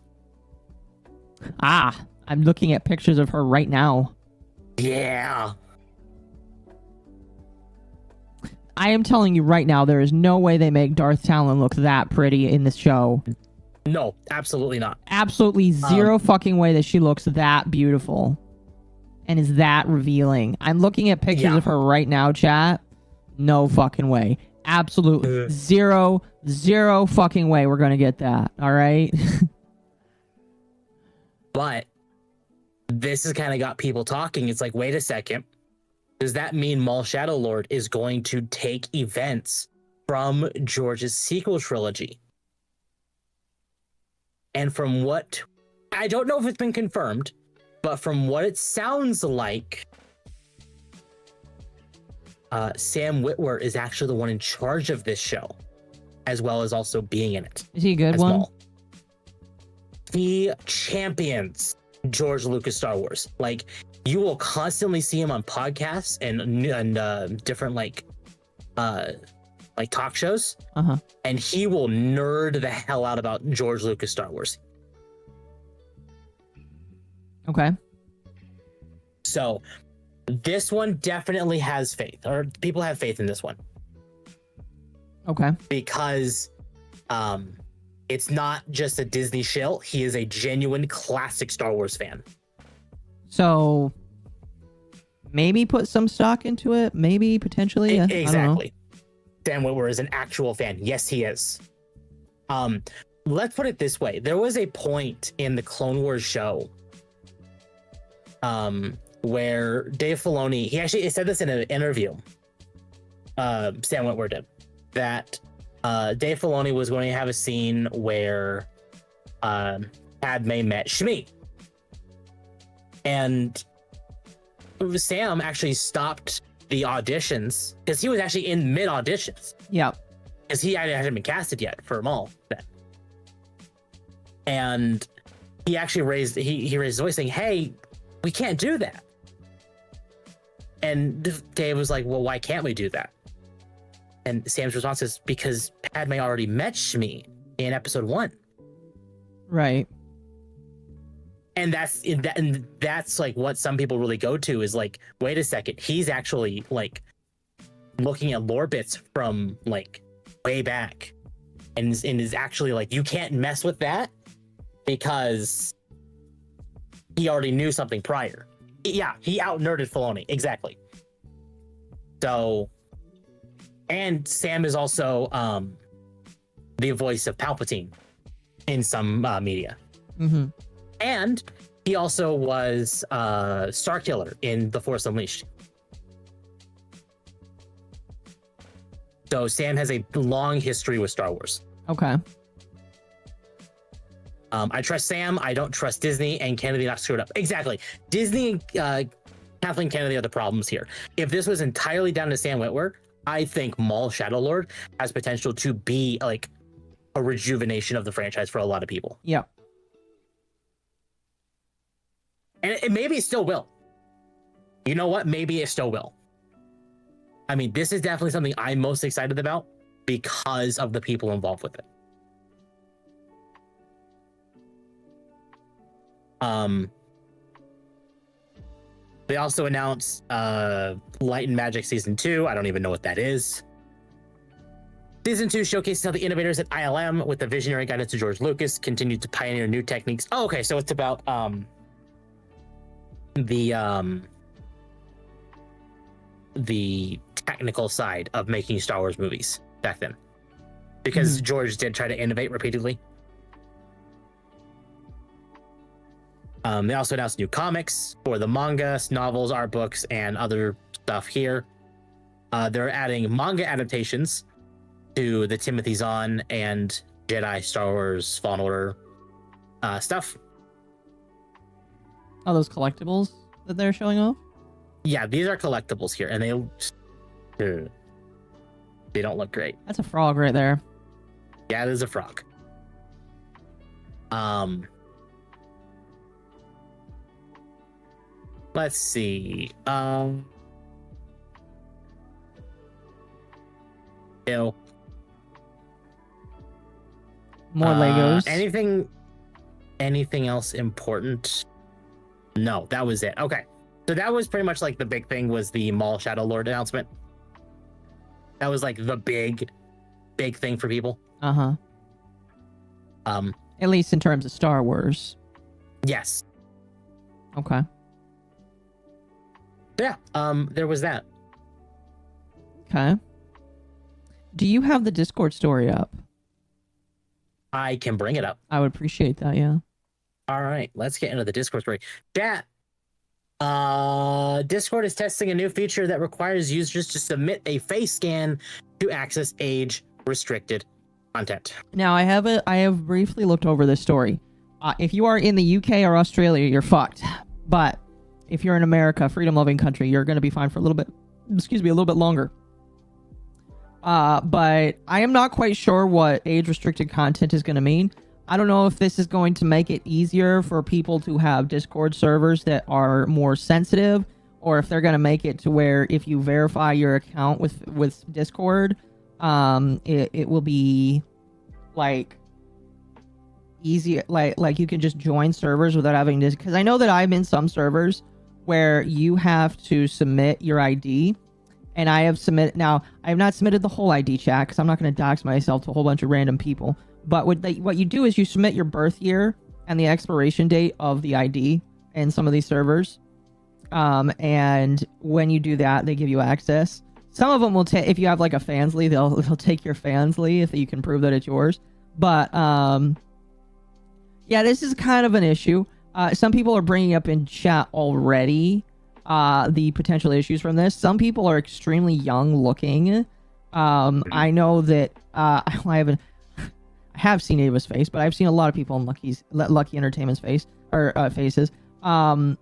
[SPEAKER 2] Ah, I'm looking at pictures of her right now.
[SPEAKER 3] Yeah.
[SPEAKER 2] I am telling you right now, there is no way they make Darth Talon look that pretty in this show.
[SPEAKER 3] No, absolutely not.
[SPEAKER 2] Absolutely zero fucking way that she looks that beautiful and is that revealing. I'm looking at pictures of her right now, chat. No fucking way. Absolutely zero fucking way we're gonna get that. All right.
[SPEAKER 3] But this has kind of got people talking. It's like, wait a second. Does that mean Maul Shadow Lord is going to take events from George's sequel trilogy? And from what, I don't know if it's been confirmed, but from what it sounds like, Sam Witwer is actually the one in charge of this show, as well as also being in it.
[SPEAKER 2] Is he a good one?
[SPEAKER 3] Maul. He champions George Lucas Star Wars. Like, you will constantly see him on podcasts and different like talk shows, and he will nerd the hell out about George Lucas Star Wars.
[SPEAKER 2] Okay.
[SPEAKER 3] So this one definitely has faith, or people have faith in this one.
[SPEAKER 2] Okay.
[SPEAKER 3] Because it's not just a Disney shill. He is a genuine classic Star Wars fan.
[SPEAKER 2] So maybe put some stock into it. Maybe potentially.
[SPEAKER 3] Exactly. Sam Witwer is an actual fan. Yes, he is. Let's put it this way. There was a point in the Clone Wars show where Dave Filoni, he actually said this in an interview, Sam Witwer did, that Dave Filoni was going to have a scene where Padme met Shmi. And Sam actually stopped the auditions because he was actually in mid auditions.
[SPEAKER 2] Yeah.
[SPEAKER 3] Because he hadn't been casted yet for Maul then. And he actually raised his voice saying, "Hey, we can't do that." And Dave was like, "Well, why can't we do that?" And Sam's response is, "Because Padme already met Shmi in episode 1."
[SPEAKER 2] Right.
[SPEAKER 3] And that's like what some people really go to is like, wait a second, he's actually like looking at lore bits from like way back, and is actually like, you can't mess with that because he already knew something prior. Yeah, he out-nerded Filoni, exactly. So, and Sam is also the voice of Palpatine in some media.
[SPEAKER 2] Mm-hmm.
[SPEAKER 3] And he also was Starkiller in The Force Unleashed. So Sam has a long history with Star Wars.
[SPEAKER 2] Okay.
[SPEAKER 3] I trust Sam. I don't trust Disney, and Kennedy not screwed up. Exactly. Disney and Kathleen Kennedy are the problems here. If this was entirely down to Sam Witwer, I think Maul Shadowlord has potential to be like a rejuvenation of the franchise for a lot of people.
[SPEAKER 2] Yeah.
[SPEAKER 3] And it maybe it still will. You know what? Maybe it still will. I mean, this is definitely something I'm most excited about because of the people involved with it. They also announced Light and Magic Season 2. I don't even know what that is. Season 2 showcases how the innovators at ILM, with the visionary guidance to George Lucas, continued to pioneer new techniques. Oh, okay, so it's about the technical side of making Star Wars movies back then, because George did try to innovate repeatedly. They also announced new comics for the manga, novels, art books, and other stuff here. They're adding manga adaptations to the Timothy Zahn and Jedi Star Wars Fallen Order stuff.
[SPEAKER 2] Are those collectibles that they're showing off?
[SPEAKER 3] Yeah, these are collectibles here, and they don't look great.
[SPEAKER 2] That's a frog right there.
[SPEAKER 3] Yeah, it is a frog. Let's see. Ew.
[SPEAKER 2] More Legos.
[SPEAKER 3] Anything else important? No, that was it. Okay. So that was pretty much like the big thing, was the Maul Shadowlord announcement. That was like the big thing for people.
[SPEAKER 2] Uh-huh. At least in terms of Star Wars.
[SPEAKER 3] Yes.
[SPEAKER 2] Okay.
[SPEAKER 3] Yeah, there was that.
[SPEAKER 2] Okay. Do you have the Discord story up?
[SPEAKER 3] I can bring it up.
[SPEAKER 2] I would appreciate that, yeah.
[SPEAKER 3] All right, let's get into the Discord story. Chat. Discord is testing a new feature that requires users to submit a face scan to access age-restricted content.
[SPEAKER 2] Now, I have briefly looked over this story. If you are in the UK or Australia, you're fucked. But if you're in America, freedom-loving country, you're going to be fine for a little bit longer. But I am not quite sure what age-restricted content is going to mean. I don't know if this is going to make it easier for people to have Discord servers that are more sensitive, or if they're going to make it to where if you verify your account with Discord, it will be like easy, like you can just join servers without having to, because I know that I'm in some servers where you have to submit your ID, and I have submitted. Now, I have not submitted the whole ID chat because I'm not going to dox myself to a whole bunch of random people. But what you do is you submit your birth year and the expiration date of the ID in some of these servers. And when you do that, they give you access. Some of them will take, if you have like a Fansly, they'll take your Fansly if you can prove that it's yours. But yeah, this is kind of an issue. Some people are bringing up in chat already the potential issues from this. Some people are extremely young looking. I know that I have seen Ava's face, but I've seen a lot of people in Lucky Entertainment's face or faces. Some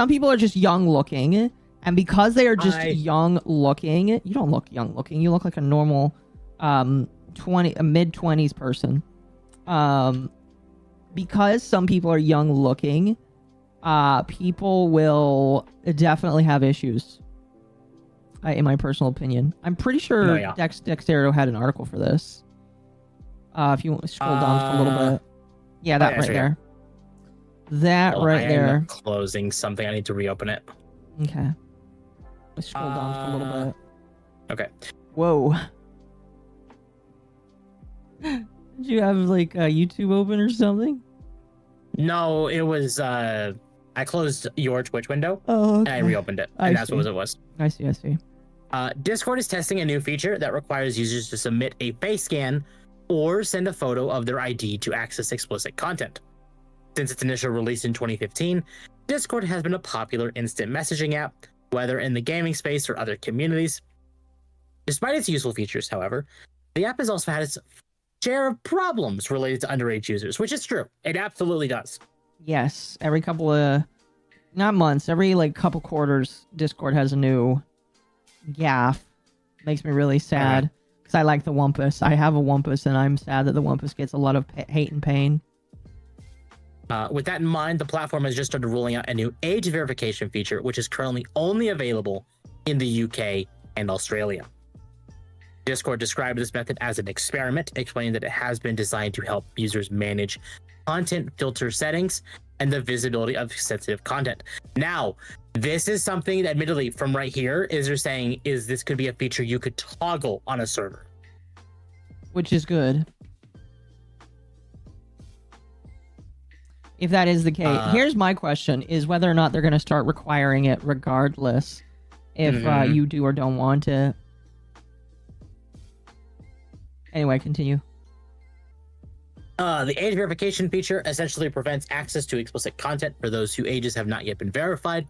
[SPEAKER 2] people are just young looking, and because they are just young looking, you don't look young looking. You look like a normal mid-20s person. Because some people are young looking, people will definitely have issues. In my personal opinion, I'm pretty sure Dexterito had an article for this. If you scroll down just a little bit, yeah, that right there. That right there.
[SPEAKER 3] I'm closing something. I need to reopen it.
[SPEAKER 2] Okay. Let's scroll down just a little bit.
[SPEAKER 3] Okay.
[SPEAKER 2] Whoa. Did you have like a YouTube open or something?
[SPEAKER 3] No, it was I closed your Twitch window and I reopened it, and that's what it was.
[SPEAKER 2] I see.
[SPEAKER 3] Discord is testing a new feature that requires users to submit a face scan or send a photo of their ID to access explicit content. Since its initial release in 2015, Discord has been a popular instant messaging app, whether in the gaming space or other communities. Despite its useful features, however, the app has also had its share of problems related to underage users, which is true. It absolutely does.
[SPEAKER 2] Yes, every couple of, not months, every like couple quarters, Discord has a new gaffe. Makes me really sad because I like the Wumpus. I have a Wumpus, and I'm sad that the Wumpus gets a lot of hate and pain.
[SPEAKER 3] With that in mind, the platform has just started rolling out a new age verification feature, which is currently only available in the UK and Australia. Discord described this method as an experiment, explaining that it has been designed to help users manage content filter settings and the visibility of sensitive content. Now, this is something that, admittedly, from right here, is they're saying is this could be a feature you could toggle on a server.
[SPEAKER 2] Which is good. If that is the case. Here's my question, is whether or not they're going to start requiring it regardless if you do or don't want it. Anyway, continue.
[SPEAKER 3] The age verification feature essentially prevents access to explicit content for those whose ages have not yet been verified.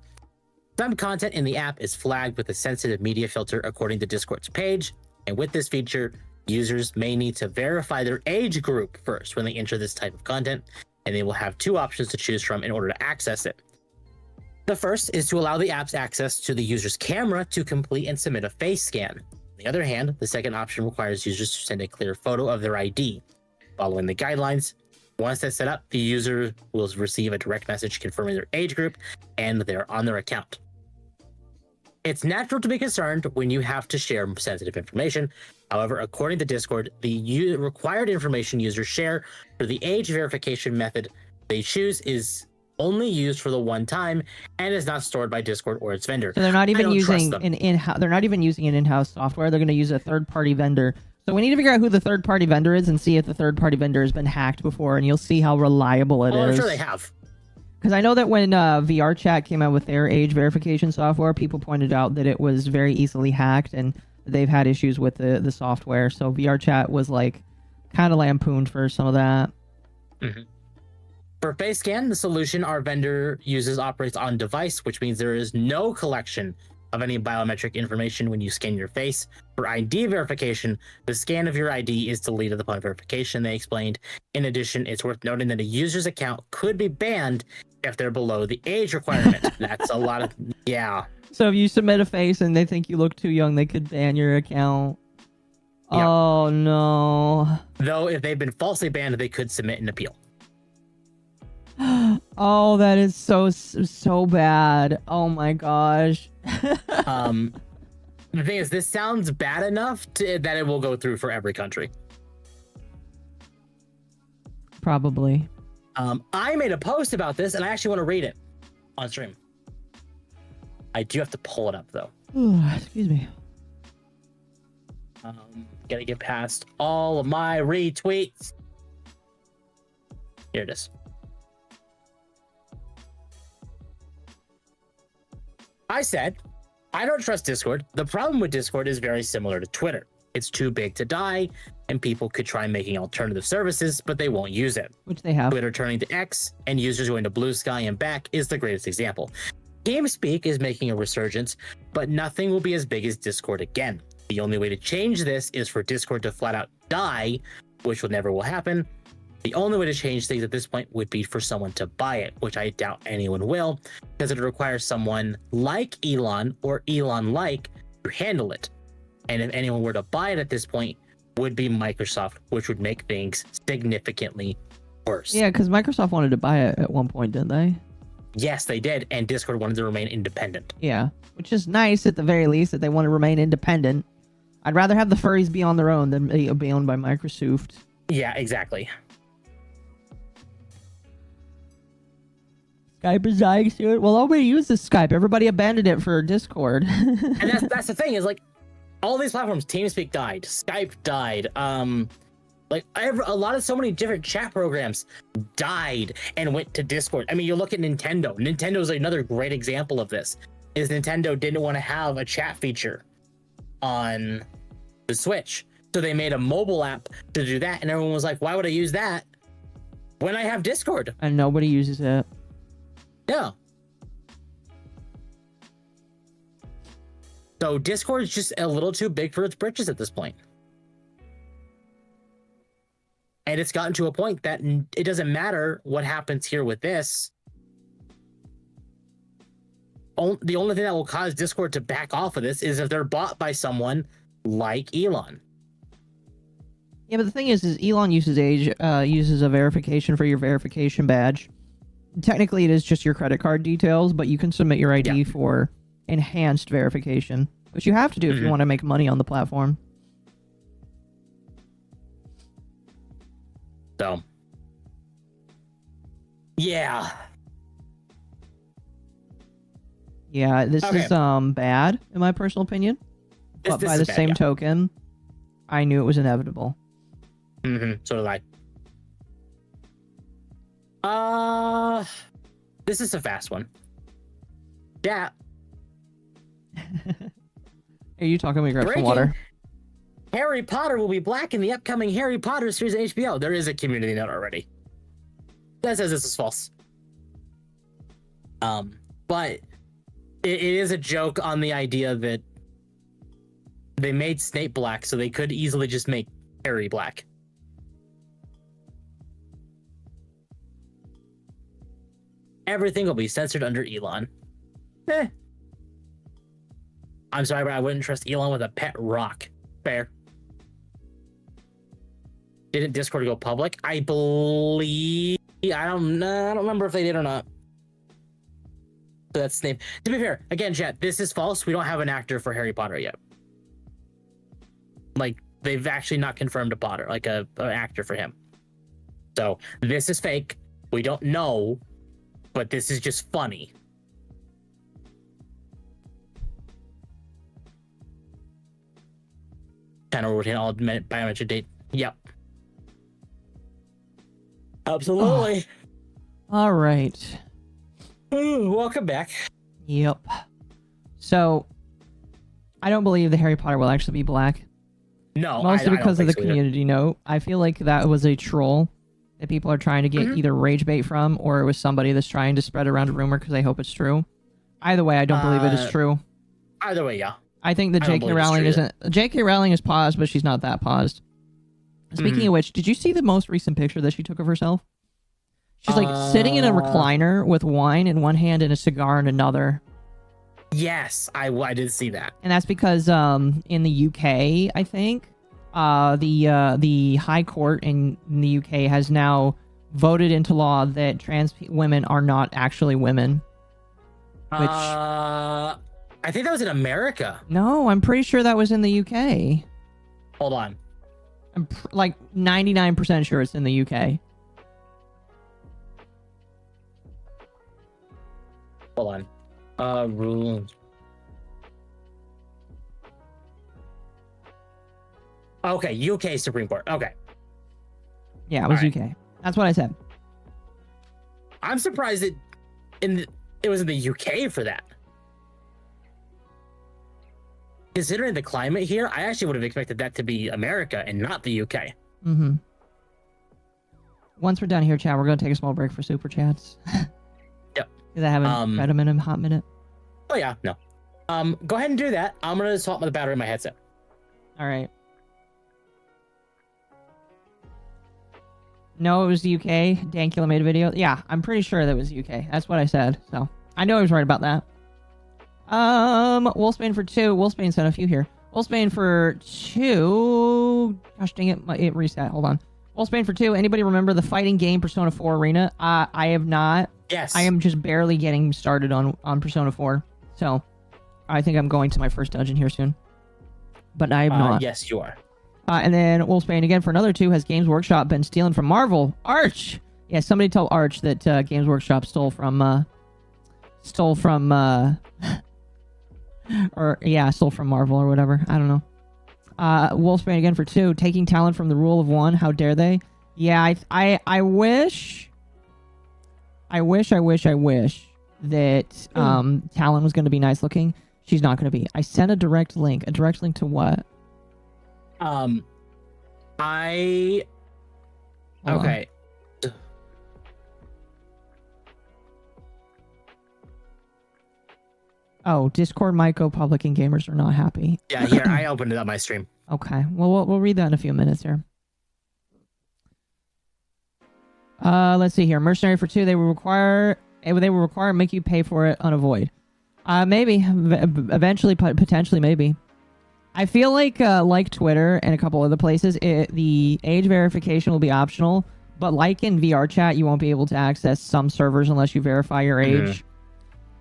[SPEAKER 3] Some content in the app is flagged with a sensitive media filter according to Discord's page, and with this feature, users may need to verify their age group first when they enter this type of content, and they will have two options to choose from in order to access it. The first is to allow the app's access to the user's camera to complete and submit a face scan. On the other hand, the second option requires users to send a clear photo of their ID. Following the guidelines, once that's set up, the user will receive a direct message confirming their age group and they're on their account. It's natural to be concerned when you have to share sensitive information. However, according to Discord, the required information users share for the age verification method they choose is only used for the one time and is not stored by Discord or its vendor.
[SPEAKER 2] So they're not even using they're not even using an in-house software. They're going to use a third-party vendor. So we need to figure out who the third-party vendor is and see if the third-party vendor has been hacked before, and you'll see how reliable it is.
[SPEAKER 3] I'm sure they have.
[SPEAKER 2] Because I know that when VRChat came out with their age verification software, people pointed out that it was very easily hacked, and they've had issues with the software. So VRChat was like kind of lampooned for some of that.
[SPEAKER 3] Mm-hmm. For face scan, the solution our vendor uses operates on device, which means there is no collection of any biometric information when you scan your face. For ID verification, the scan of your ID is deleted upon verification, they explained. In addition, it's worth noting that a user's account could be banned if they're below the age requirement. That's a lot of, yeah.
[SPEAKER 2] So if you submit a face and they think you look too young, they could ban your account. Yep. Oh, no.
[SPEAKER 3] Though if they've been falsely banned, they could submit an appeal.
[SPEAKER 2] Oh, that is so bad. Oh my gosh.
[SPEAKER 3] The thing is, this sounds bad enough that it will go through for every country.
[SPEAKER 2] Probably.
[SPEAKER 3] I made a post about this, and I actually want to read it on stream. I do have to pull it up, though.
[SPEAKER 2] Excuse me.
[SPEAKER 3] Gotta get past all of my retweets. Here it is. I said, I don't trust Discord. The problem with Discord is very similar to Twitter. It's too big to die, and people could try making alternative services, but they won't use it.
[SPEAKER 2] Which they have.
[SPEAKER 3] Twitter turning to X and users going to Blue Sky and back is the greatest example. TeamSpeak is making a resurgence, but nothing will be as big as Discord again. The only way to change this is for Discord to flat out die, which never will happen. The only way to change things at this point would be for someone to buy it, which I doubt anyone will, because it requires someone like Elon or Elon-like to handle it. And if anyone were to buy it at this point, would be Microsoft, which would make things significantly worse.
[SPEAKER 2] Yeah, because Microsoft wanted to buy it at one point, didn't they?
[SPEAKER 3] Yes, they did, and Discord wanted to remain independent.
[SPEAKER 2] Yeah, which is nice at the very least that they want to remain independent. I'd rather have the furries be on their own than be owned by Microsoft.
[SPEAKER 3] Yeah, exactly.
[SPEAKER 2] Skype is dying soon. Well, nobody uses Skype. Everybody abandoned it for Discord.
[SPEAKER 3] And that's the thing is, like, all these platforms, TeamSpeak died, Skype died, so many different chat programs died and went to Discord. I mean, you look at Nintendo. Nintendo is another great example of this. Is Nintendo didn't want to have a chat feature on the Switch, so they made a mobile app to do that, and everyone was like, "Why would I use that when I have Discord?"
[SPEAKER 2] And nobody uses it.
[SPEAKER 3] Yeah. So Discord is just a little too big for its britches at this point. And it's gotten to a point that it doesn't matter what happens here with this. The only thing that will cause Discord to back off of this is if they're bought by someone like Elon.
[SPEAKER 2] Yeah, but the thing is Elon uses a verification for your verification badge. Technically, it is just your credit card details, but you can submit your ID for enhanced verification, which you have to do if you want to make money on the platform.
[SPEAKER 3] So, yeah.
[SPEAKER 2] Yeah, this is bad, in my personal opinion. But by the same token, I knew it was inevitable.
[SPEAKER 3] So did I. This is a fast one. Yeah.
[SPEAKER 2] Are you talking? We grab some water.
[SPEAKER 3] Harry Potter will be black in the upcoming Harry Potter series on HBO. There is a community note already that says this is false. But it is a joke on the idea that they made Snape black, so they could easily just make Harry black. Everything will be censored under Elon. I'm sorry, but I wouldn't trust Elon with a pet rock. Fair. Didn't Discord go public? I believe... I don't remember if they did or not. So that's the name. To be fair, again, chat, this is false. We don't have an actor for Harry Potter yet. Like, they've actually not confirmed a Potter, like an actor for him. So, this is fake. We don't know, but this is just funny. Kind of routine all biometric date. Yep. Absolutely.
[SPEAKER 2] All right.
[SPEAKER 3] Welcome back.
[SPEAKER 2] Yep. So, I don't believe the Harry Potter will actually be black.
[SPEAKER 3] No,
[SPEAKER 2] mostly because of the
[SPEAKER 3] so
[SPEAKER 2] community note. I feel like that was a troll that people are trying to get either rage bait from, or it was somebody that's trying to spread around a rumor because they hope it's true. Either way, I don't believe it is true.
[SPEAKER 3] Either way, yeah.
[SPEAKER 2] I think that J.K. Rowling isn't... J.K. Rowling is paused, but she's not that paused. Speaking of which, did you see the most recent picture that she took of herself? She's like sitting in a recliner with wine in one hand and a cigar in another.
[SPEAKER 3] Yes, I did see that.
[SPEAKER 2] And that's because in the UK, I think, the High Court in the UK has now voted into law that trans women are not actually women. Which
[SPEAKER 3] I think that was in America.
[SPEAKER 2] No, I'm pretty sure that was in the UK.
[SPEAKER 3] Hold on.
[SPEAKER 2] I'm like 99% sure it's in the UK.
[SPEAKER 3] Hold on. Rules. Okay, UK Supreme Court. Okay.
[SPEAKER 2] Yeah, it was
[SPEAKER 3] All
[SPEAKER 2] UK. That's what I said.
[SPEAKER 3] I'm surprised it was in the UK for that. Considering the climate here, I actually would have expected that to be America and not the UK.
[SPEAKER 2] Mm-hmm. Once we're done here, chat, we're going to take a small break for super chats.
[SPEAKER 3] Yep.
[SPEAKER 2] Because I haven't read them in a hot minute.
[SPEAKER 3] Oh, yeah, no. Go ahead and do that. I'm going to swap the battery in my headset.
[SPEAKER 2] All right. No, it was the UK. Dankula made a video. Yeah, I'm pretty sure that was UK. That's what I said. So I know I was right about that. Wolfsbane for 2. Wolfsbane sent a few here. Wolfsbane for 2. Gosh dang it, it reset. Hold on. Wolfsbane for 2. Anybody remember the fighting game Persona 4 Arena? I have not.
[SPEAKER 3] Yes.
[SPEAKER 2] I am just barely getting started on Persona 4. So I think I'm going to my first dungeon here soon. But I have not.
[SPEAKER 3] Yes, you are.
[SPEAKER 2] And then Wolfsbane again for another 2. Has Games Workshop been stealing from Marvel? Arch! Yeah, somebody tell Arch that Games Workshop stole from stole from Marvel or whatever. I don't know. Wolfsbane again for 2. Taking talent from the rule of 1. How dare they? Yeah, I wish that Talon was going to be nice looking. She's not going to be. I sent a direct link. A direct link to what?
[SPEAKER 3] Okay.
[SPEAKER 2] Oh, Discord might go public and gamers are not happy.
[SPEAKER 3] Yeah, here, I opened it up my stream.
[SPEAKER 2] Okay. Well, we'll read that in a few minutes here. Let's see here. Mercenary for 2. They will require make you pay for it on a void. Maybe. Eventually, potentially, maybe. I feel like Twitter and a couple other places, the age verification will be optional, but like in VR chat, you won't be able to access some servers unless you verify your age.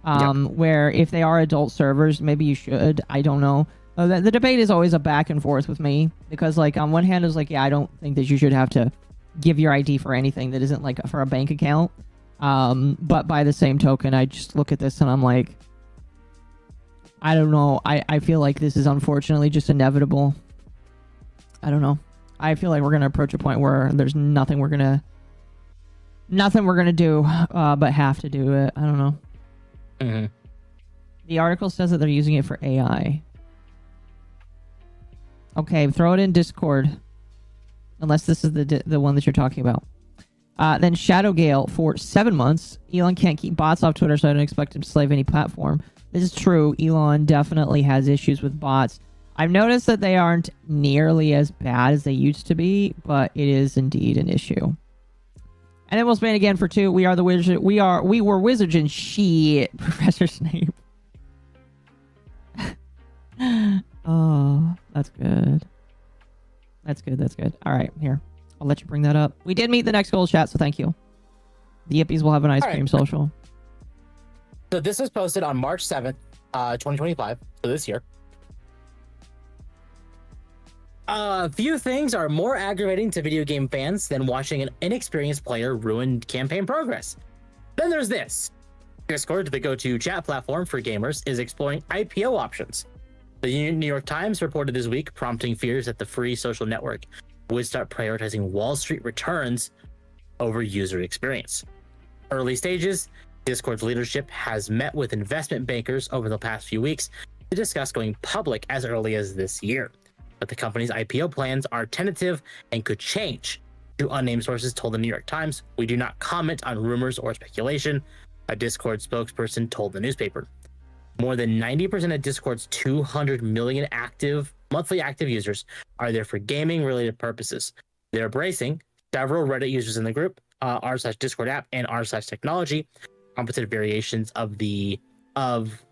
[SPEAKER 2] Where if they are adult servers, maybe you should. I don't know. The debate is always a back and forth with me because, like, on one hand, it's like, yeah, I don't think that you should have to give your ID for anything that isn't like for a bank account. But by the same token, I just look at this and I'm like, I don't know. I feel like this is unfortunately just inevitable. I don't know. I feel like we're gonna approach a point where there's nothing we're gonna do but have to do it. I don't know.
[SPEAKER 3] Mm-hmm.
[SPEAKER 2] The article says that they're using it for AI. Okay, throw it in Discord. Unless this is the one that you're talking about. Then Shadowgale for 7 months. Elon can't keep bots off Twitter, so I don't expect him to slave any platform. This is true. Elon definitely has issues with bots. I've noticed that they aren't nearly as bad as they used to be, but it is indeed an issue. And then we'll span again for 2. We are the wizard. We were wizards and shit, Professor Snape. Oh, that's good. That's good. All right, here. I'll let you bring that up. We did meet the next goal, chat, so thank you. The Yippies will have an ice cream social.
[SPEAKER 3] So this was posted on March 7th, 2025, so this year. Few things are more aggravating to video game fans than watching an inexperienced player ruin campaign progress. Then there's this. Discord, the go-to chat platform for gamers, is exploring IPO options. The New York Times reported this week, prompting fears that the free social network would start prioritizing Wall Street returns over user experience. Early stages, Discord's leadership has met with investment bankers over the past few weeks to discuss going public as early as this year. But the company's IPO plans are tentative and could change. Two unnamed sources told the New York Times, "We do not comment on rumors or speculation," a Discord spokesperson told the newspaper. More than 90% of Discord's 200 million monthly active users are there for gaming-related purposes. They're embracing several Reddit users in the group, r/Discord app, and r/technology, competent variations of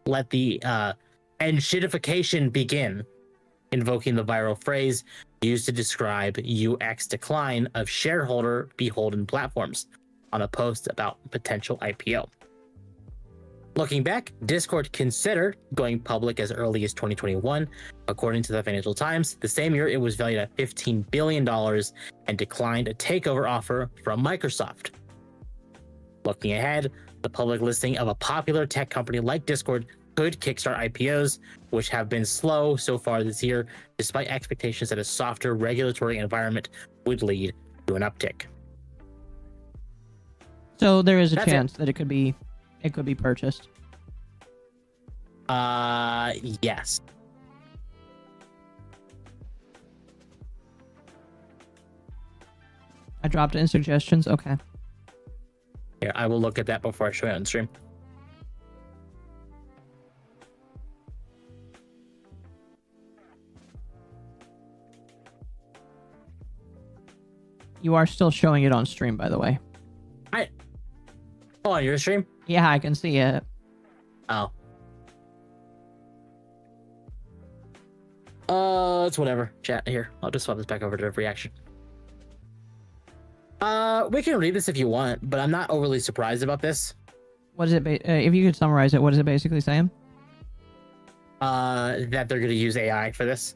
[SPEAKER 3] let the and shitification begin, invoking the viral phrase used to describe UX decline of shareholder beholden platforms on a post about potential IPO. Looking back, Discord considered going public as early as 2021. According to the Financial Times, the same year it was valued at $15 billion and declined a takeover offer from Microsoft. Looking ahead, the public listing of a popular tech company like Discord could kickstart IPOs, which have been slow so far this year, despite expectations that a softer regulatory environment would lead to an uptick.
[SPEAKER 2] So there is a
[SPEAKER 3] That's
[SPEAKER 2] chance that it could be purchased.
[SPEAKER 3] Yes.
[SPEAKER 2] I dropped it in suggestions. Okay.
[SPEAKER 3] Here, I will look at that before I show it on stream.
[SPEAKER 2] You are still showing it on stream, by the way.
[SPEAKER 3] Oh, on your stream?
[SPEAKER 2] Yeah, I can see it.
[SPEAKER 3] Oh. It's whatever. Chat here. I'll just swap this back over to reaction. We can read this if you want, but I'm not overly surprised about this.
[SPEAKER 2] What is it? If you could summarize it, what is it basically saying?
[SPEAKER 3] That they're gonna use AI for this.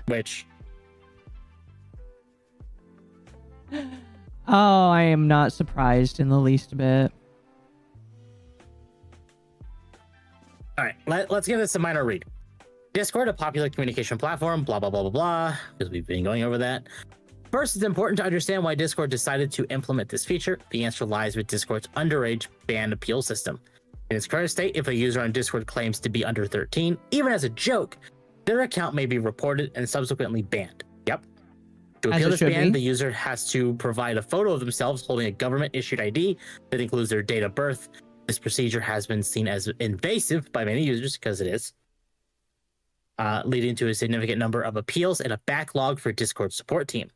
[SPEAKER 3] Which...
[SPEAKER 2] Oh, I am not surprised in the least bit.
[SPEAKER 3] Alright, let's give this a minor read. Discord, a popular communication platform, blah, blah, blah, blah, blah, because we've been going over that. First, it's important to understand why Discord decided to implement this feature. The answer lies with Discord's underage ban appeal system. In its current state, if a user on Discord claims to be under 13, even as a joke, their account may be reported and subsequently banned. Yep. To appeal this ban, the user has to provide a photo of themselves holding a government-issued ID that includes their date of birth. This procedure has been seen as invasive by many users, because it is, leading to a significant number of appeals and a backlog for Discord support team.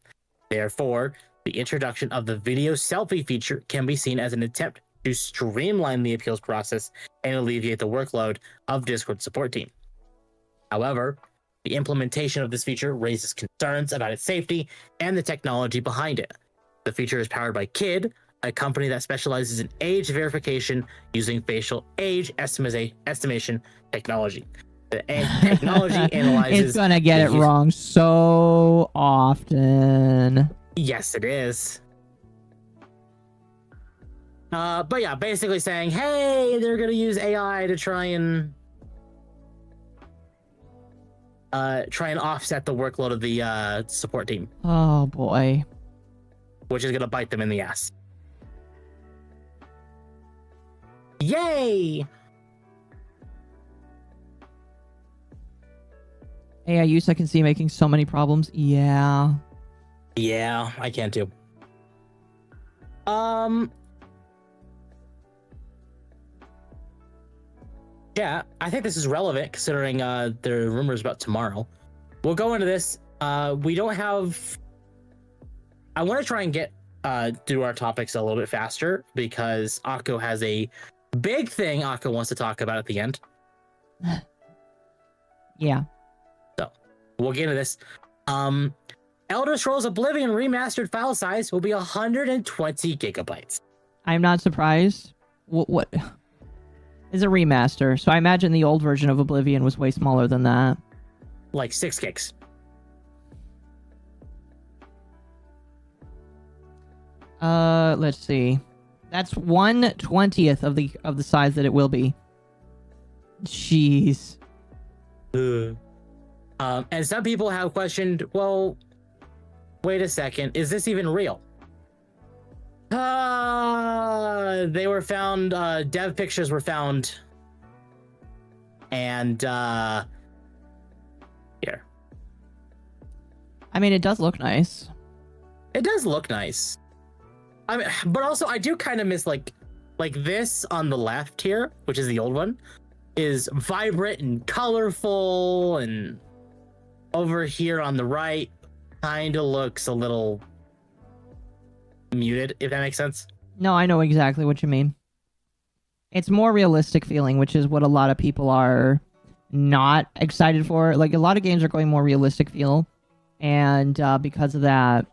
[SPEAKER 3] Therefore, the introduction of the video selfie feature can be seen as an attempt to streamline the appeals process and alleviate the workload of Discord support team. However, the implementation of this feature raises concerns about its safety and the technology behind it. The feature is powered by Kid, a company that specializes in age verification using facial age estimation technology. The technology analyzes...
[SPEAKER 2] It's gonna get it wrong so often.
[SPEAKER 3] Yes, it is. But yeah, basically saying, hey, they're gonna use AI to try and offset the workload of the support team.
[SPEAKER 2] Oh boy.
[SPEAKER 3] Which is gonna bite them in the ass. Yay!
[SPEAKER 2] AI use I can see making so many problems. Yeah.
[SPEAKER 3] Yeah, I can too. Yeah, I think this is relevant considering there are rumors about tomorrow. We'll go into this. We don't have... I want to try and get through our topics a little bit faster because Akko has a big thing Akko wants to talk about at the end.
[SPEAKER 2] Yeah.
[SPEAKER 3] So, we'll get into this. Elder Scrolls Oblivion remastered file size will be 120 gigabytes.
[SPEAKER 2] I'm not surprised. What? It's a remaster, so I imagine the old version of Oblivion was way smaller than that.
[SPEAKER 3] Like 6 gigs.
[SPEAKER 2] Let's see. That's 1/20th of the size that it will be. Jeez.
[SPEAKER 3] And some people have questioned, well, wait a second, is this even real? They were found, dev pictures were found, and, here.
[SPEAKER 2] I mean, it does look nice.
[SPEAKER 3] It does look nice. I mean, but also, I do kind of miss, like this on the left here, which is the old one, is vibrant and colorful, and over here on the right kind of looks a little muted, if that makes sense.
[SPEAKER 2] No, I know exactly what you mean. It's more realistic feeling, which is what a lot of people are not excited for. Like, a lot of games are going more realistic feel, and because of that,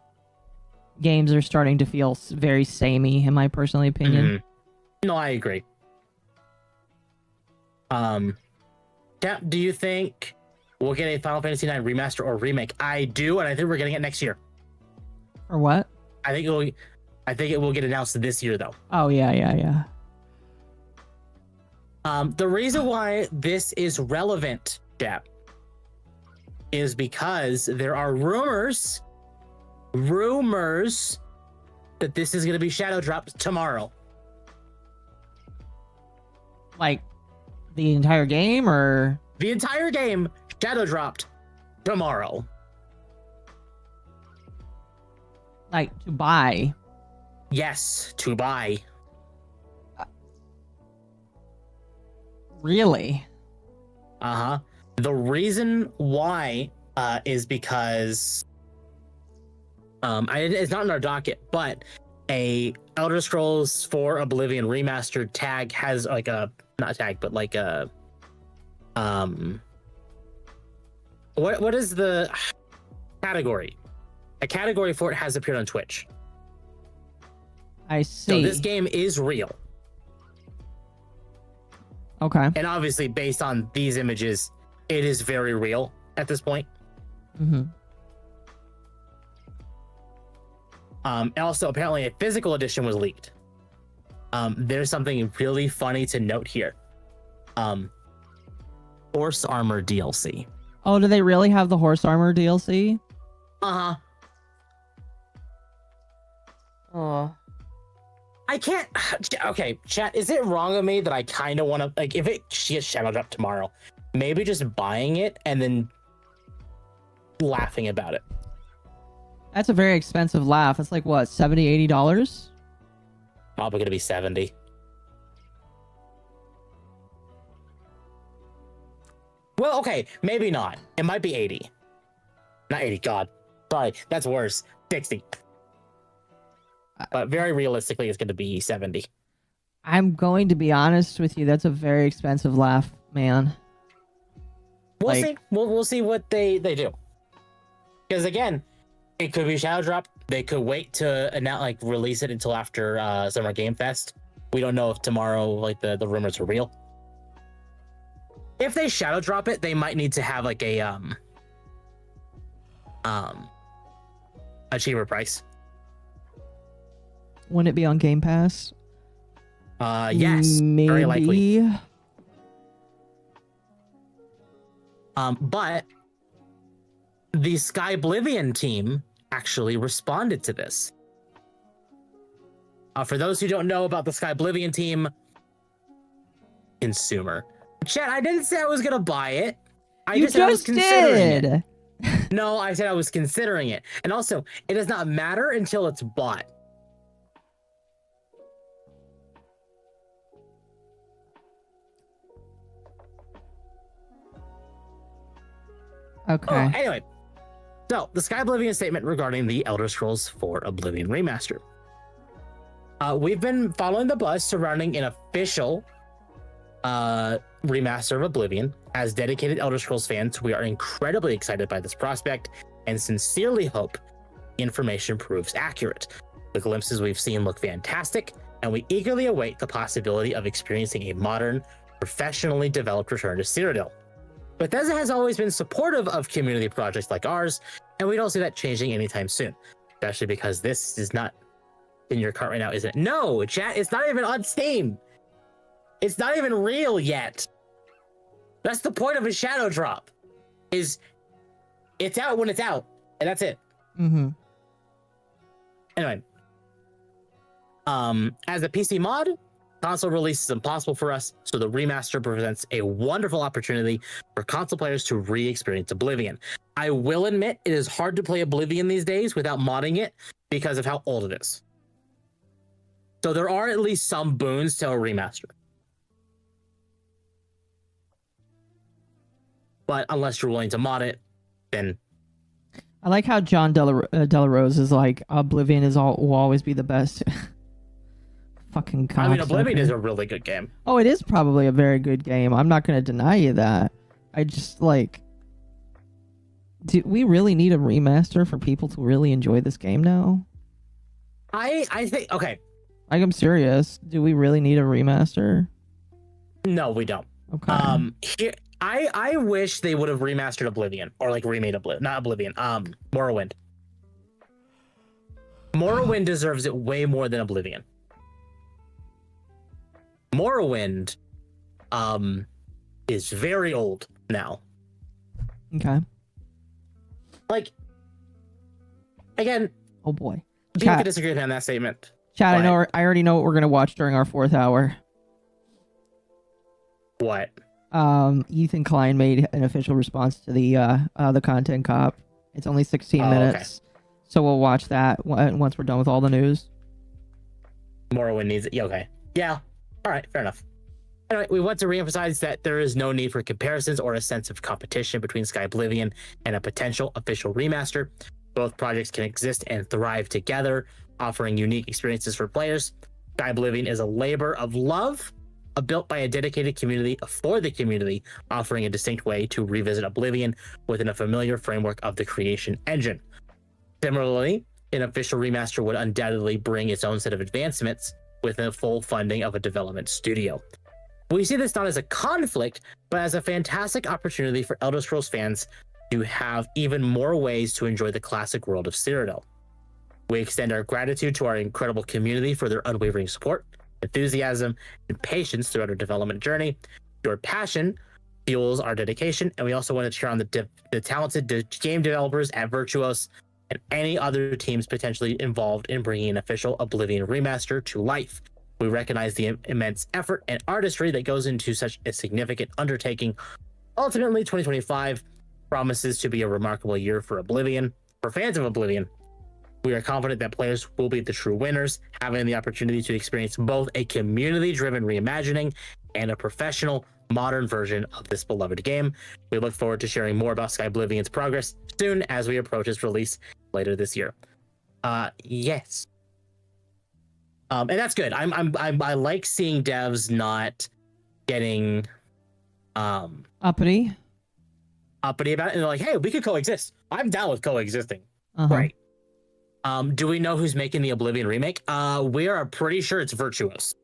[SPEAKER 2] games are starting to feel very samey, in my personal opinion.
[SPEAKER 3] Mm-hmm. No, I agree. Yeah, do you think we'll get a Final Fantasy IX remaster or remake? I do, and I think we're getting it next year.
[SPEAKER 2] Or what?
[SPEAKER 3] I think it will get announced this year, though.
[SPEAKER 2] Oh, yeah.
[SPEAKER 3] The reason why this is relevant, Dap, is because there are rumors that this is going to be shadow dropped tomorrow.
[SPEAKER 2] Like the entire game, or
[SPEAKER 3] the entire game shadow dropped tomorrow.
[SPEAKER 2] Like to buy?
[SPEAKER 3] Yes, to buy.
[SPEAKER 2] Really?
[SPEAKER 3] Uh-huh. The reason why is because it's not in our docket, but a Elder Scrolls 4 Oblivion remastered tag has like a not tag, but like a what is the category? A category for it has appeared on Twitch.
[SPEAKER 2] I see.
[SPEAKER 3] So this game is real.
[SPEAKER 2] Okay.
[SPEAKER 3] And obviously, based on these images, it is very real at this point.
[SPEAKER 2] Mm-hmm.
[SPEAKER 3] And also, apparently, a physical edition was leaked. There's something really funny to note here. Horse armor DLC.
[SPEAKER 2] Oh, do they really have the horse armor DLC?
[SPEAKER 3] Uh-huh.
[SPEAKER 2] Oh.
[SPEAKER 3] I can't. Okay, chat. Is it wrong of me that I kind of want to, like, if it gets shadowed up tomorrow, maybe just buying it and then laughing about it?
[SPEAKER 2] That's a very expensive laugh. It's like what, $70, $80?
[SPEAKER 3] Probably gonna be 70. Well, okay, maybe not. It might be 80. Not 80. God, sorry, that's worse. 60. But very realistically, it's going to be 70.
[SPEAKER 2] I'm going to be honest with you. That's a very expensive laugh, man.
[SPEAKER 3] We'll see. We'll see what they do. Because again, it could be shadow drop. They could wait to release it until after Summer Game Fest. We don't know if tomorrow, like the rumors are real. If they shadow drop it, they might need to have like a cheaper price.
[SPEAKER 2] Wouldn't it be on Game Pass?
[SPEAKER 3] Yes,
[SPEAKER 2] maybe.
[SPEAKER 3] very likely. But the Sky Oblivion team actually responded to this. For those who don't know about the Sky Oblivion team, consumer. Chat, I didn't say I was gonna buy it. I
[SPEAKER 2] You
[SPEAKER 3] just said I was considering
[SPEAKER 2] did.
[SPEAKER 3] it. No, I said I was considering it. And also, it does not matter until it's bought.
[SPEAKER 2] Okay.
[SPEAKER 3] Anyway, so the Sky Oblivion statement regarding the Elder Scrolls 4 Oblivion remaster. We've been following the buzz surrounding an official remaster of Oblivion. As dedicated Elder Scrolls fans, we are incredibly excited by this prospect and sincerely hope the information proves accurate. The glimpses we've seen look fantastic, and we eagerly await the possibility of experiencing a modern, professionally developed return to Cyrodiil. Bethesda has always been supportive of community projects like ours, and we don't see that changing anytime soon, especially because this is not in your cart right now, is it? No, chat, it's not even on Steam. It's not even real yet. That's the point of a shadow drop, is it's out when it's out, and that's it.
[SPEAKER 2] Mm-hmm.
[SPEAKER 3] Anyway, as a PC mod, console release is impossible for us, so the remaster presents a wonderful opportunity for console players to re-experience Oblivion. I will admit it is hard to play Oblivion these days without modding it because of how old it is. So there are at least some boons to a remaster. But unless you're willing to mod it, then...
[SPEAKER 2] I like how John Della Rose is like, Oblivion will always be the best. Fucking cocksucker.
[SPEAKER 3] I mean, Oblivion is a really good game.
[SPEAKER 2] Oh, it is probably a very good game. I'm not going to deny you that. I just, like... Do we really need a remaster for people to really enjoy this game now?
[SPEAKER 3] I think... Okay.
[SPEAKER 2] Like, I'm serious. Do we really need a remaster?
[SPEAKER 3] No, we don't.
[SPEAKER 2] Okay.
[SPEAKER 3] Here... I wish they would have remastered Oblivion, or like remade Oblivion, not Oblivion, Morrowind. Morrowind deserves it way more than Oblivion. Morrowind is very old now.
[SPEAKER 2] Okay.
[SPEAKER 3] Like, again,
[SPEAKER 2] Oh boy.
[SPEAKER 3] people
[SPEAKER 2] Chat,
[SPEAKER 3] can disagree with me on that statement.
[SPEAKER 2] chat.
[SPEAKER 3] But
[SPEAKER 2] I already know what we're gonna watch during our 4th hour.
[SPEAKER 3] what?
[SPEAKER 2] Ethan Klein made an official response to the content cop. It's only 16
[SPEAKER 3] Oh,
[SPEAKER 2] minutes, so we'll watch that once we're done with all the news.
[SPEAKER 3] Morrowind needs it. Yeah, okay. Yeah. All right. Fair enough. Anyway, we want to reemphasize that there is no need for comparisons or a sense of competition between Sky Oblivion and a potential official remaster. Both projects can exist and thrive together, offering unique experiences for players. Sky Oblivion is a labor of love, built by a dedicated community for the community, offering a distinct way to revisit Oblivion within a familiar framework of the creation engine. Similarly, an official remaster would undoubtedly bring its own set of advancements with the full funding of a development studio. We see this not as a conflict, but as a fantastic opportunity for Elder Scrolls fans to have even more ways to enjoy the classic world of Cyrodiil. We extend our gratitude to our incredible community for their unwavering support, enthusiasm, and patience throughout our development journey. Your passion fuels our dedication, and we also want to cheer on the talented game developers at Virtuos and any other teams potentially involved in bringing an official Oblivion remaster to life. We recognize the immense effort and artistry that goes into such a significant undertaking. Ultimately, 2025 promises to be a remarkable year for Oblivion. For fans of Oblivion, we are confident that players will be the true winners, having the opportunity to experience both a community-driven reimagining and a professional, modern version of this beloved game. We look forward to sharing more about Sky Oblivion's progress soon as we approach its release later this year. Yes. And that's good. I like seeing devs not getting
[SPEAKER 2] Uppity.
[SPEAKER 3] about it, and they're like, "Hey, we could coexist." I'm down with coexisting.
[SPEAKER 2] Uh-huh.
[SPEAKER 3] Right. Do we know who's making the Oblivion remake? We are pretty sure it's Virtuos.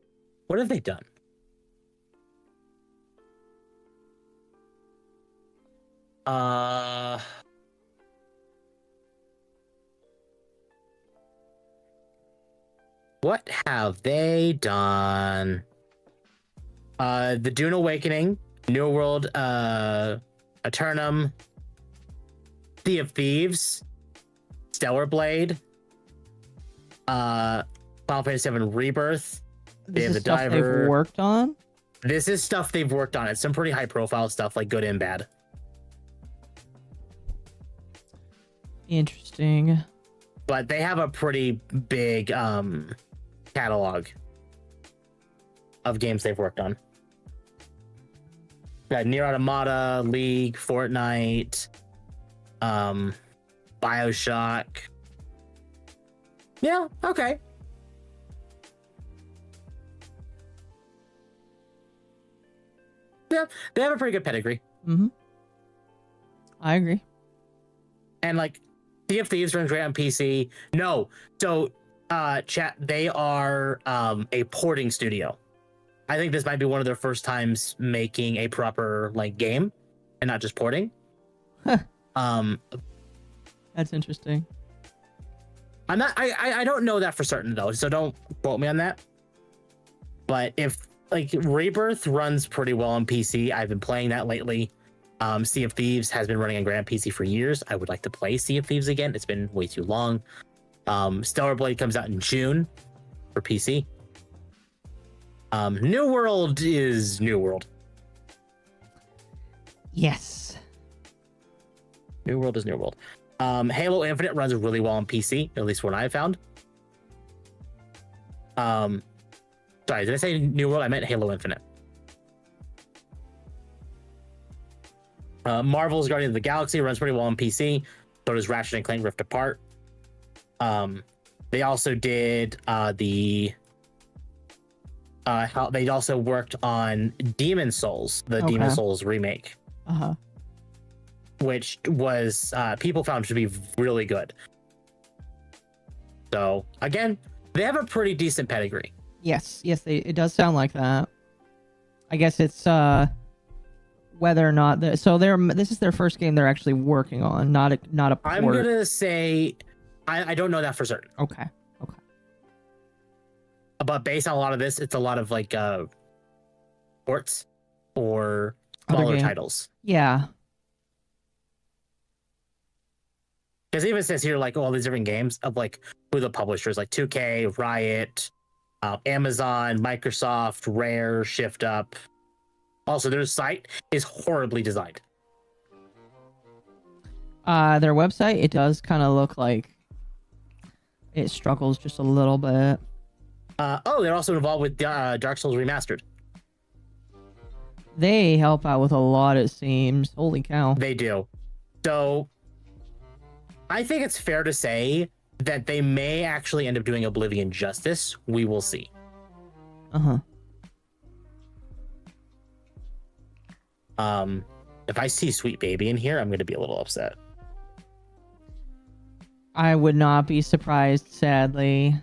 [SPEAKER 3] What have they done? What have they done? The Dune Awakening, New World, Eternum, Sea of Thieves, Stellar Blade, Final Fantasy VII Rebirth, Day
[SPEAKER 2] This
[SPEAKER 3] of
[SPEAKER 2] is
[SPEAKER 3] the
[SPEAKER 2] stuff
[SPEAKER 3] Diver.
[SPEAKER 2] they've worked on.
[SPEAKER 3] This is stuff they've worked on. It's some pretty high profile stuff, like good and bad.
[SPEAKER 2] Interesting.
[SPEAKER 3] But they have a pretty big catalog of games they've worked on. Got Nier Automata, League, Fortnite, BioShock. Yeah, okay. Yeah, they have a pretty good pedigree.
[SPEAKER 2] Mm-hmm. I agree.
[SPEAKER 3] And like Sea of Thieves runs great on PC. No, so chat, they are a porting studio. I think this might be one of their first times making a proper like game and not just porting.
[SPEAKER 2] That's interesting.
[SPEAKER 3] I don't know that for certain though, so don't quote me on that. But if like Rebirth runs pretty well on PC, I've been playing that lately. Sea of Thieves has been running on Grand PC for years. I would like to play Sea of Thieves again. It's been way too long. Stellar Blade comes out in June for PC. New World is New World.
[SPEAKER 2] Yes.
[SPEAKER 3] New World is New World. Halo Infinite runs really well on PC, at least what I found. Sorry, did I say New World? I meant Halo Infinite. Marvel's Guardians of the Galaxy runs pretty well on PC. So does Ratchet and Clank Rift Apart. They also did they also worked on Demon Souls, the Demon Souls remake.
[SPEAKER 2] Uh-huh.
[SPEAKER 3] Which was people found to be really good. So again, they have a pretty decent pedigree.
[SPEAKER 2] Yes, it does sound like that. I guess it's whether or not this is their first game they're actually working on, not a port.
[SPEAKER 3] I'm gonna say I don't know that for certain.
[SPEAKER 2] Okay.
[SPEAKER 3] But based on a lot of this, it's a lot of like ports. or
[SPEAKER 2] Other
[SPEAKER 3] smaller
[SPEAKER 2] game.
[SPEAKER 3] titles?
[SPEAKER 2] Yeah.
[SPEAKER 3] Because it even says here like all these different games of like who the publishers, like 2K, Riot, Amazon, Microsoft, Rare, Shift Up. Also, their site is horribly designed.
[SPEAKER 2] Their website, it does kind of look like it struggles just a little bit.
[SPEAKER 3] They're also involved with Dark Souls Remastered.
[SPEAKER 2] They help out with a lot, it seems. Holy cow.
[SPEAKER 3] They do. So I think it's fair to say that they may actually end up doing Oblivion justice. We will see.
[SPEAKER 2] Uh-huh.
[SPEAKER 3] If I see Sweet Baby in here, I'm going to be a little upset.
[SPEAKER 2] I would not be surprised, sadly.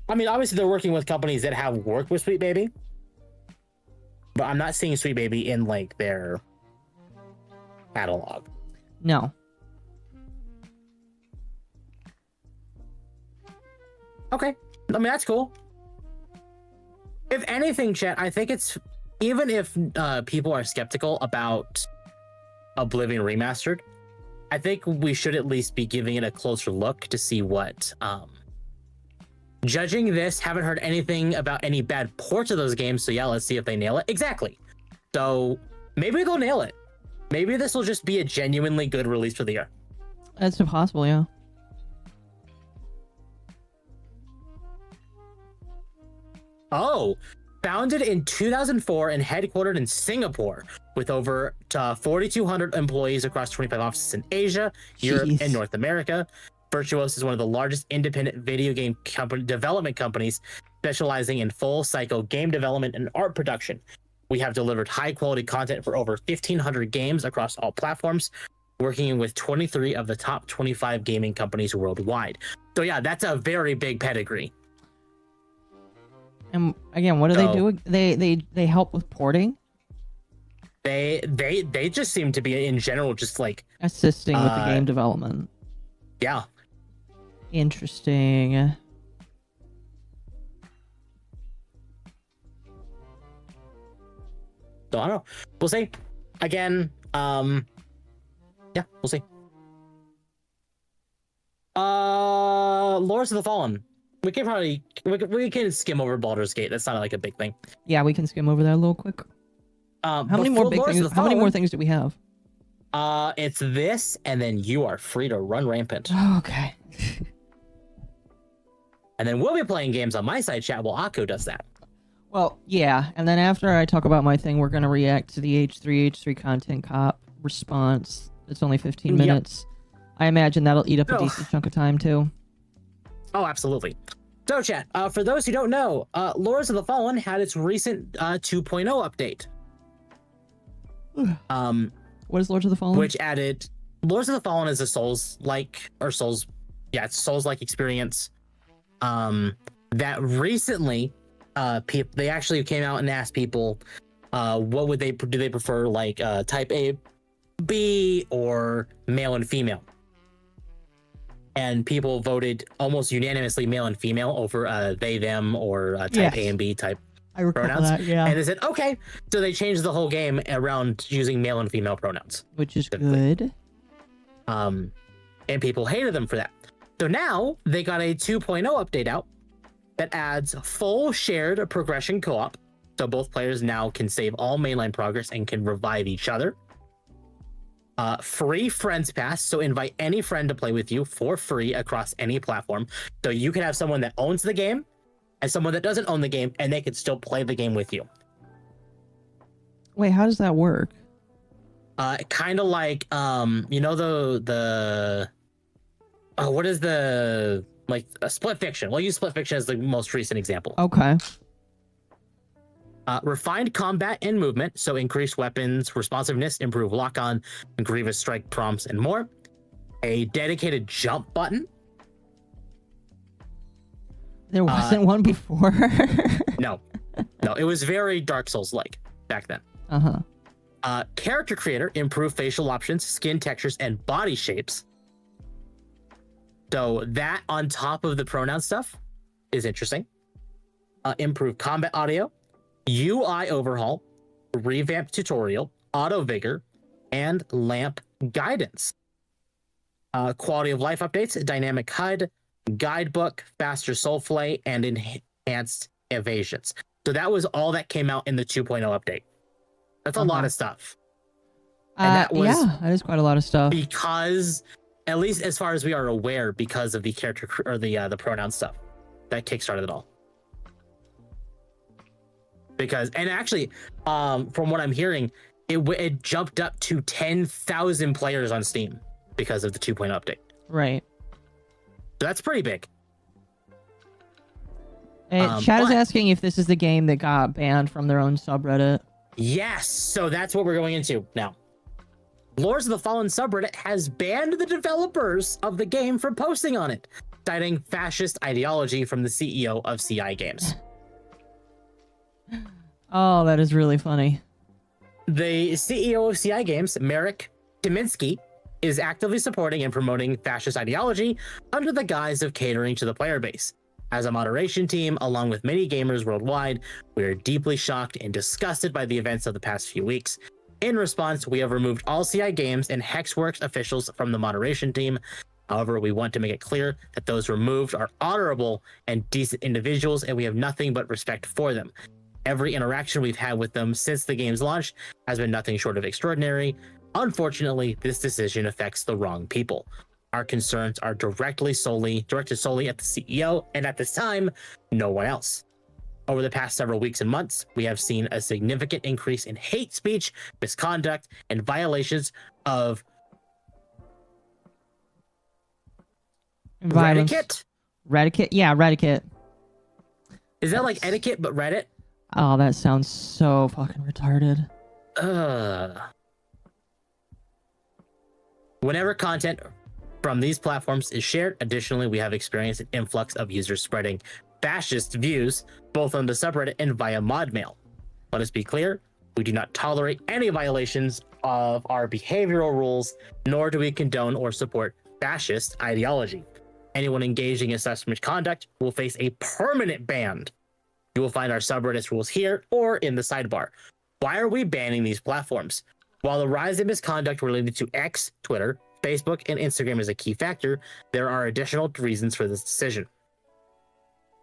[SPEAKER 3] I mean, obviously they're working with companies that have worked with Sweet Baby, but I'm not seeing Sweet Baby in like their catalog.
[SPEAKER 2] No.
[SPEAKER 3] Okay. I mean, that's cool. If anything, chat, I think it's, even if people are skeptical about Oblivion Remastered, I think we should at least be giving it a closer look to see what... Judging this, haven't heard anything about any bad ports of those games, so yeah, let's see if they nail it. Exactly. So maybe they'll nail it. Maybe this will just be a genuinely good release for the year.
[SPEAKER 2] That's possible, yeah.
[SPEAKER 3] Oh, founded in 2004 and headquartered in Singapore with over 4,200 employees across 25 offices in Asia, Europe,
[SPEAKER 2] Jeez.
[SPEAKER 3] and North America. Virtuos is one of the largest independent video game development companies specializing in full cycle game development and art production. We have delivered high quality content for over 1,500 games across all platforms, working with 23 of the top 25 gaming companies worldwide. So yeah, that's a very big pedigree.
[SPEAKER 2] And again, what do they do? They help with porting?
[SPEAKER 3] They just seem to be in general just like
[SPEAKER 2] assisting with the game development.
[SPEAKER 3] Yeah.
[SPEAKER 2] Interesting.
[SPEAKER 3] So I don't know. We'll see. Again, yeah, we'll see. Lords of the Fallen. We can probably we can skim over Baldur's Gate. That's not like a big thing.
[SPEAKER 2] Yeah, we can skim over that a little quick. How many more big things? How many more things do we have?
[SPEAKER 3] It's this, and then you are free to run rampant.
[SPEAKER 2] Okay.
[SPEAKER 3] And then we'll be playing games on my side chat while Akko does that.
[SPEAKER 2] Well, yeah, and then after I talk about my thing, we're gonna react to the H3 Content Cop response. It's only 15 minutes. Yep. I imagine that'll eat up a decent chunk of time too.
[SPEAKER 3] Oh, absolutely. So, chat, for those who don't know, Lords of the Fallen had its recent 2.0 update.
[SPEAKER 2] What is Lords of the Fallen?
[SPEAKER 3] Which added Lords of the Fallen is a Souls-like it's Souls-like experience. That recently, they actually came out and asked people, what would do they prefer, like type A, B, or male and female? And people voted almost unanimously male and female over they, them, or type A and B type pronouns.
[SPEAKER 2] That, yeah.
[SPEAKER 3] And they said, okay. So they changed the whole game around using male and female pronouns.
[SPEAKER 2] Which is good.
[SPEAKER 3] And people hated them for that. So now they got a 2.0 update out that adds full shared progression co-op. So both players now can save all mainline progress and can revive each other. Free Friends Pass, so invite any friend to play with you for free across any platform. So you can have someone that owns the game and someone that doesn't own the game, and they can still play the game with you.
[SPEAKER 2] Wait, how does that work?
[SPEAKER 3] Kind of like, you know, what is the, like, a Split Fiction? We'll use Split Fiction as the most recent example.
[SPEAKER 2] Okay.
[SPEAKER 3] Refined combat and movement, so increased weapons, responsiveness, improved lock-on, grievous strike prompts, and more. A dedicated jump button.
[SPEAKER 2] There wasn't one before.
[SPEAKER 3] No, it was very Dark Souls-like back then. Character creator, improved facial options, skin textures, and body shapes. So that on top of the pronoun stuff is interesting. Improved combat audio, UI overhaul, revamped tutorial, auto vigor, and lamp guidance. Quality of life updates, dynamic HUD, guidebook, faster soulflay, and enhanced evasions. So that was all that came out in the 2.0 update. That's a lot of stuff. And that was
[SPEAKER 2] that is quite a lot of stuff.
[SPEAKER 3] because, at least as far as we are aware, because of the character or the pronoun stuff that kickstarted it all. Because, and actually, from what I'm hearing, it jumped up to 10,000 players on Steam because of the 2.0 update.
[SPEAKER 2] Right.
[SPEAKER 3] So that's pretty big.
[SPEAKER 2] Chad is asking if this is the game that got banned from their own subreddit.
[SPEAKER 3] Yes, so that's what we're going into now. Lords of the Fallen subreddit has banned the developers of the game from posting on it, citing fascist ideology from the CEO of CI Games.
[SPEAKER 2] Oh, that is really funny.
[SPEAKER 3] The CEO of CI Games, Marek Tymiński, is actively supporting and promoting fascist ideology under the guise of catering to the player base. As a moderation team, along with many gamers worldwide, we are deeply shocked and disgusted by the events of the past few weeks. In response, we have removed all CI Games and Hexworks officials from the moderation team. However, we want to make it clear that those removed are honorable and decent individuals, and we have nothing but respect for them. Every interaction we've had with them since the game's launch has been nothing short of extraordinary. Unfortunately, this decision affects the wrong people. Our concerns are directed solely at the CEO, and at this time, no one else. Over the past several weeks and months, we have seen a significant increase in hate speech, misconduct, and violations of
[SPEAKER 2] Violence. Reddit? Yeah, Reddit.
[SPEAKER 3] Is that like etiquette but Reddit?
[SPEAKER 2] Oh, that sounds so fucking retarded.
[SPEAKER 3] Whenever content from these platforms is shared, additionally, we have experienced an influx of users spreading fascist views, both on the subreddit and via mod mail. Let us be clear, we do not tolerate any violations of our behavioral rules, nor do we condone or support fascist ideology. Anyone engaging in such misconduct will face a permanent ban. You will find our subreddit's rules here or in the sidebar. Why are we banning these platforms? While the rise in misconduct related to X, Twitter, Facebook, and Instagram is a key factor, there are additional reasons for this decision.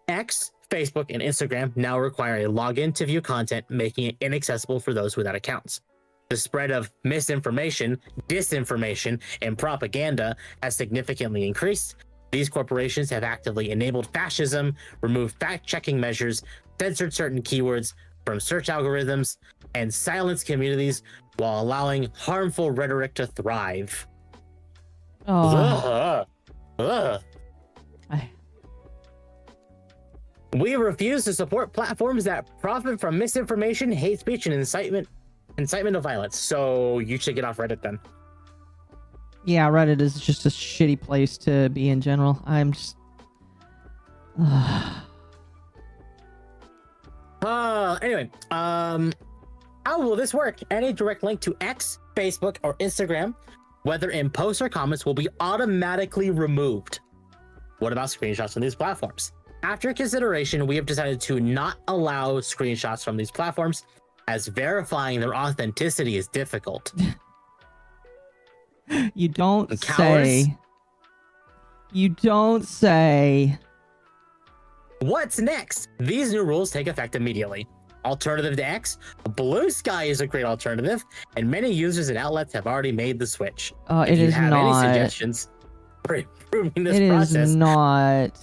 [SPEAKER 3] X, Facebook, and Instagram now require a login to view content, making it inaccessible for those without accounts. The spread of misinformation, disinformation, and propaganda has significantly increased. These corporations have actively enabled fascism, removed fact-checking measures, censored certain keywords from search algorithms, and silenced communities while allowing harmful rhetoric to thrive. We refuse to support platforms that profit from misinformation, hate speech, and incitement of violence. So you should get off Reddit then.
[SPEAKER 2] Yeah, Reddit is just a shitty place to be in general. I'm just...
[SPEAKER 3] Anyway, how will this work? Any direct link to X, Facebook, or Instagram, whether in posts or comments, will be automatically removed. What about screenshots from these platforms? After consideration, we have decided to not allow screenshots from these platforms, as verifying their authenticity is difficult.
[SPEAKER 2] You don't say. You don't say.
[SPEAKER 3] What's next? These new rules take effect immediately. Alternative to X, Blue Sky is a great alternative, and many users and outlets have already made the switch.
[SPEAKER 2] If you have
[SPEAKER 3] any suggestions for improving this process,
[SPEAKER 2] it is not.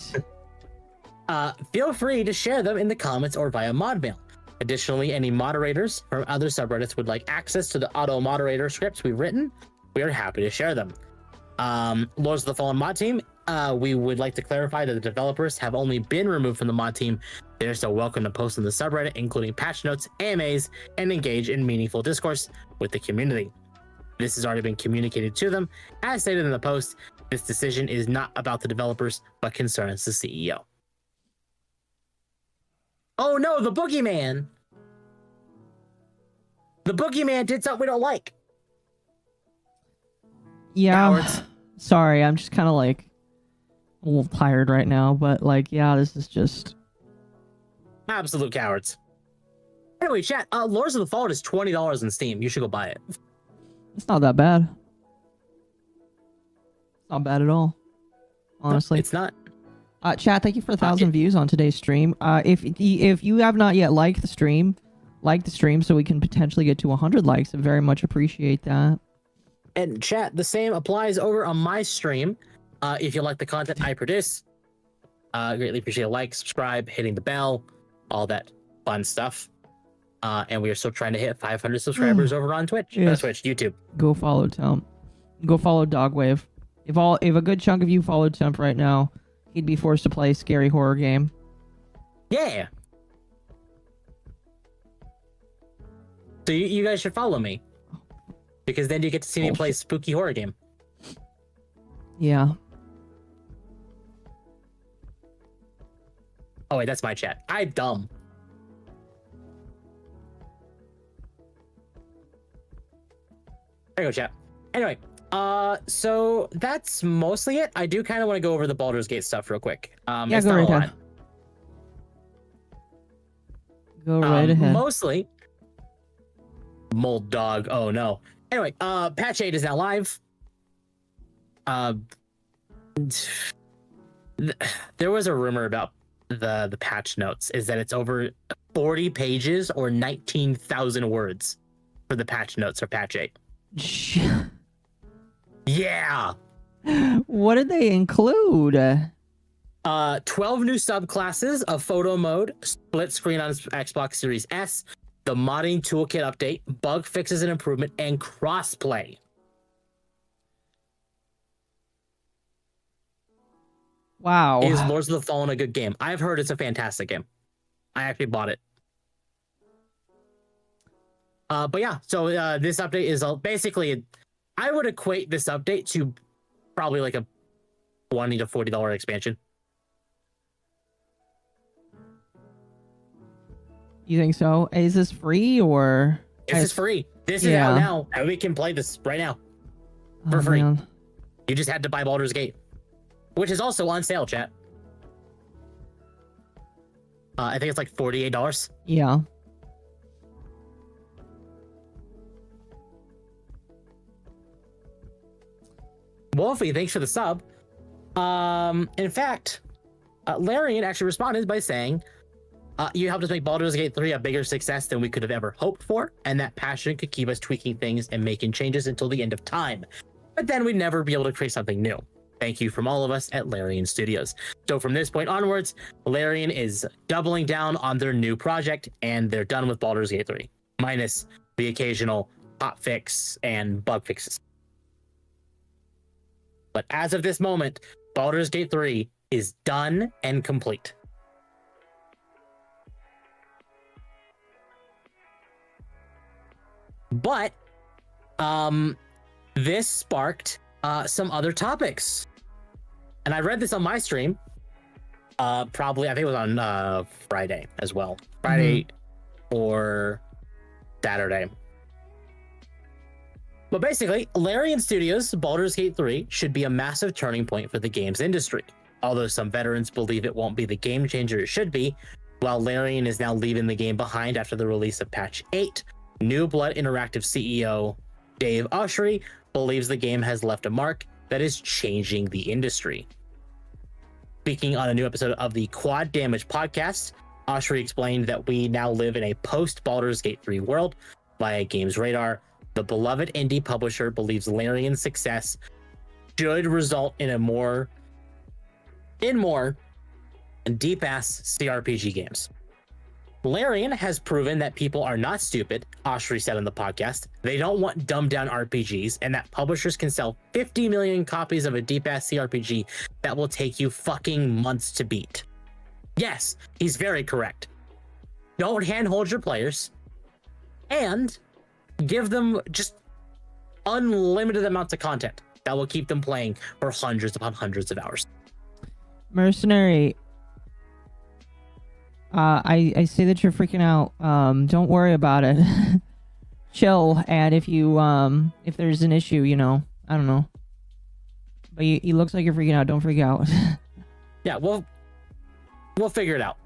[SPEAKER 3] Feel free to share them in the comments or via mod mail. Additionally, any moderators from other subreddits would like access to the auto moderator scripts we've written, we are happy to share them. Lords of the Fallen mod team, we would like to clarify that the developers have only been removed from the mod team. They're still welcome to post in the subreddit, including patch notes, AMAs, and engage in meaningful discourse with the community. This has already been communicated to them. As stated in the post, this decision is not about the developers, but concerns the CEO. Oh no, the boogeyman! The boogeyman did something we don't like.
[SPEAKER 2] Yeah.
[SPEAKER 3] Cowards.
[SPEAKER 2] Sorry, I'm just kind of like a little tired right now, but like, yeah, this is just
[SPEAKER 3] Absolute cowards. Anyway, chat, Lords of the Fallen is $20 in Steam. You should go buy it.
[SPEAKER 2] It's not that bad. Not bad at all. Honestly.
[SPEAKER 3] No, it's not.
[SPEAKER 2] Chat, thank you for 1,000 views on today's stream. If you have not yet liked the stream, like the stream so we can potentially get to 100 likes. I very much appreciate that.
[SPEAKER 3] And chat, the same applies over on my stream. If you like the content I produce, greatly appreciate a like, subscribe, hitting the bell, all that fun stuff. And we are still trying to hit 500 subscribers over on Twitch.
[SPEAKER 2] Yes.
[SPEAKER 3] Twitch, YouTube.
[SPEAKER 2] Go follow Temp. Go follow Dogwave. If a good chunk of you followed Temp right now, he'd be forced to play a scary horror game.
[SPEAKER 3] Yeah. So you guys should follow me. Because then you get to see me play a spooky horror game.
[SPEAKER 2] Yeah.
[SPEAKER 3] Oh wait, that's my chat. I'm dumb. There you go, chat. Anyway, so that's mostly it. I do kind of want to go over the Baldur's Gate stuff real quick.
[SPEAKER 2] Yeah,
[SPEAKER 3] it's
[SPEAKER 2] go
[SPEAKER 3] not
[SPEAKER 2] right
[SPEAKER 3] a lot.
[SPEAKER 2] ahead. Go right ahead.
[SPEAKER 3] Mostly. Mold dog. Oh no. Anyway, patch 8 is now live. There was a rumor about the patch notes is that it's over 40 pages or 19,000 words for the patch notes for patch 8. Yeah.
[SPEAKER 2] What did they include?
[SPEAKER 3] 12 new subclasses of photo mode, split screen on Xbox Series S, the modding toolkit update, bug fixes and improvement, and crossplay.
[SPEAKER 2] Wow.
[SPEAKER 3] Is Lords of the Fallen a good game? I've heard it's a fantastic game. I actually bought it. But yeah, so this update is basically, I would equate this update to probably like a $20 to $40 expansion.
[SPEAKER 2] You think so? Is this free or?
[SPEAKER 3] This is free. This is out now, and we can play this right now for free.
[SPEAKER 2] Man.
[SPEAKER 3] You just had to buy Baldur's Gate, which is also on sale, chat. I think it's like $48.
[SPEAKER 2] Yeah.
[SPEAKER 3] Wolfie, thanks for the sub. In fact, Larian actually responded by saying, you helped us make Baldur's Gate 3 a bigger success than we could have ever hoped for, and that passion could keep us tweaking things and making changes until the end of time. But then we'd never be able to create something new. Thank you from all of us at Larian Studios. So from this point onwards, Larian is doubling down on their new project, and they're done with Baldur's Gate 3, minus the occasional hot fix and bug fixes. But as of this moment, Baldur's Gate 3 is done and complete. But this sparked some other topics. And I read this on my stream. Probably, I think it was on Friday as well. Friday or Saturday. But basically, Larian Studios' Baldur's Gate 3 should be a massive turning point for the games industry. Although some veterans believe it won't be the game changer it should be, while Larian is now leaving the game behind after the release of Patch 8, New Blood Interactive CEO Dave Oshry believes the game has left a mark that is changing the industry. Speaking on a new episode of the Quad Damage podcast, Oshry explained that we now live in a post-Baldur's Gate 3 world. Via Games Radar, the beloved indie publisher believes Larian's success should result in more deep-ass CRPG games. Larian has proven that people are not stupid, Oshry said on the podcast. They don't want dumbed-down RPGs, and that publishers can sell 50 million copies of a deep-ass CRPG that will take you fucking months to beat. Yes, he's very correct. Don't handhold your players, and give them just unlimited amounts of content that will keep them playing for hundreds upon hundreds of hours.
[SPEAKER 2] Mercenary, I see that you're freaking out. Don't worry about it. Chill, and if there's an issue, I don't know. But it looks like you're freaking out. Don't freak out.
[SPEAKER 3] Yeah, we'll figure it out.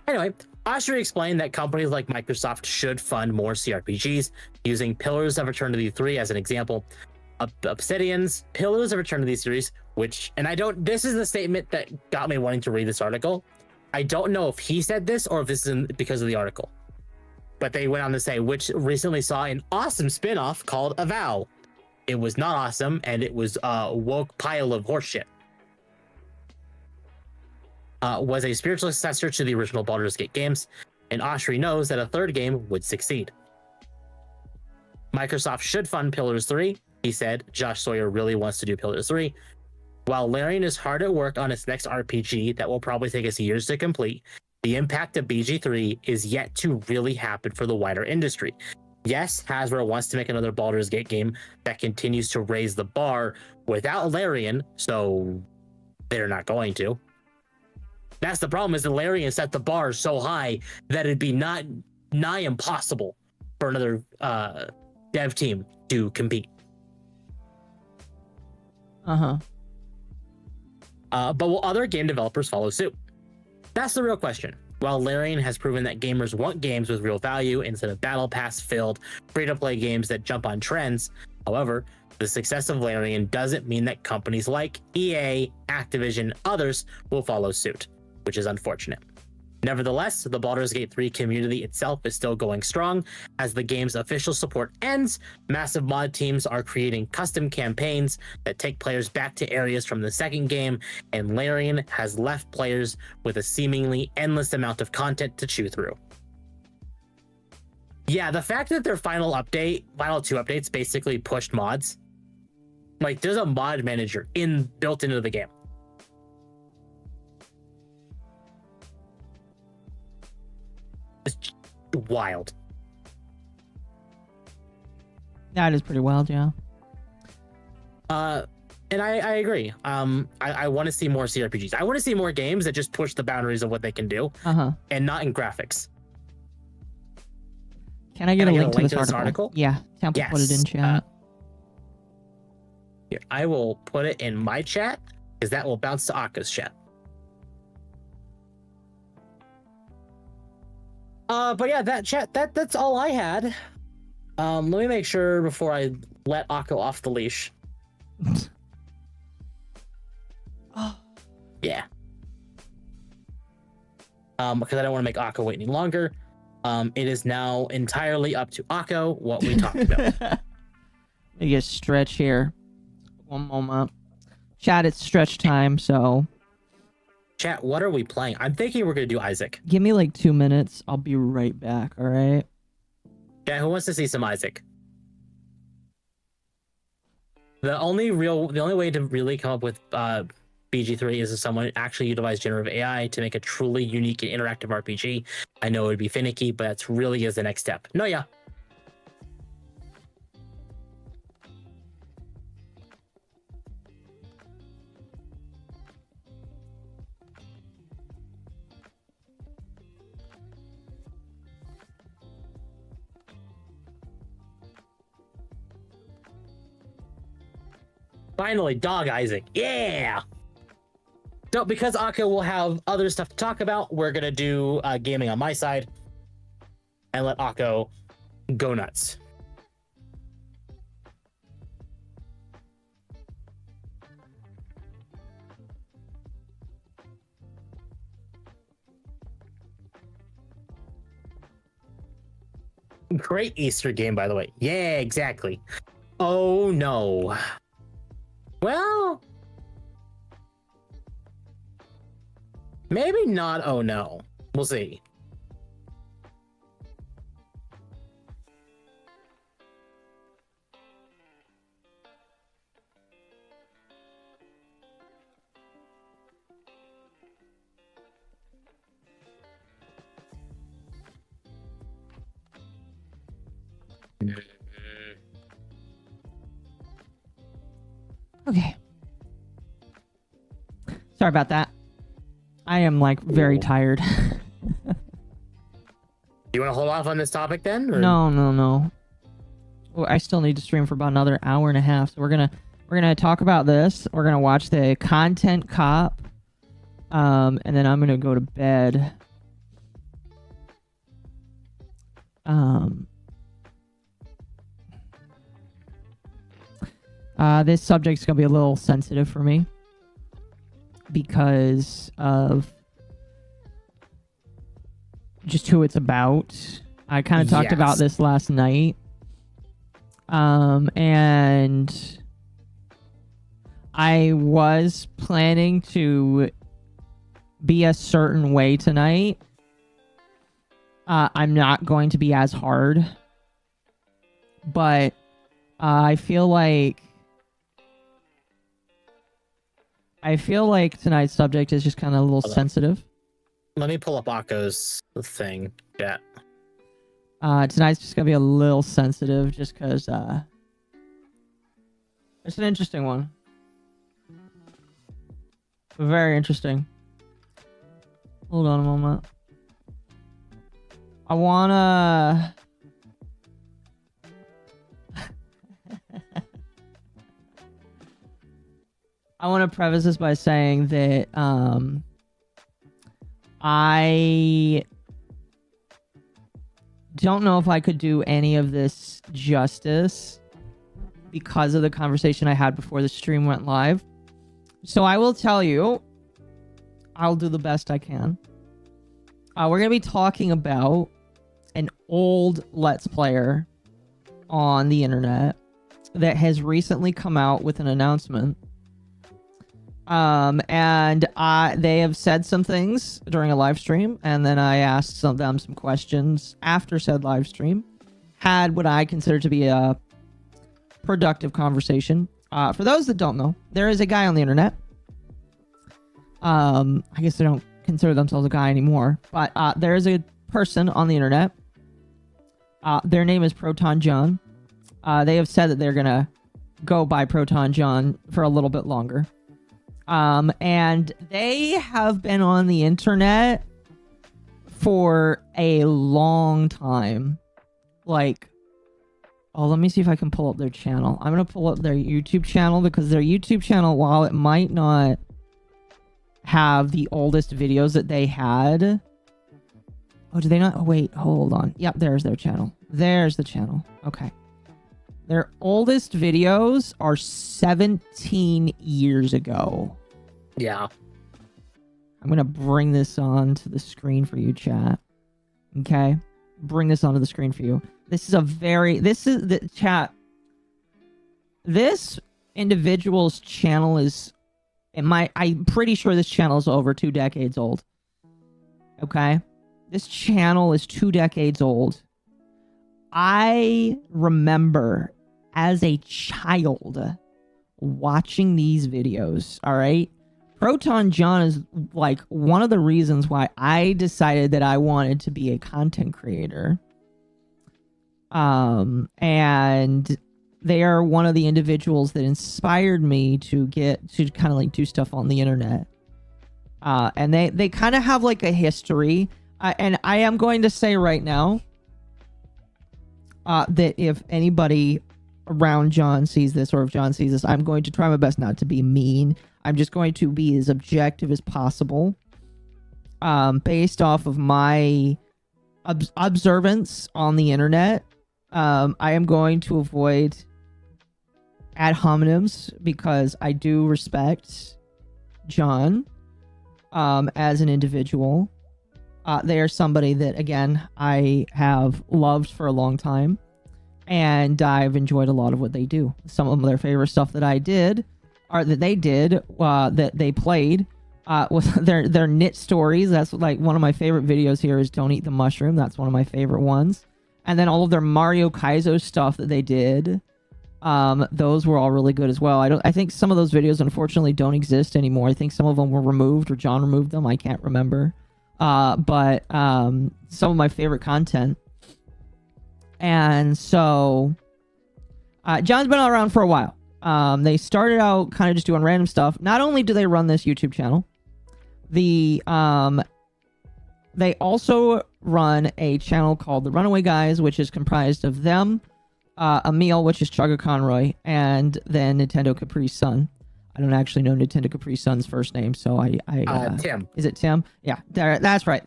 [SPEAKER 3] Anyway, Oshiri explained that companies like Microsoft should fund more CRPGs, using Pillars of Eternity 3 as an example. Obsidian's Pillars of Eternity series, this is the statement that got me wanting to read this article. I don't know if he said this or if this is because of the article, but they went on to say, which recently saw an awesome spin-off called Avow. It was not awesome, and it was a woke pile of horseshit. Was a spiritual successor to the original Baldur's Gate games, and Oshiri knows that a third game would succeed. Microsoft should fund Pillars 3, he said. Josh Sawyer really wants to do Pillars 3. While Larian is hard at work on its next RPG that will probably take us years to complete, the impact of BG3 is yet to really happen for the wider industry. Yes, Hasbro wants to make another Baldur's Gate game that continues to raise the bar without Larian, so they're not going to. That's the problem, is that Larian set the bar so high that it'd be nigh impossible for another dev team to compete. But will other game developers follow suit? That's the real question. While Larian has proven that gamers want games with real value instead of battle pass filled free-to-play games that jump on trends, however, the success of Larian doesn't mean that companies like EA, Activision, others will follow suit, which is unfortunate. Nevertheless, the Baldur's Gate 3 community itself is still going strong. As the game's official support ends, massive mod teams are creating custom campaigns that take players back to areas from the second game, and Larian has left players with a seemingly endless amount of content to chew through. Yeah, the fact that their final two updates basically pushed mods. Like, there's a mod manager built into the game. It's wild.
[SPEAKER 2] That is pretty wild, yeah.
[SPEAKER 3] And I agree. I want to see more CRPGs. I want to see more games that just push the boundaries of what they can do, and not in graphics.
[SPEAKER 2] Can I get a link to this article? Yeah, Temple put it in chat.
[SPEAKER 3] Here, I will put it in my chat, because that will bounce to Akka's chat. But yeah, that's all I had. Let me make sure before I let Akko off the leash. Yeah. Because I don't want to make Akko wait any longer. It is now entirely up to Akko what we talked about.
[SPEAKER 2] Let me get stretch here. One moment. Chat, it's stretch time, so...
[SPEAKER 3] Chat, what are we playing? I'm thinking we're going to do Isaac.
[SPEAKER 2] Give me like 2 minutes. I'll be right back, alright?
[SPEAKER 3] Yeah, who wants to see some Isaac? The only way to really come up with BG3 is if someone actually utilized generative AI to make a truly unique and interactive RPG. I know it would be finicky, but that's really is the next step. No, yeah. Finally, Dog Isaac. Yeah! So, because Akko will have other stuff to talk about, we're going to do gaming on my side and let Akko go nuts. Great Easter game, by the way. Yeah, exactly. Oh, no. Well, maybe not. Oh no, we'll see.
[SPEAKER 2] Okay. Sorry about that. I am like very tired.
[SPEAKER 3] You want to hold off on this topic then? Or?
[SPEAKER 2] No. Well, I still need to stream for about another hour and a half. So we're gonna talk about this. We're gonna watch the content cop, and then I'm gonna go to bed. This subject's gonna be a little sensitive for me because of just who it's about. I kind of talked about this last night. And I was planning to be a certain way tonight. I'm not going to be as hard, but I feel like tonight's subject is just kind of a little sensitive.
[SPEAKER 3] Let me pull up Akko's thing. Yeah.
[SPEAKER 2] Tonight's just gonna be a little sensitive, just because it's an interesting one. Very interesting. Hold on a moment. I wanna. I want to preface this by saying that I don't know if I could do any of this justice because of the conversation I had before the stream went live. So I will tell you, I'll do the best I can. We're going to be talking about an old Let's Player on the internet that has recently come out with an announcement. And they have said some things during a live stream, and then I asked them some questions after said live stream. Had what I consider to be a productive conversation. For those that don't know, there is a guy on the internet. I guess they don't consider themselves a guy anymore, but there is a person on the internet. Their name is Proton John. They have said that they're gonna go by Proton John for a little bit longer. And they have been on the internet for a long time. Like, oh, let me see if I can pull up their channel. I'm going to pull up their YouTube channel because their YouTube channel, while it might not have the oldest videos that they had. Oh, do they not? Oh, wait, hold on. Yep, there's their channel. There's the channel. Okay. Their oldest videos are 17 years ago.
[SPEAKER 3] Yeah.
[SPEAKER 2] I'm going to bring this on to the screen for you, chat. Okay? Bring this onto the screen for you. This is the chat. This individual's channel is, I'm pretty sure this channel is over 2 decades old. Okay? This channel is 2 decades old. I remember as a child watching these videos, all right? Proton John is like one of the reasons why I decided that I wanted to be a content creator. And they are one of the individuals that inspired me to get to kind of like do stuff on the internet. And they kind of have like a history. And I am going to say right now, that if anybody around John sees this, or if John sees this, I'm going to try my best not to be mean. I'm just going to be as objective as possible, based off of my observance on the internet. I am going to avoid ad hominems because I do respect John as an individual. They are somebody that, again, I have loved for a long time, and I've enjoyed a lot of what they do. Some of their favorite stuff that I did, or that they did, that they played, was their knit stories. That's like one of my favorite videos here is Don't Eat the Mushroom. That's one of my favorite ones. And then all of their Mario Kaizo stuff that they did, those were all really good as well. I think some of those videos, unfortunately, don't exist anymore. I think some of them were removed, or John removed them. I can't remember. But some of my favorite content. And so John's been around for a while. They started out kind of just doing random stuff. Not only do they run this YouTube channel, they also run a channel called The Runaway Guys, which is comprised of them, Emil, which is Chugga Conroy, and then Nintendo Capri Sun. I don't actually know Nintendo Capri Sun's first name, so I
[SPEAKER 3] Tim.
[SPEAKER 2] Is it Tim? Yeah, that's right.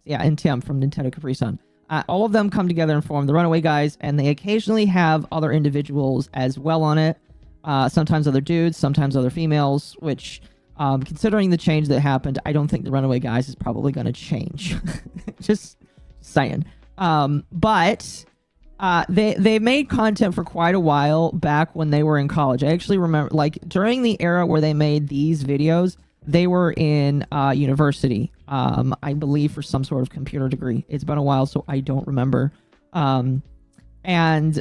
[SPEAKER 2] Yeah, and Tim from Nintendo Capri Sun. All of them come together and form the Runaway Guys, and they occasionally have other individuals as well on it. Sometimes other dudes, sometimes other females, which, considering the change that happened, I don't think the Runaway Guys is probably going to change. Just saying. But they made content for quite a while back when they were in college. I actually remember, like, during the era where they made these videos, they were in university, I believe, for some sort of computer degree. It's been a while, so I don't remember. And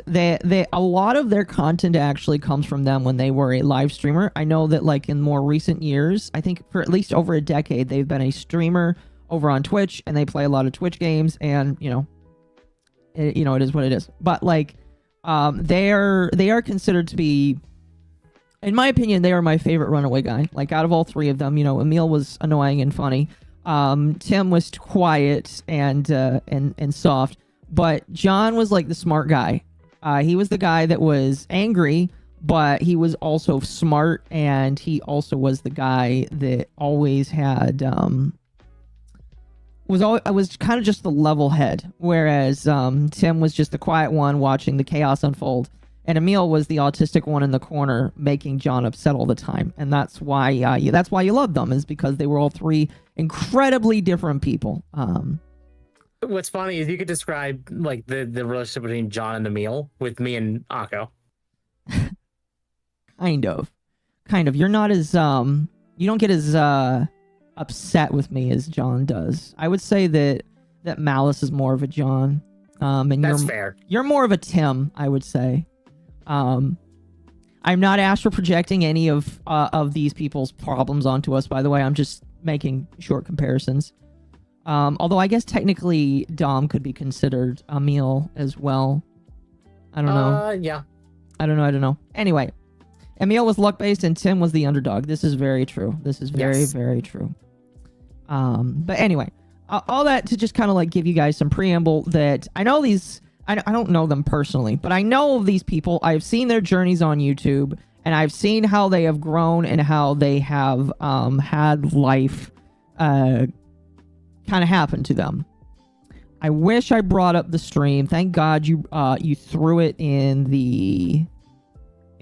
[SPEAKER 2] a lot of their content actually comes from them when they were a live streamer. I know that, like, in more recent years, I think for at least over a decade, they've been a streamer over on Twitch, and they play a lot of Twitch games, and, you know, it is what it is. But, like, they are considered to be, in my opinion, they are my favorite Runaway Guy. Like, out of all three of them, you know, Emil was annoying and funny. Tim was quiet and soft. But John was, like, the smart guy. He was the guy that was angry, but he was also smart, and he also was the guy that always had, was kind of just the level head, whereas Tim was just the quiet one watching the chaos unfold. And Emil was the autistic one in the corner, making John upset all the time. And that's why you love them, is because they were all three incredibly different people.
[SPEAKER 3] What's funny is you could describe, like, the relationship between John and Emil with me and Akko. Kind of.
[SPEAKER 2] You're not as you don't get as upset with me as John does. I would say that Malice is more of a John. And
[SPEAKER 3] that's fair.
[SPEAKER 2] You're more of a Tim, I would say. I'm not astral projecting any of these people's problems onto us, by the way. I'm just making short comparisons. Although I guess technically Dom could be considered Emil as well. I don't know.
[SPEAKER 3] Yeah.
[SPEAKER 2] I don't know. Anyway, Emil was luck-based and Tim was the underdog. This is very true. This is very, very true. But anyway, all that to just kind of, like, give you guys some preamble that I know these... I don't know them personally, but I know of these people. I've seen their journeys on YouTube, and I've seen how they have grown and how they have had life kind of happen to them. I wish I brought up the stream. Thank God you threw it in the...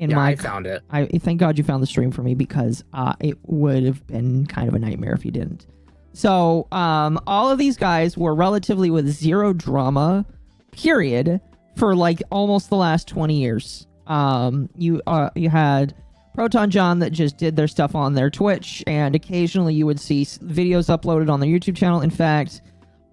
[SPEAKER 3] I found it.
[SPEAKER 2] Thank God you found the stream for me, because it would have been kind of a nightmare if you didn't. So, all of these guys were relatively with zero drama, period, for, like, almost the last 20 years. You had Proton John that just did their stuff on their Twitch, and occasionally you would see videos uploaded on their YouTube channel. In fact,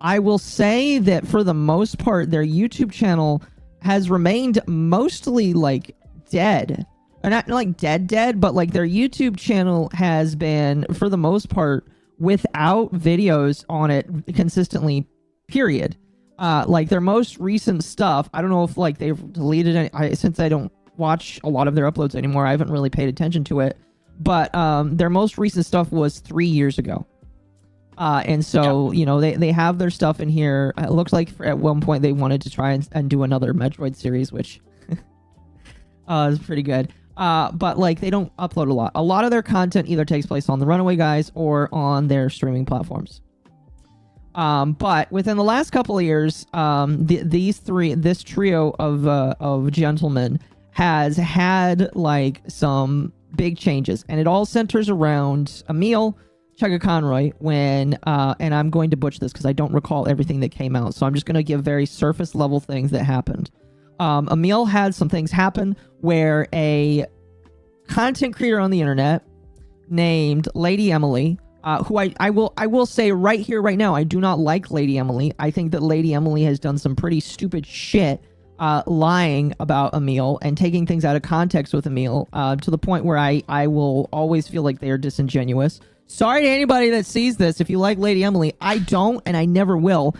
[SPEAKER 2] I will say that for the most part, their YouTube channel has remained mostly, like, dead. Or not, like, dead, but, like, their YouTube channel has been, for the most part, without videos on it consistently, period. Like, their most recent stuff, I don't know if, like, they've deleted it. Since I don't watch a lot of their uploads anymore, I haven't really paid attention to it. But their most recent stuff was 3 years ago. And so, you know, they have their stuff in here. It looks like at one point they wanted to try and do another Metroid series, which is pretty good. But, like, they don't upload a lot. A lot of their content either takes place on the Runaway Guys or on their streaming platforms. But within the last couple of years, this trio of gentlemen has had, like, some big changes, and it all centers around Emil Chugga-Conroy when, and I'm going to butcher this because I don't recall everything that came out, so I'm just going to give very surface level things that happened. Emil had some things happen where a content creator on the internet named Lady Emily, who I will say right here, right now, I do not like Lady Emily. I think that Lady Emily has done some pretty stupid shit, lying about Emil and taking things out of context with Emil, to the point where I will always feel like they are disingenuous. Sorry to anybody that sees this. If you like Lady Emily, I don't, and I never will.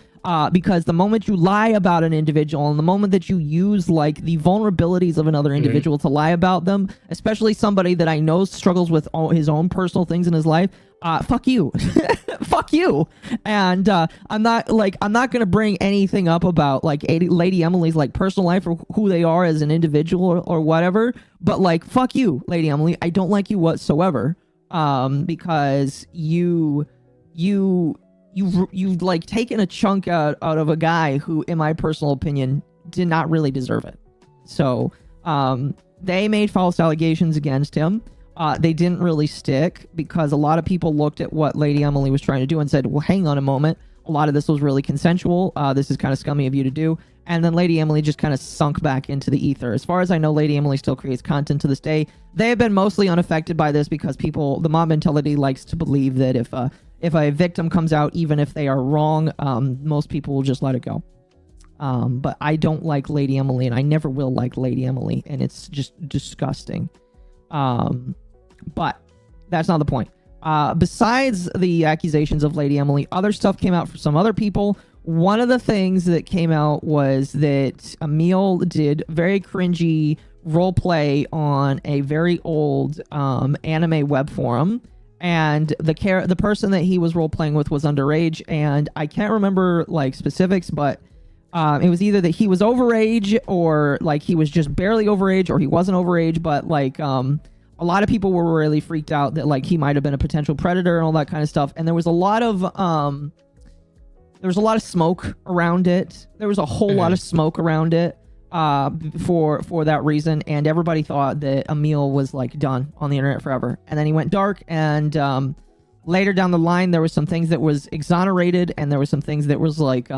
[SPEAKER 2] Because the moment you lie about an individual and the moment that you use, like, the vulnerabilities of another individual to lie about them, especially somebody that I know struggles with his own personal things in his life, fuck you. Fuck you. And I'm not going to bring anything up about, like, Lady Emily's, like, personal life or who they are as an individual or whatever. But, like, fuck you, Lady Emily. I don't like you whatsoever. Because you you've like taken a chunk out of a guy who, in my personal opinion, did not really deserve it. So they made false allegations against him. They didn't really stick because a lot of people looked at what Lady Emily was trying to do and said, well, hang on a moment. A lot of this was really consensual. This is kind of scummy of you to do. And then Lady Emily just kind of sunk back into the ether. As far as I know, Lady Emily still creates content to this day. They have been mostly unaffected by this because the mob mentality likes to believe that if a victim comes out, even if they are wrong, most people will just let it go. But I don't like Lady Emily, and I never will like Lady Emily, and it's just disgusting. But that's not the point. Besides the accusations of Lady Emily, other stuff came out for some other people. One of the things that came out was that Emil did very cringy roleplay on a very old anime web forum, and the person that he was roleplaying with was underage, and I can't remember like specifics, but it was either that he was overage or like he was just barely overage or he wasn't overage, but like a lot of people were really freaked out that like he might have been a potential predator and all that kind of stuff. And there was a lot of smoke around it. There was a whole lot of smoke around it for that reason. And everybody thought that Emil was like done on the internet forever. And then he went dark, and later down the line, there was some things that was exonerated, and there was some things that was like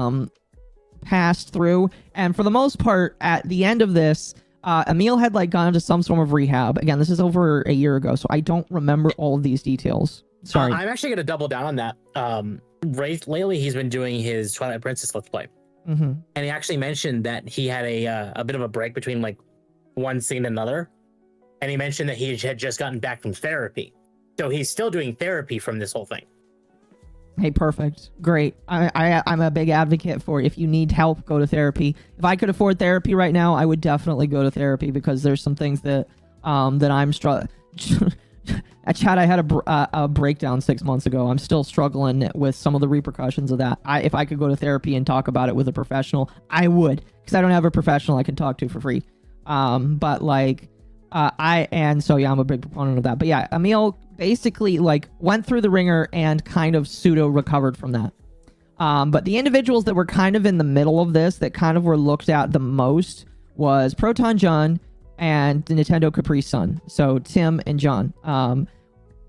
[SPEAKER 2] passed through. And for the most part, at the end of this, Emil had like gone into some sort of rehab. Again, this is over a year ago, so I don't remember all of these details. Sorry.
[SPEAKER 3] I'm actually going to double down on that. Lately, he's been doing his Twilight Princess Let's Play.
[SPEAKER 2] Mm-hmm.
[SPEAKER 3] And he actually mentioned that he had a bit of a break between like one scene and another. And he mentioned that he had just gotten back from therapy. So he's still doing therapy from this whole thing.
[SPEAKER 2] Hey, perfect. Great. I'm a big advocate for if you need help, go to therapy. If I could afford therapy right now, I would definitely go to therapy because there's some things that I'm struggling. At Chad, I had a breakdown 6 months ago. I'm still struggling with some of the repercussions of that. If I could go to therapy and talk about it with a professional, I would, because I don't have a professional I can talk to for free. But like, I'm a big proponent of that. But yeah, Emil basically like went through the ringer and kind of pseudo recovered from that. But the individuals that were kind of in the middle of this, that kind of were looked at the most, was Proton John and the Nintendo Capri Sun. So Tim and John.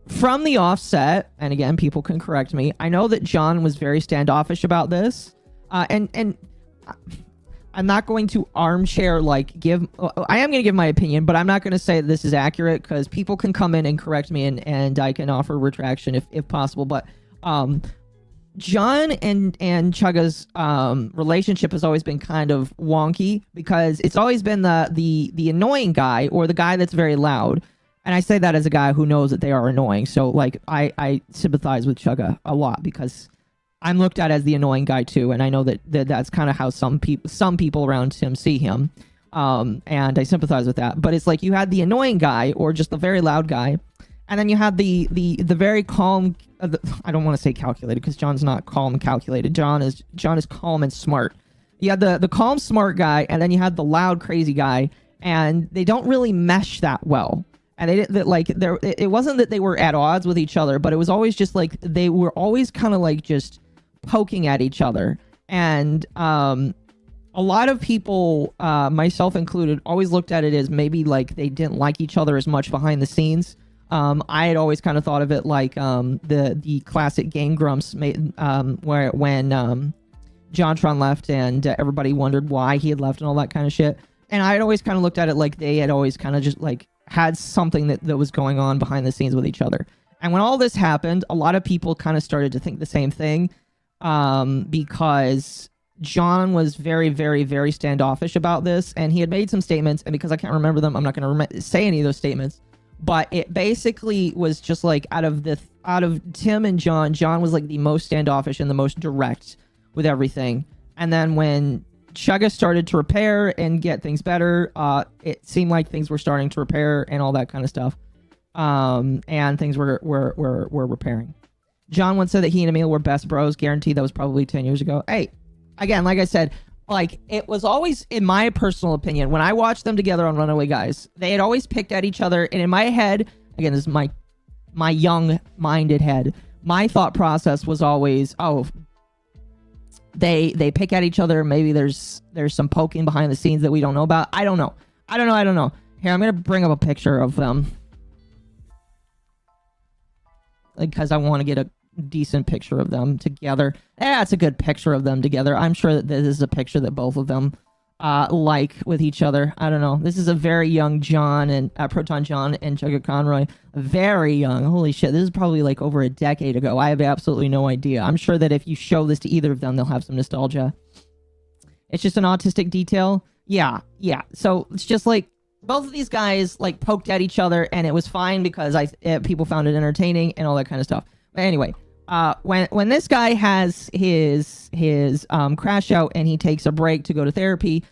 [SPEAKER 2] From the offset, and again, people can correct me, I know that John was very standoffish about this. And I'm not going to armchair I am going to give my opinion, but I'm not going to say this is accurate because people can come in and correct me, and I can offer retraction if possible. But John and Chugga's relationship has always been kind of wonky because it's always been the annoying guy or the guy that's very loud. And I say that as a guy who knows that they are annoying. So like I sympathize with Chugga a lot because I'm looked at as the annoying guy too, and I know that's kind of how some people around him see him, and I sympathize with that. But it's like you had the annoying guy or just the very loud guy, and then you had the very calm. I don't want to say calculated because John's not calm and calculated. John is calm and smart. You had the calm smart guy, and then you had the loud crazy guy, and they don't really mesh that well. And they didn't like there. It wasn't that they were at odds with each other, but it was always just like they were always kind of like just poking at each other. And a lot of people, myself included, always looked at it as maybe like they didn't like each other as much behind the scenes. I had always kind of thought of it like the classic Game Grumps where when JonTron left and everybody wondered why he had left and all that kind of shit. And I had always kind of looked at it like they had always kind of just like had something that was going on behind the scenes with each other. And when all this happened, a lot of people kind of started to think the same thing. Because John was very, very, very standoffish about this, and he had made some statements, and because I can't remember them, I'm not going to say any of those statements, but it basically was just like out of Tim and John was like the most standoffish and the most direct with everything. And then when Chugga started to repair and get things better, it seemed like things were starting to repair and all that kind of stuff. And things were repairing. John once said that he and Emil were best bros. Guaranteed that was probably 10 years ago. Hey, again, like I said, like it was always, in my personal opinion, when I watched them together on Runaway Guys, they had always picked at each other. And in my head, again, this is my young-minded head, my thought process was always, oh, they pick at each other. Maybe there's some poking behind the scenes that we don't know about. I don't know. Here, I'm gonna bring up a picture of them because I want to get a decent picture of them together. It's a good picture of them together. I'm sure that this is a picture that both of them like with each other. I don't know. This is a very young John and Proton John and Jugger Conroy. Very young. Holy shit. This is probably like over a decade ago. I have absolutely no idea. I'm sure that if you show this to either of them, they'll have some nostalgia. It's just an autistic detail. Yeah. So it's just like both of these guys like poked at each other, and it was fine because people found it entertaining and all that kind of stuff. But anyway, when this guy has his crash out and he takes a break to go to therapy,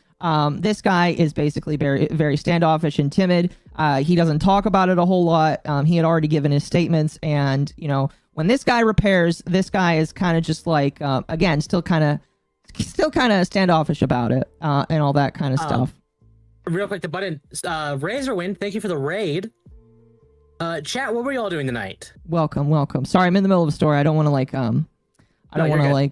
[SPEAKER 2] this guy is basically very, very standoffish and timid. He doesn't talk about it a whole lot. He had already given his statements, and when this guy repairs, this guy is kind of just like again, still kind of standoffish about it and all that kind of stuff.
[SPEAKER 3] Real quick, the button. Razorwind, thank you for the raid. Chat, what were y'all doing tonight?
[SPEAKER 2] Welcome. Sorry, I'm in the middle of a story. I don't want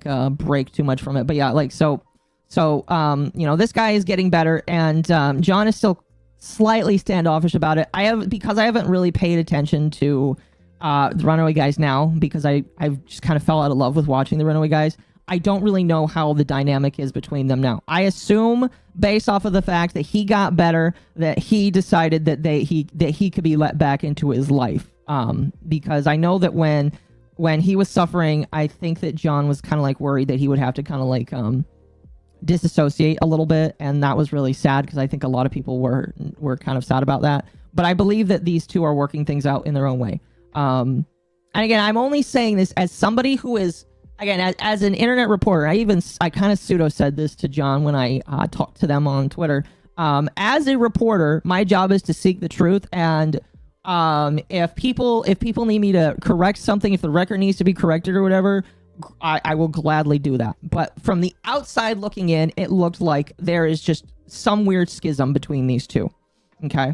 [SPEAKER 2] to break too much from it. But yeah, like so this guy is getting better, and John is still slightly standoffish about it. Because I haven't really paid attention to the Runaway Guys now, because I've just kind of fell out of love with watching the Runaway Guys. I don't really know how the dynamic is between them now. I assume, based off of the fact that he got better, that he decided that he could be let back into his life. Because I know that when he was suffering, I think that John was kind of like worried that he would have to kind of like disassociate a little bit, and that was really sad because I think a lot of people were kind of sad about that. But I believe that these two are working things out in their own way. And again, I'm only saying this as somebody who is. Again, as an internet reporter, I kind of pseudo said this to John when I talked to them on Twitter. As a reporter, my job is to seek the truth, and if people need me to correct something, if the record needs to be corrected or whatever, I will gladly do that. But from the outside looking in, it looked like there is just some weird schism between these two. Okay,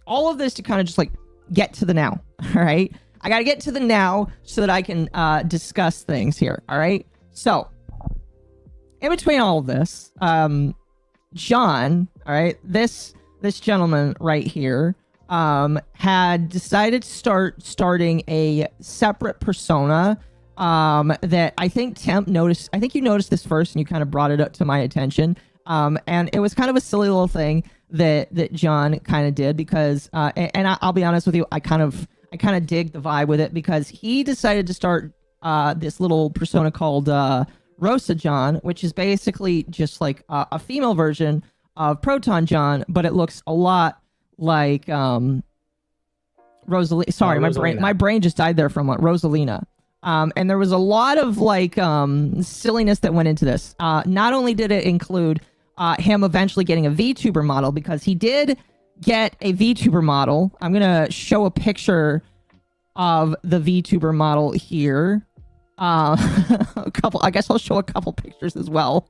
[SPEAKER 2] all of this to kind of just like get to the now. All right. I gotta get to the now so that I can discuss things here, all right? So, in between all of this, John, all right, this gentleman right here, had decided to starting a separate persona that I think Temp noticed. I think you noticed this first and you kind of brought it up to my attention. And it was kind of a silly little thing that John kind of did because, and I'll be honest with you, I kind of dig the vibe with it because he decided to start this little persona called Rosa John, which is basically just like a female version of Proton John, but it looks a lot like Rosalina. Sorry, my brain just died there from Rosalina. And there was a lot of like silliness that went into this. Not only did it include him eventually getting a VTuber model, because he did get a VTuber model. I'm gonna show a picture of the VTuber model here. I guess I'll show a couple pictures as well.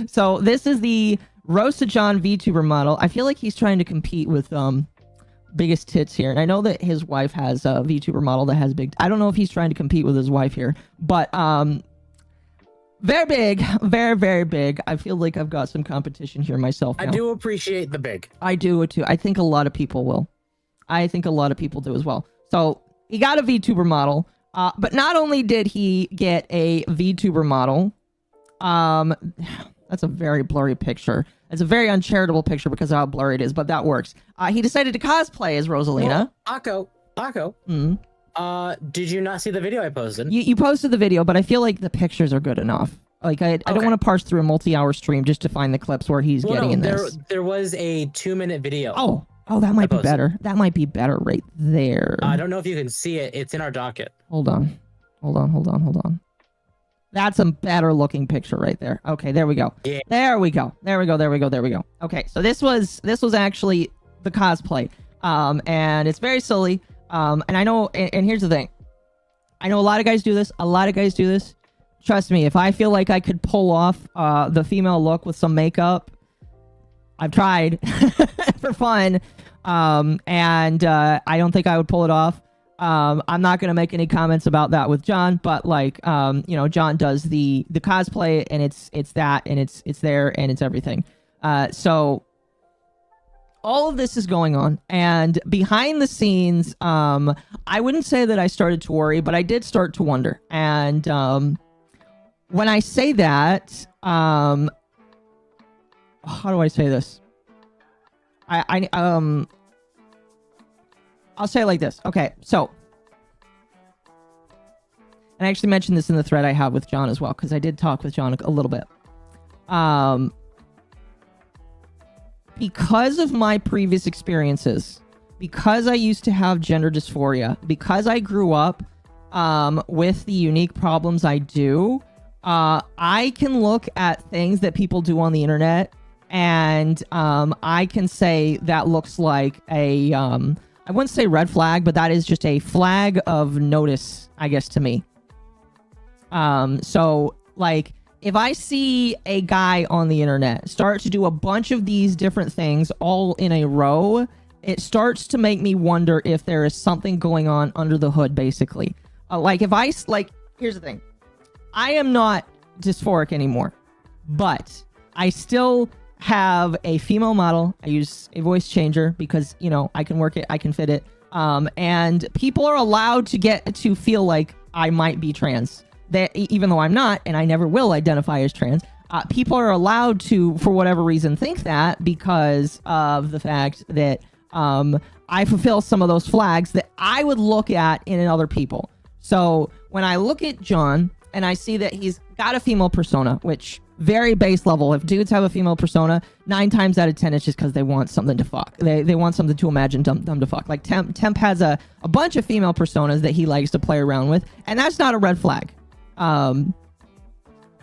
[SPEAKER 2] So this is the Rosa John VTuber model. I feel like he's trying to compete with biggest tits here, and I know that his wife has a VTuber model that has big. I don't know if he's trying to compete with his wife here, but very big, very, very big. I feel like I've got some competition here myself now.
[SPEAKER 3] I do appreciate the big.
[SPEAKER 2] I do too. I think a lot of people will. I think a lot of people do as well. So he got a VTuber model, but not only did he get a VTuber model, that's a very blurry picture. It's a very uncharitable picture because of how blurry it is, but that works. He decided to cosplay as Rosalina.
[SPEAKER 3] Akko.
[SPEAKER 2] Mm-hmm.
[SPEAKER 3] Did you not see the video I posted?
[SPEAKER 2] You posted the video, but I feel like the pictures are good enough. Like I don't want to parse through a multi-hour stream just to find the clips where he's getting in this.
[SPEAKER 3] There was a 2-minute video.
[SPEAKER 2] Oh, that might be better. That might be better right there.
[SPEAKER 3] I don't know if you can see it. It's in our docket.
[SPEAKER 2] Hold on. That's a better looking picture right there. Okay, there we go.
[SPEAKER 3] Yeah.
[SPEAKER 2] There we go. Okay, so this was actually the cosplay. And it's very silly. And I know, and here's the thing. I know a lot of guys do this. Trust me, if I feel like I could pull off the female look with some makeup, I've tried for fun. And I don't think I would pull it off. I'm not gonna make any comments about that with John, but like, you know, John does the cosplay, and it's that, and it's there, and it's everything. So all of this is going on, and behind the scenes, I wouldn't say that I started to worry, but I did start to wonder. And when I say that, how do I say this? I'll say it like this. Okay, so, and I actually mentioned this in the thread I have with John as well, because I did talk with John a little bit. Because of my previous experiences, because I used to have gender dysphoria, because I grew up with the unique problems I do, I can look at things that people do on the internet, and I can say that looks like a, I wouldn't say red flag, but that is just a flag of notice, I guess, to me. So, like, if I see a guy on the internet start to do a bunch of these different things all in a row, it starts to make me wonder if there is something going on under the hood, basically. Like, if I, like, here's the thing. I am not dysphoric anymore, but I still have a female model. I use a voice changer because, you know, I can work it, I can fit it. And people are allowed to get to feel like I might be trans. That, even though I'm not, and I never will identify as trans, people are allowed to, for whatever reason, think that because of the fact that I fulfill some of those flags that I would look at in other people. So when I look at John and I see that he's got a female persona, which very base level, if dudes have a female persona, 9 times out of 10 it's just because they want something to fuck. They want something to imagine them to fuck. Like Temp has a bunch of female personas that he likes to play around with, and that's not a red flag.
[SPEAKER 3] I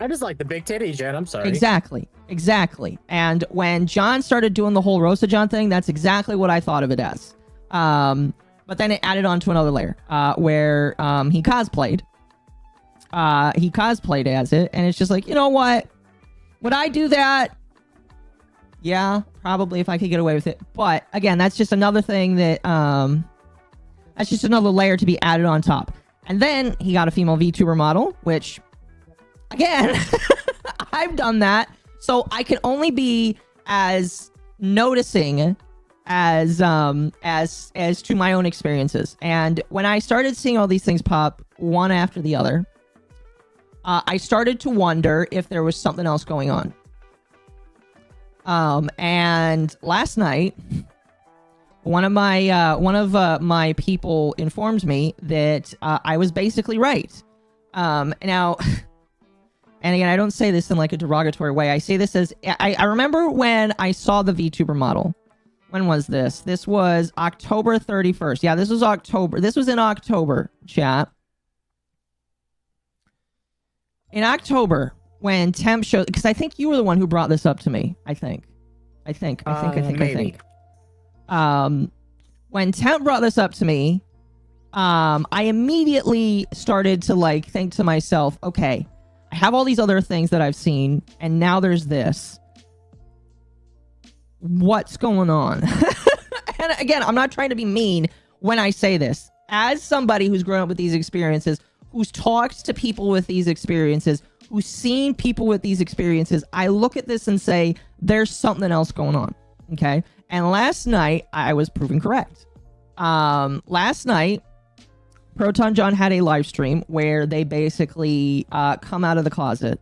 [SPEAKER 3] just like the big titty, Jen. I'm sorry.
[SPEAKER 2] Exactly. And when John started doing the whole Rosa John thing, that's exactly what I thought of it as. But then it added on to another layer, where he cosplayed. He cosplayed as it, and it's just like, you know what? Would I do that? Yeah, probably, if I could get away with it. But again, that's just another thing that that's just another layer to be added on top. And then he got a female VTuber model, which, again, I've done that, so I can only be as noticing as to my own experiences. And when I started seeing all these things pop one after the other, I started to wonder if there was something else going on. And last night, one of my people informed me that I was basically right. Now, and again, I don't say this in like a derogatory way. I say this as I remember when I saw the VTuber model. When was this? This was October 31st. Yeah, this was October. This was in October, chat. In October, when Temp showed, because I think you were the one who brought this up to me. I think.
[SPEAKER 3] Maybe.
[SPEAKER 2] When Temp brought this up to me, I immediately started to like think to myself, okay, I have all these other things that I've seen, and now there's this. What's going on? And again, I'm not trying to be mean when I say this. As somebody who's grown up with these experiences, who's talked to people with these experiences, who's seen people with these experiences, I look at this and say, there's something else going on. Okay? And last night, I was proven correct. Last night, Proton John had a live stream where they basically come out of the closet,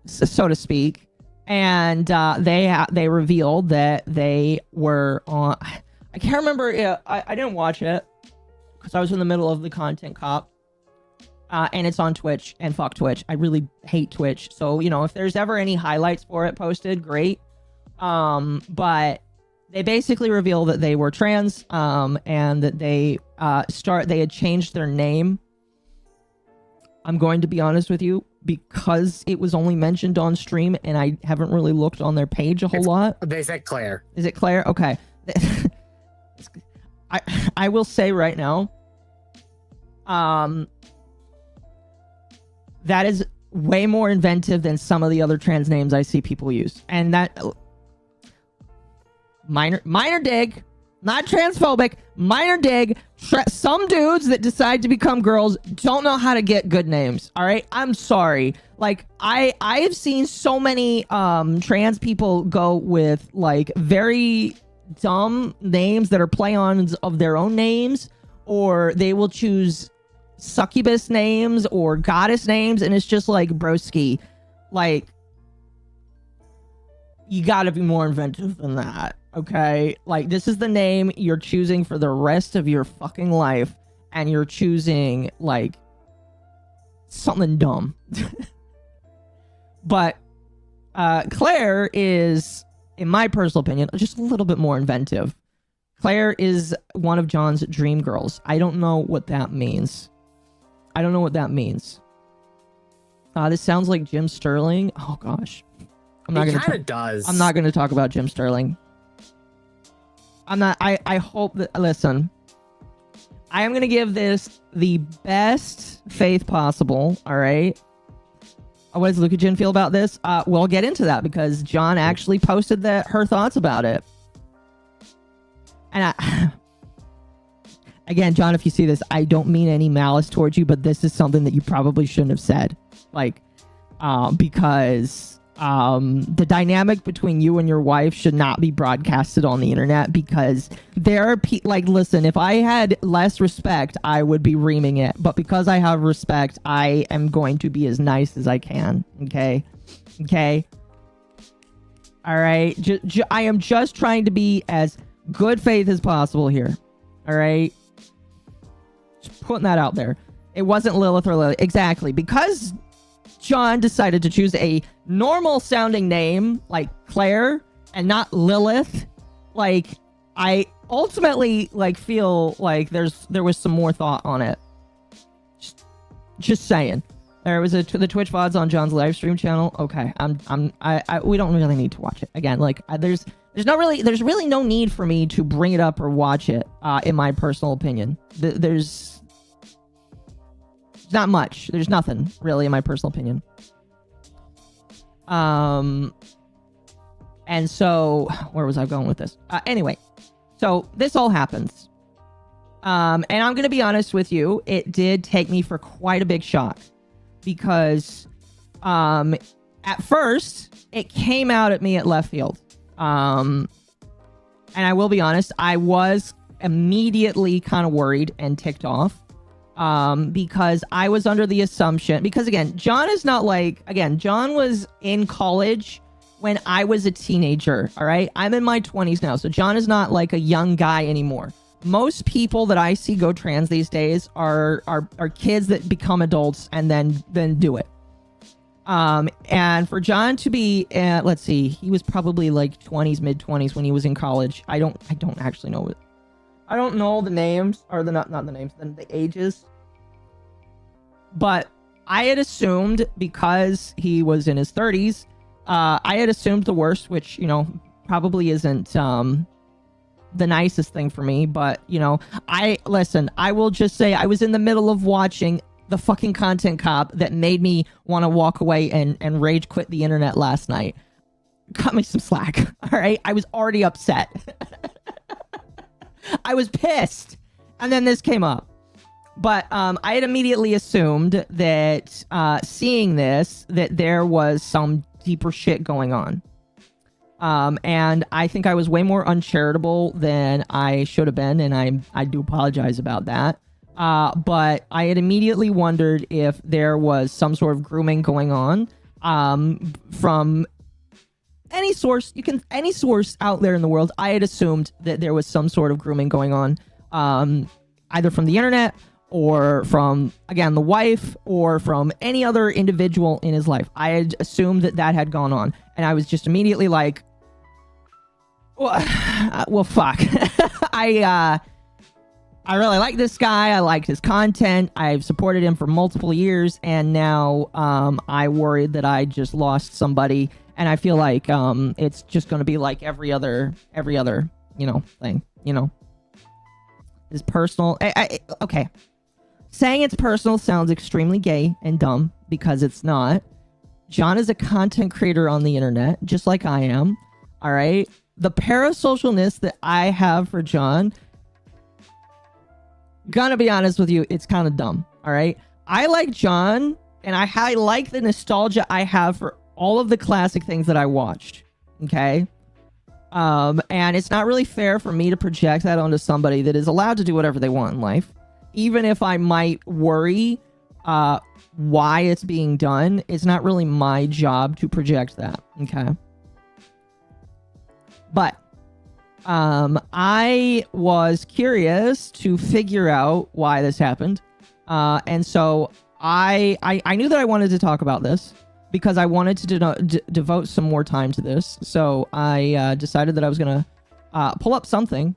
[SPEAKER 2] so to speak, and they revealed that they were on... I can't remember... I didn't watch it, because I was in the middle of the content cop. And it's on Twitch, and fuck Twitch. I really hate Twitch. So, you know, if there's ever any highlights for it posted, great. But they basically reveal that they were trans, and that they had changed their name. I'm going to be honest with you, because it was only mentioned on stream, and I haven't really looked on their page a whole lot.
[SPEAKER 3] They said Claire.
[SPEAKER 2] Is it Claire? Okay. I will say right now, that is way more inventive than some of the other trans names I see people use. And that... Minor dig. Not transphobic, minor dig. Some dudes that decide to become girls don't know how to get good names. All right, I'm sorry. Like I have seen so many trans people go with like very dumb names that are play-ons of their own names, or they will choose succubus names or goddess names, and it's just like, broski, like, you gotta be more inventive than that, okay? Like, this is the name you're choosing for the rest of your fucking life, and you're choosing, like, something dumb. But Claire is, in my personal opinion, just a little bit more inventive. Claire is one of John's dream girls. I don't know what that means. I don't know what that means. This sounds like Jim Sterling. Oh gosh. I'm not gonna.
[SPEAKER 3] It kind of does.
[SPEAKER 2] I'm not going to talk about Jim Sterling. I'm not. I hope that. Listen. I am going to give this the best faith possible. All right. What does Luca Jin feel about this? We'll get into that because John actually posted her thoughts about it. And again, John, if you see this, I don't mean any malice towards you, but this is something that you probably shouldn't have said. Like, because the dynamic between you and your wife should not be broadcasted on the internet, because there are like, listen, if I had less respect, I would be reaming it. But because I have respect, I am going to be as nice as I can. Okay. Okay. All right. I am just trying to be as good faith as possible here. All right. Just putting that out there. It wasn't Lilith or Lily. Exactly. Because John decided to choose a normal sounding name like Claire and not Lilith, like, I ultimately like feel like there was some more thought on it. Just saying. There was the Twitch VODs on John's live stream channel. Okay, we don't really need to watch it again. Like, there's really no need for me to bring it up or watch it. In my personal opinion, there's not much. There's nothing really, in my personal opinion. And so where was I going with this? Anyway, so this all happens. And I'm going to be honest with you. It did take me for quite a big shock because, at first it came out at me at left field. And I will be honest, I was immediately kind of worried and ticked off. Because I was under the assumption, because again, John is not like, again, John was in college when I was a teenager. All right. I'm in my 20s now. So John is not like a young guy anymore. Most people that I see go trans these days are kids that become adults and then do it. And for John to be, let's see, he was probably like 20s, mid 20s when he was in college. I don't actually know what. I don't know the names, or not the names, the ages. But I had assumed, because he was in his 30s, I had assumed the worst, which, probably isn't the nicest thing for me. But, I will just say I was in the middle of watching the fucking content cop that made me want to walk away and rage quit the internet last night. Cut me some slack, all right? I was already upset. I was pissed. And then this came up. But I had immediately assumed that seeing this, that there was some deeper shit going on. And I think I was way more uncharitable than I should have been. And I do apologize about that. But I had immediately wondered if there was some sort of grooming going on from any source out there in the world. I had assumed that there was some sort of grooming going on, either from the internet or from, again, the wife, or from any other individual in his life. I had assumed that had gone on, and I was just immediately like, well, fuck. I really like this guy. I liked his content. I've supported him for multiple years, and now I worried that I just lost somebody. And I feel like it's just going to be like every other thing, It's personal. Okay. Saying it's personal sounds extremely gay and dumb, because it's not. John is a content creator on the internet, just like I am. All right. the parasocialness that I have for John, gonna be honest with you, it's kind of dumb. All right, I like John, and I like the nostalgia I have for all of the classic things that I watched. Okay. And it's not really fair for me to project that onto somebody that is allowed to do whatever they want in life. Even if I might worry why it's being done, it's not really my job to project that. Okay. But I was curious to figure out why this happened. And so I knew that I wanted to talk about this, because I wanted to devote some more time to this. So I decided that I was going to pull up something,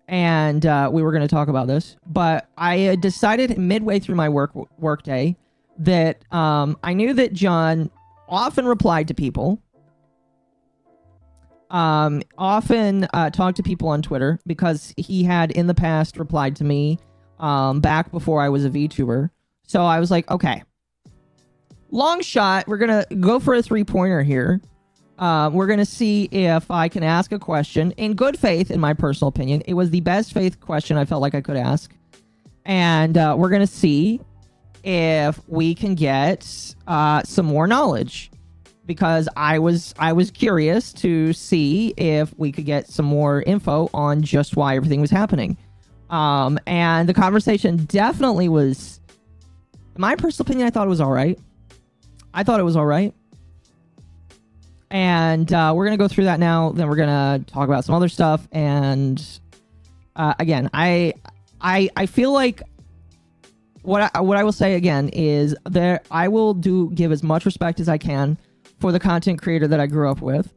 [SPEAKER 2] and we were going to talk about this. But I decided midway through my work day that I knew that John often replied to people, often talked to people on Twitter, because he had in the past replied to me back before I was a VTuber. So I was like, okay. Long shot, we're going to go for a 3-pointer here. We're going to see if I can ask a question in good faith, in my personal opinion. It was the best faith question I felt like I could ask. And we're going to see if we can get some more knowledge. Because I was curious to see if we could get some more info on just why everything was happening. And the conversation definitely was, in my personal opinion, I thought it was all right. I thought it was all right. And we're going to go through that now. Then we're going to talk about some other stuff. And again, I feel like what I will say again is that I will give as much respect as I can for the content creator that I grew up with.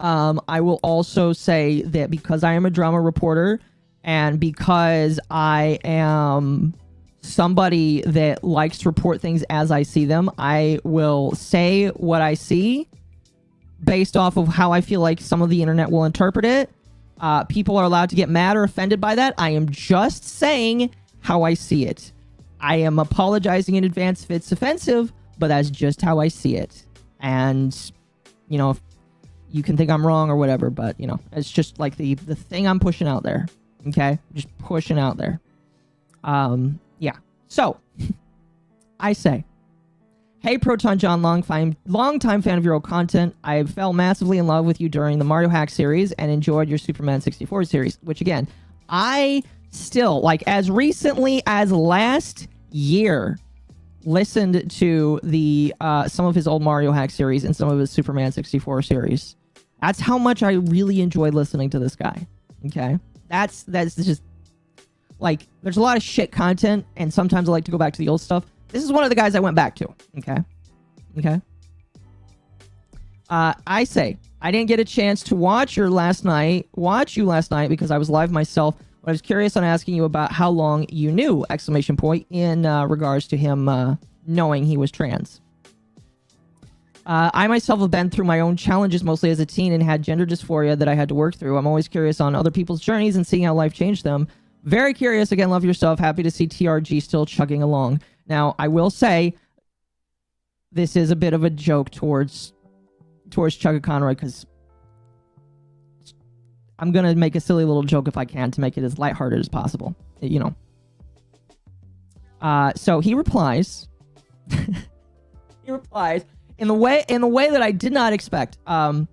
[SPEAKER 2] I will also say that because I am a drama reporter, and because I am somebody that likes to report things as I see them, I will say what I see based off of how I feel like some of the internet will interpret it. People are allowed to get mad or offended by that. I am just saying how I see it. I am apologizing in advance if it's offensive, but that's just how I see it. And, you know, you can think I'm wrong or whatever, but, you know, it's just like the thing I'm pushing out there. Okay? Just pushing out there. Yeah. So, I say, hey, Proton John, long-time fan of your old content. I fell massively in love with you during the Mario Hack series and enjoyed your Superman 64 series, which, again, I still, like, as recently as last year, listened to the some of his old Mario Hack series and some of his Superman 64 series. That's how much I really enjoyed listening to this guy. Okay? That's just... Like, there's a lot of shit content, and sometimes I like to go back to the old stuff. This is one of the guys I went back to. Okay? Okay? I say, I didn't get a chance to watch you last night because I was live myself, but I was curious on asking you about how long you knew, ! In regards to him knowing he was trans. I myself have been through my own challenges mostly as a teen and had gender dysphoria that I had to work through. I'm always curious on other people's journeys and seeing how life changed them. Very curious. Again, love your stuff. Happy to see TRG still chugging along. Now, I will say this is a bit of a joke towards Chugga Conroy, because I'm going to make a silly little joke if I can to make it as lighthearted as possible. You know. So he replies. He replies in the way that I did not expect. Let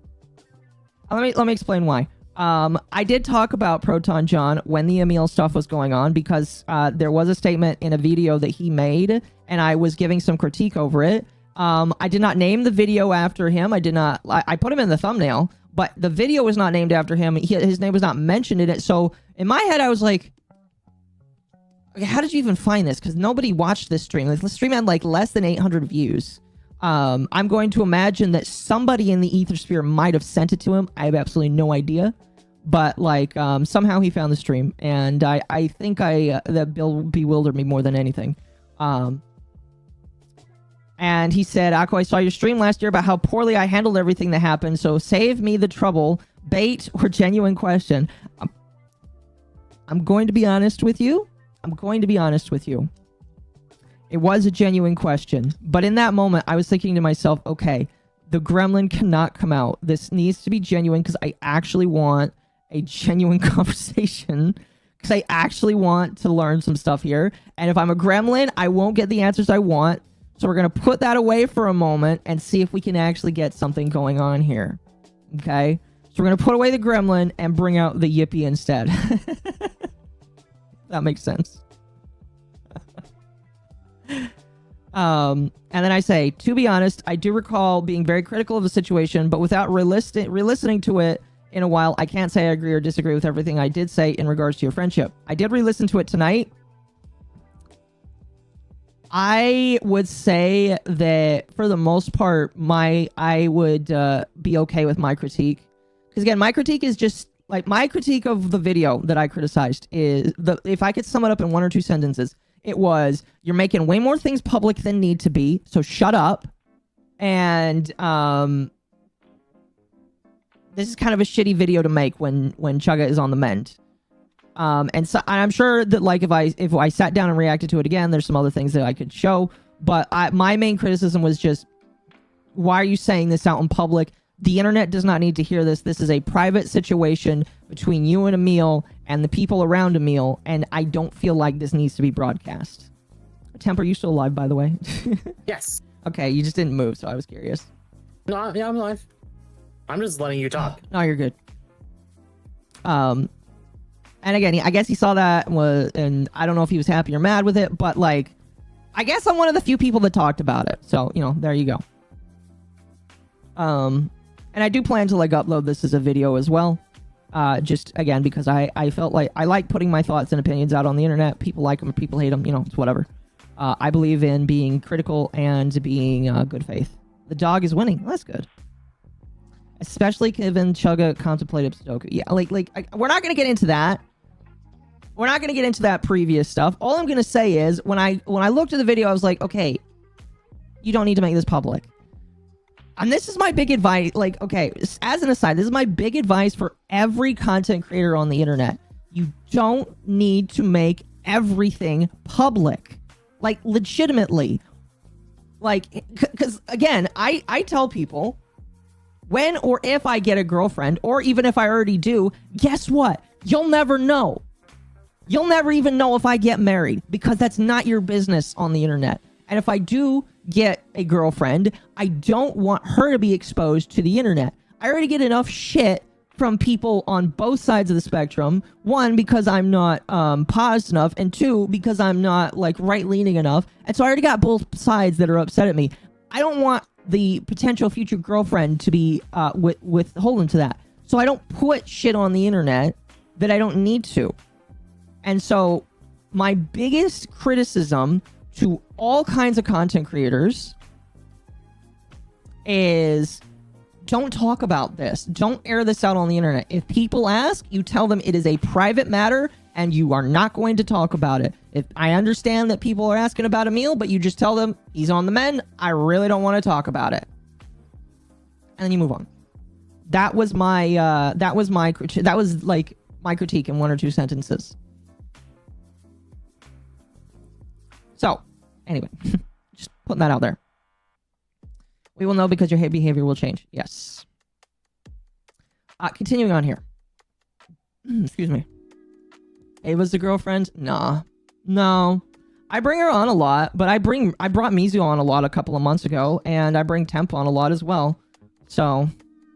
[SPEAKER 2] me explain why. I did talk about Proton John when the Emil stuff was going on, because there was a statement in a video that he made, and I was giving some critique over it. I did not name the video after him. I put him in the thumbnail, but the video was not named after him. His name was not mentioned in it. So in my head, I was like, okay, how did you even find this? Because nobody watched this stream. This stream had like less than 800 views. I'm going to imagine that somebody in the ethersphere might have sent it to him. I have absolutely no idea. But, like, somehow he found the stream. And I think that Bill bewildered me more than anything. And he said, Akko, I saw your stream last year about how poorly I handled everything that happened, so save me the trouble. Bait or genuine question? I'm going to be honest with you. It was a genuine question. But in that moment, I was thinking to myself, okay, The gremlin cannot come out. This needs to be genuine because I actually want a genuine conversation. Because I actually want to learn some stuff here. And if I'm a gremlin, I won't get the answers I want. So we're going to put that away for a moment and see if we can actually get something going on here. Okay? So we're going to put away the gremlin and bring out the yippee instead. That makes sense. And then I say, to be honest, I do recall being very critical of the situation, but without re-listening to it in a while, I can't say I agree or disagree with everything I did say in regards to your friendship. I did re-listen to it tonight. I would say that for the most part, I would be okay with my critique. Because again, my critique is just like my critique of the video that I criticized is if I could sum it up in 1 or 2 sentences, it was you're making way more things public than need to be, so shut up. And this is kind of a shitty video to make when Chugga is on the mend. And so I'm sure that like if I sat down and reacted to it again, there's some other things that I could show. But my main criticism was just, why are you saying this out in public? The internet does not need to hear this. This is a private situation between you and Emil and the people around Emil, and I don't feel like this needs to be broadcast. Temp, are you still alive, by the way?
[SPEAKER 3] Yes.
[SPEAKER 2] Okay, you just didn't move, so I was curious.
[SPEAKER 3] No, yeah, I'm alive. I'm just letting you talk.
[SPEAKER 2] No, you're good. And again, I guess he saw that and I don't know if he was happy or mad with it, but like, I guess I'm one of the few people that talked about it. So, you know, there you go. And I do plan to like upload this as a video as well. Just again, because I felt like I like putting my thoughts and opinions out on the internet. People like them, people hate them, you know, it's whatever. I believe in being critical and being good faith. The dog is winning. Well, that's good. Especially given Chugga contemplated Sudoku. Yeah, we're not going to get into that. We're not going to get into that previous stuff. All I'm going to say is when I looked at the video, I was like, okay, you don't need to make this public. And this is my big advice. Like, okay, as an aside, this is my big advice for every content creator on the internet. You don't need to make everything public. Like, legitimately. Like, because, again, I tell people, when or if I get a girlfriend, or even if I already do, guess what? You'll never know. You'll never even know if I get married, because that's not your business on the internet. And if I do get a girlfriend, I don't want her to be exposed to the internet. I already get enough shit from people on both sides of the spectrum. 1, because I'm not paused enough, and 2, because I'm not like right-leaning enough. And so I already got both sides that are upset at me. I don't want the potential future girlfriend to be withholden to that. So I don't put shit on the internet that I don't need to. And so my biggest criticism to all kinds of content creators is don't talk about this. Don't air this out on the internet. If people ask, you tell them it is a private matter and you are not going to talk about it. If I understand that people are asking about Emil, but you just tell them he's on the mend, I really don't want to talk about it. And then you move on. That was my critique in 1 or 2 sentences. So, anyway, just putting that out there. We will know because your behavior will change. Yes. Continuing on here. Excuse me. Ava's the girlfriend? Nah. No. I bring her on a lot, but I brought Mizu on a lot a couple of months ago, and I bring Temp on a lot as well. So,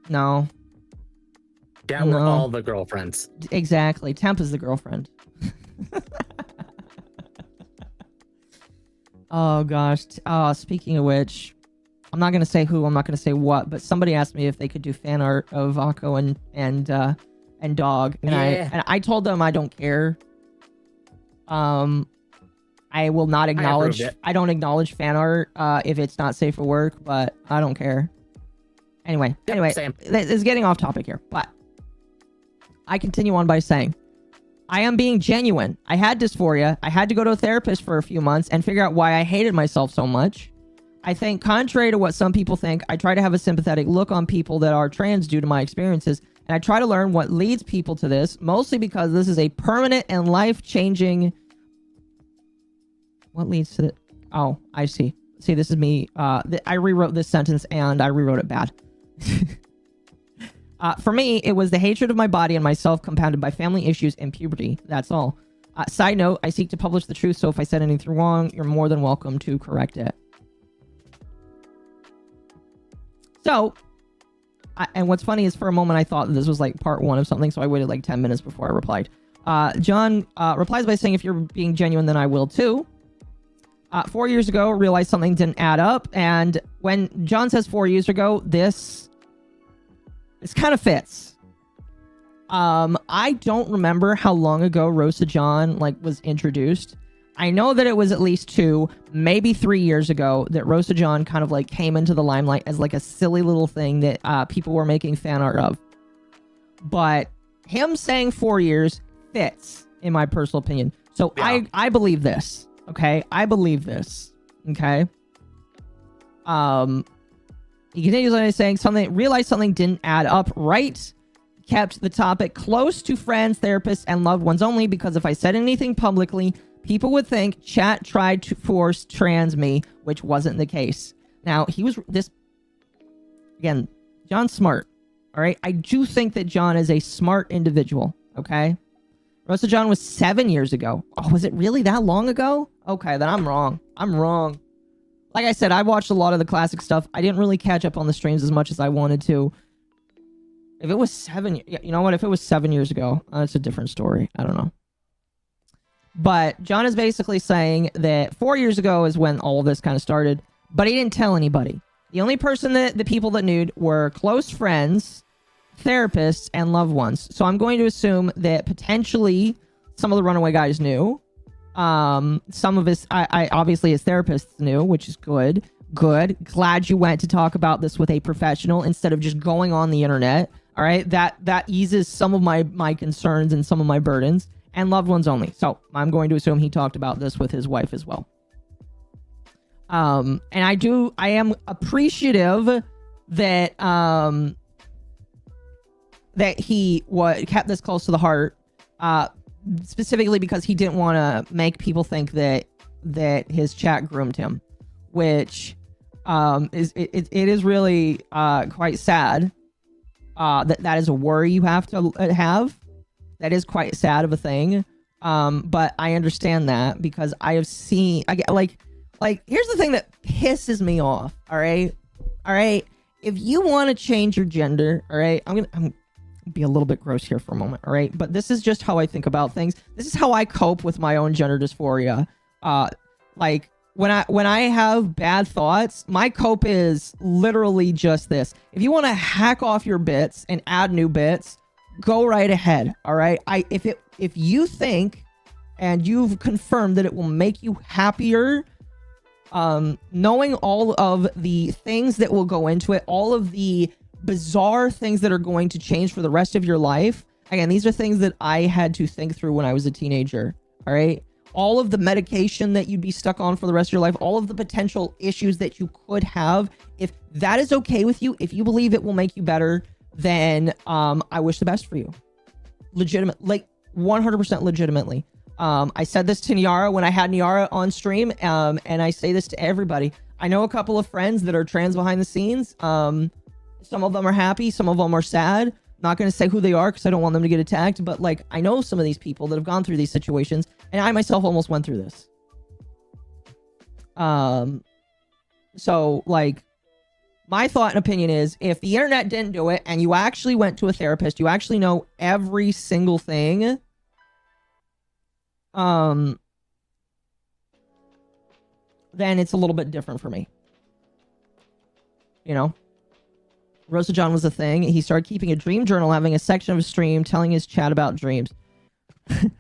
[SPEAKER 2] no.
[SPEAKER 3] Yeah, we're all the girlfriends.
[SPEAKER 2] Exactly. Temp is the girlfriend. Oh gosh. Speaking of which, I'm not gonna say who, I'm not gonna say what, but somebody asked me if they could do fan art of Akko and Dog, and
[SPEAKER 3] yeah.
[SPEAKER 2] I told them I don't care. I will not acknowledge. I don't acknowledge fan art if it's not safe for work, but I don't care. Anyway,
[SPEAKER 3] same.
[SPEAKER 2] It's getting off topic here, but I continue on by saying, I am being genuine. I had dysphoria. I had to go to a therapist for a few months and figure out why I hated myself so much. I think, contrary to what some people think, I try to have a sympathetic look on people that are trans due to my experiences, and I try to learn what leads people to this, mostly because this is a permanent and life-changing... What leads to the... Oh, I see. See, this is me. I rewrote this sentence and I rewrote it bad. For me, it was the hatred of my body and myself compounded by family issues and puberty. That's all. Side note, I seek to publish the truth, so if I said anything wrong, you're more than welcome to correct it. So, and what's funny is for a moment I thought that this was like part 1 of something, so I waited like 10 minutes before I replied. John replies by saying, if you're being genuine, then I will too. 4 years ago, realized something didn't add up, and when John says 4 years ago, this kind of fits. I don't remember how long ago Rosa John was introduced. I know that it was at least 2, maybe 3 years ago that Rosa John kind of came into the limelight as a silly little thing that people were making fan art of. But him saying 4 years fits, in my personal opinion. So yeah. I believe this. Okay, I believe this. Okay. He continues on saying realized something didn't add up right. Kept the topic close to friends, therapists, and loved ones only because if I said anything publicly, people would think chat tried to force trans me, which wasn't the case. Now, again, John's smart, all right? I do think that John is a smart individual, okay? Rosa John was 7 years ago. Oh, was it really that long ago? Okay, then I'm wrong. I'm wrong. Like I said, I watched a lot of the classic stuff. I didn't really catch up on the streams as much as I wanted to. If it was 7, you know what? If it was 7 years ago, it's a different story. I don't know. But John is basically saying that 4 years ago is when all of this kind of started, but he didn't tell anybody. The only person that the people that knew were close friends, therapists, and loved ones. So I'm going to assume that potentially some of the runaway guys knew. Some of his, obviously his therapists knew, which is good. Good. Glad you went to talk about this with a professional instead of just going on the internet. All right, that eases some of my concerns and some of my burdens, and loved ones only. So I'm going to assume he talked about this with his wife as well. And I am appreciative that that he kept this close to the heart, specifically because he didn't want to make people think that his chat groomed him, which it is really quite sad. That is a worry you have to have. That is quite sad of a thing. But I understand that because I have seen, here's the thing that pisses me off. All right. If you want to change your gender, all right, I'm be a little bit gross here for a moment. All right. But this is just how I think about things. This is how I cope with my own gender dysphoria. When I have bad thoughts, my cope is literally just this. If you want to hack off your bits and add new bits, go right ahead. All right. If you think and you've confirmed that it will make you happier, knowing all of the things that will go into it, all of the bizarre things that are going to change for the rest of your life. Again, these are things that I had to think through when I was a teenager. All right. All of the medication that you'd be stuck on for the rest of your life, all of the potential issues that you could have. If that is okay with you, if you believe it will make you better, then I wish the best for you. Legitimate, 100% legitimately. I said this to Niara when I had Niara on stream, and I say this to everybody. I know a couple of friends that are trans behind the scenes. Some of them are happy, some of them are sad. Not going to say who they are because I don't want them to get attacked, but I know some of these people that have gone through these situations, and I myself almost went through this. So my thought and opinion is, if the internet didn't do it and you actually went to a therapist, you actually know every single thing, then it's a little bit different for me. You know? Rosa John was a thing. He started keeping a dream journal, having a section of his stream telling his chat about dreams. I'm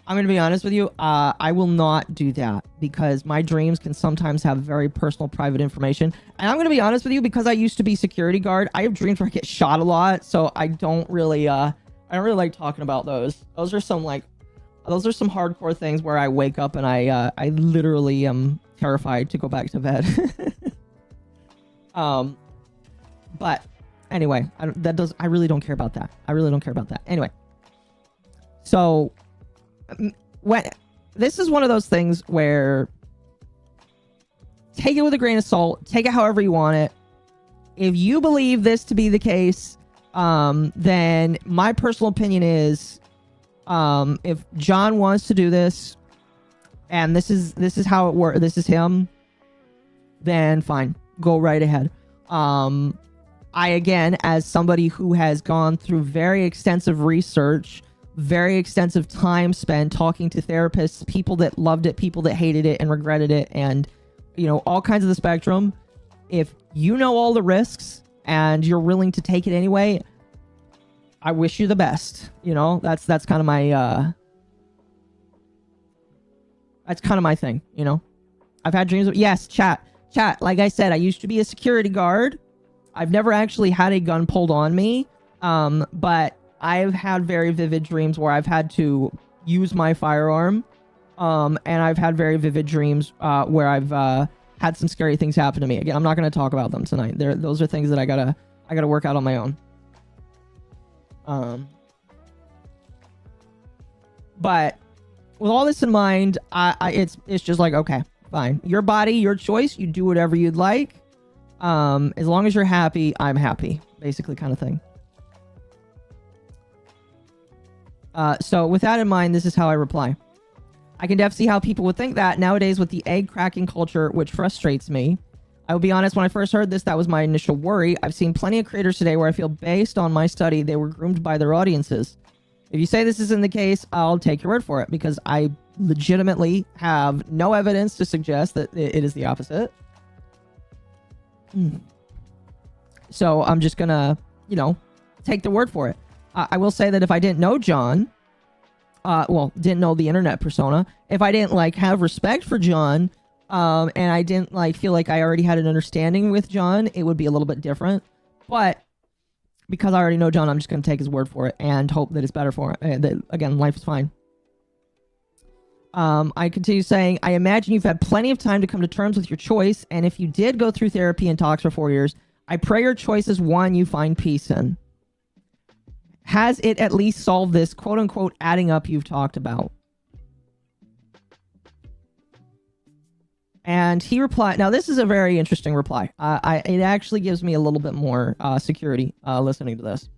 [SPEAKER 2] going to be honest with you. I will not do that because my dreams can sometimes have very personal, private information. And I'm going to be honest with you, because I used to be security guard. I have dreams where I get shot a lot, so I don't really like talking about those. Those are some hardcore things where I wake up and I literally am terrified to go back to bed. But anyway, I really don't care about that. Anyway, so this is one of those things where take it with a grain of salt. Take it however you want it. If you believe this to be the case, then my personal opinion is, if John wants to do this, and this is how it works, this is him, then fine, go right ahead. I, again, as somebody who has gone through very extensive research, very extensive time spent talking to therapists, people that loved it, people that hated it and regretted it, and, you know, all kinds of the spectrum. If you know all the risks and you're willing to take it anyway, I wish you the best. You know, that's kind of my, that's kind of my thing, you know? I've had dreams of, yes, chat, like I said, I used to be a security guard. I've never actually had a gun pulled on me, but I've had very vivid dreams where I've had to use my firearm, and I've had very vivid dreams where I've had some scary things happen to me. Again, I'm not going to talk about them tonight. Those are things that I gotta work out on my own. But with all this in mind, it's just like, okay, fine. Your body, your choice. You do whatever you'd like. As long as you're happy, I'm happy. Basically, kind of thing. So with that in mind, this is how I reply. I can definitely see how people would think that nowadays with the egg cracking culture, which frustrates me. I will be honest, when I first heard this, that was my initial worry. I've seen plenty of creators today where I feel based on my study, they were groomed by their audiences. If you say this isn't the case, I'll take your word for it because I legitimately have no evidence to suggest that it is the opposite. So I'm just gonna, you know, take the word for it. I will say that if I didn't know John, didn't know the internet persona, if I didn't like have respect for John, and I didn't like feel like I already had an understanding with John, it would be a little bit different. But because I already know John, I'm just gonna take his word for it and hope that it's better for him. That again, life is fine. I continue saying, I imagine you've had plenty of time to come to terms with your choice, and if you did go through therapy and talks for 4 years, I pray your choice is one you find peace in. Has it at least solved this quote-unquote adding up you've talked about? And he replied, now this is a very interesting reply. It actually gives me a little bit more security listening to this.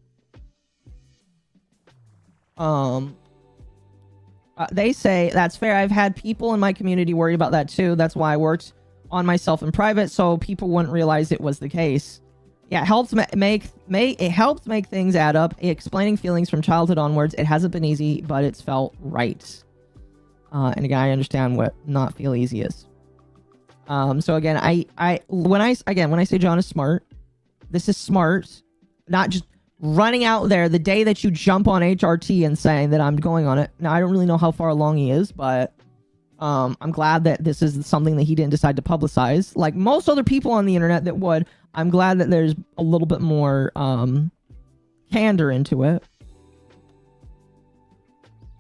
[SPEAKER 2] They say, that's fair. I've had people in my community worry about that too. That's why I worked on myself in private, so people wouldn't realize it was the case. Yeah, it helps make things add up. Explaining feelings from childhood onwards, it hasn't been easy, but it's felt right. And again, I understand what not feel easy is. So again, when I say John is smart, this is smart, not just running out there the day that you jump on HRT and saying that I'm going on it. Now, I don't really know how far along he is, but I'm glad that this is something that he didn't decide to publicize. Like most other people on the internet that would, I'm glad that there's a little bit more candor into it.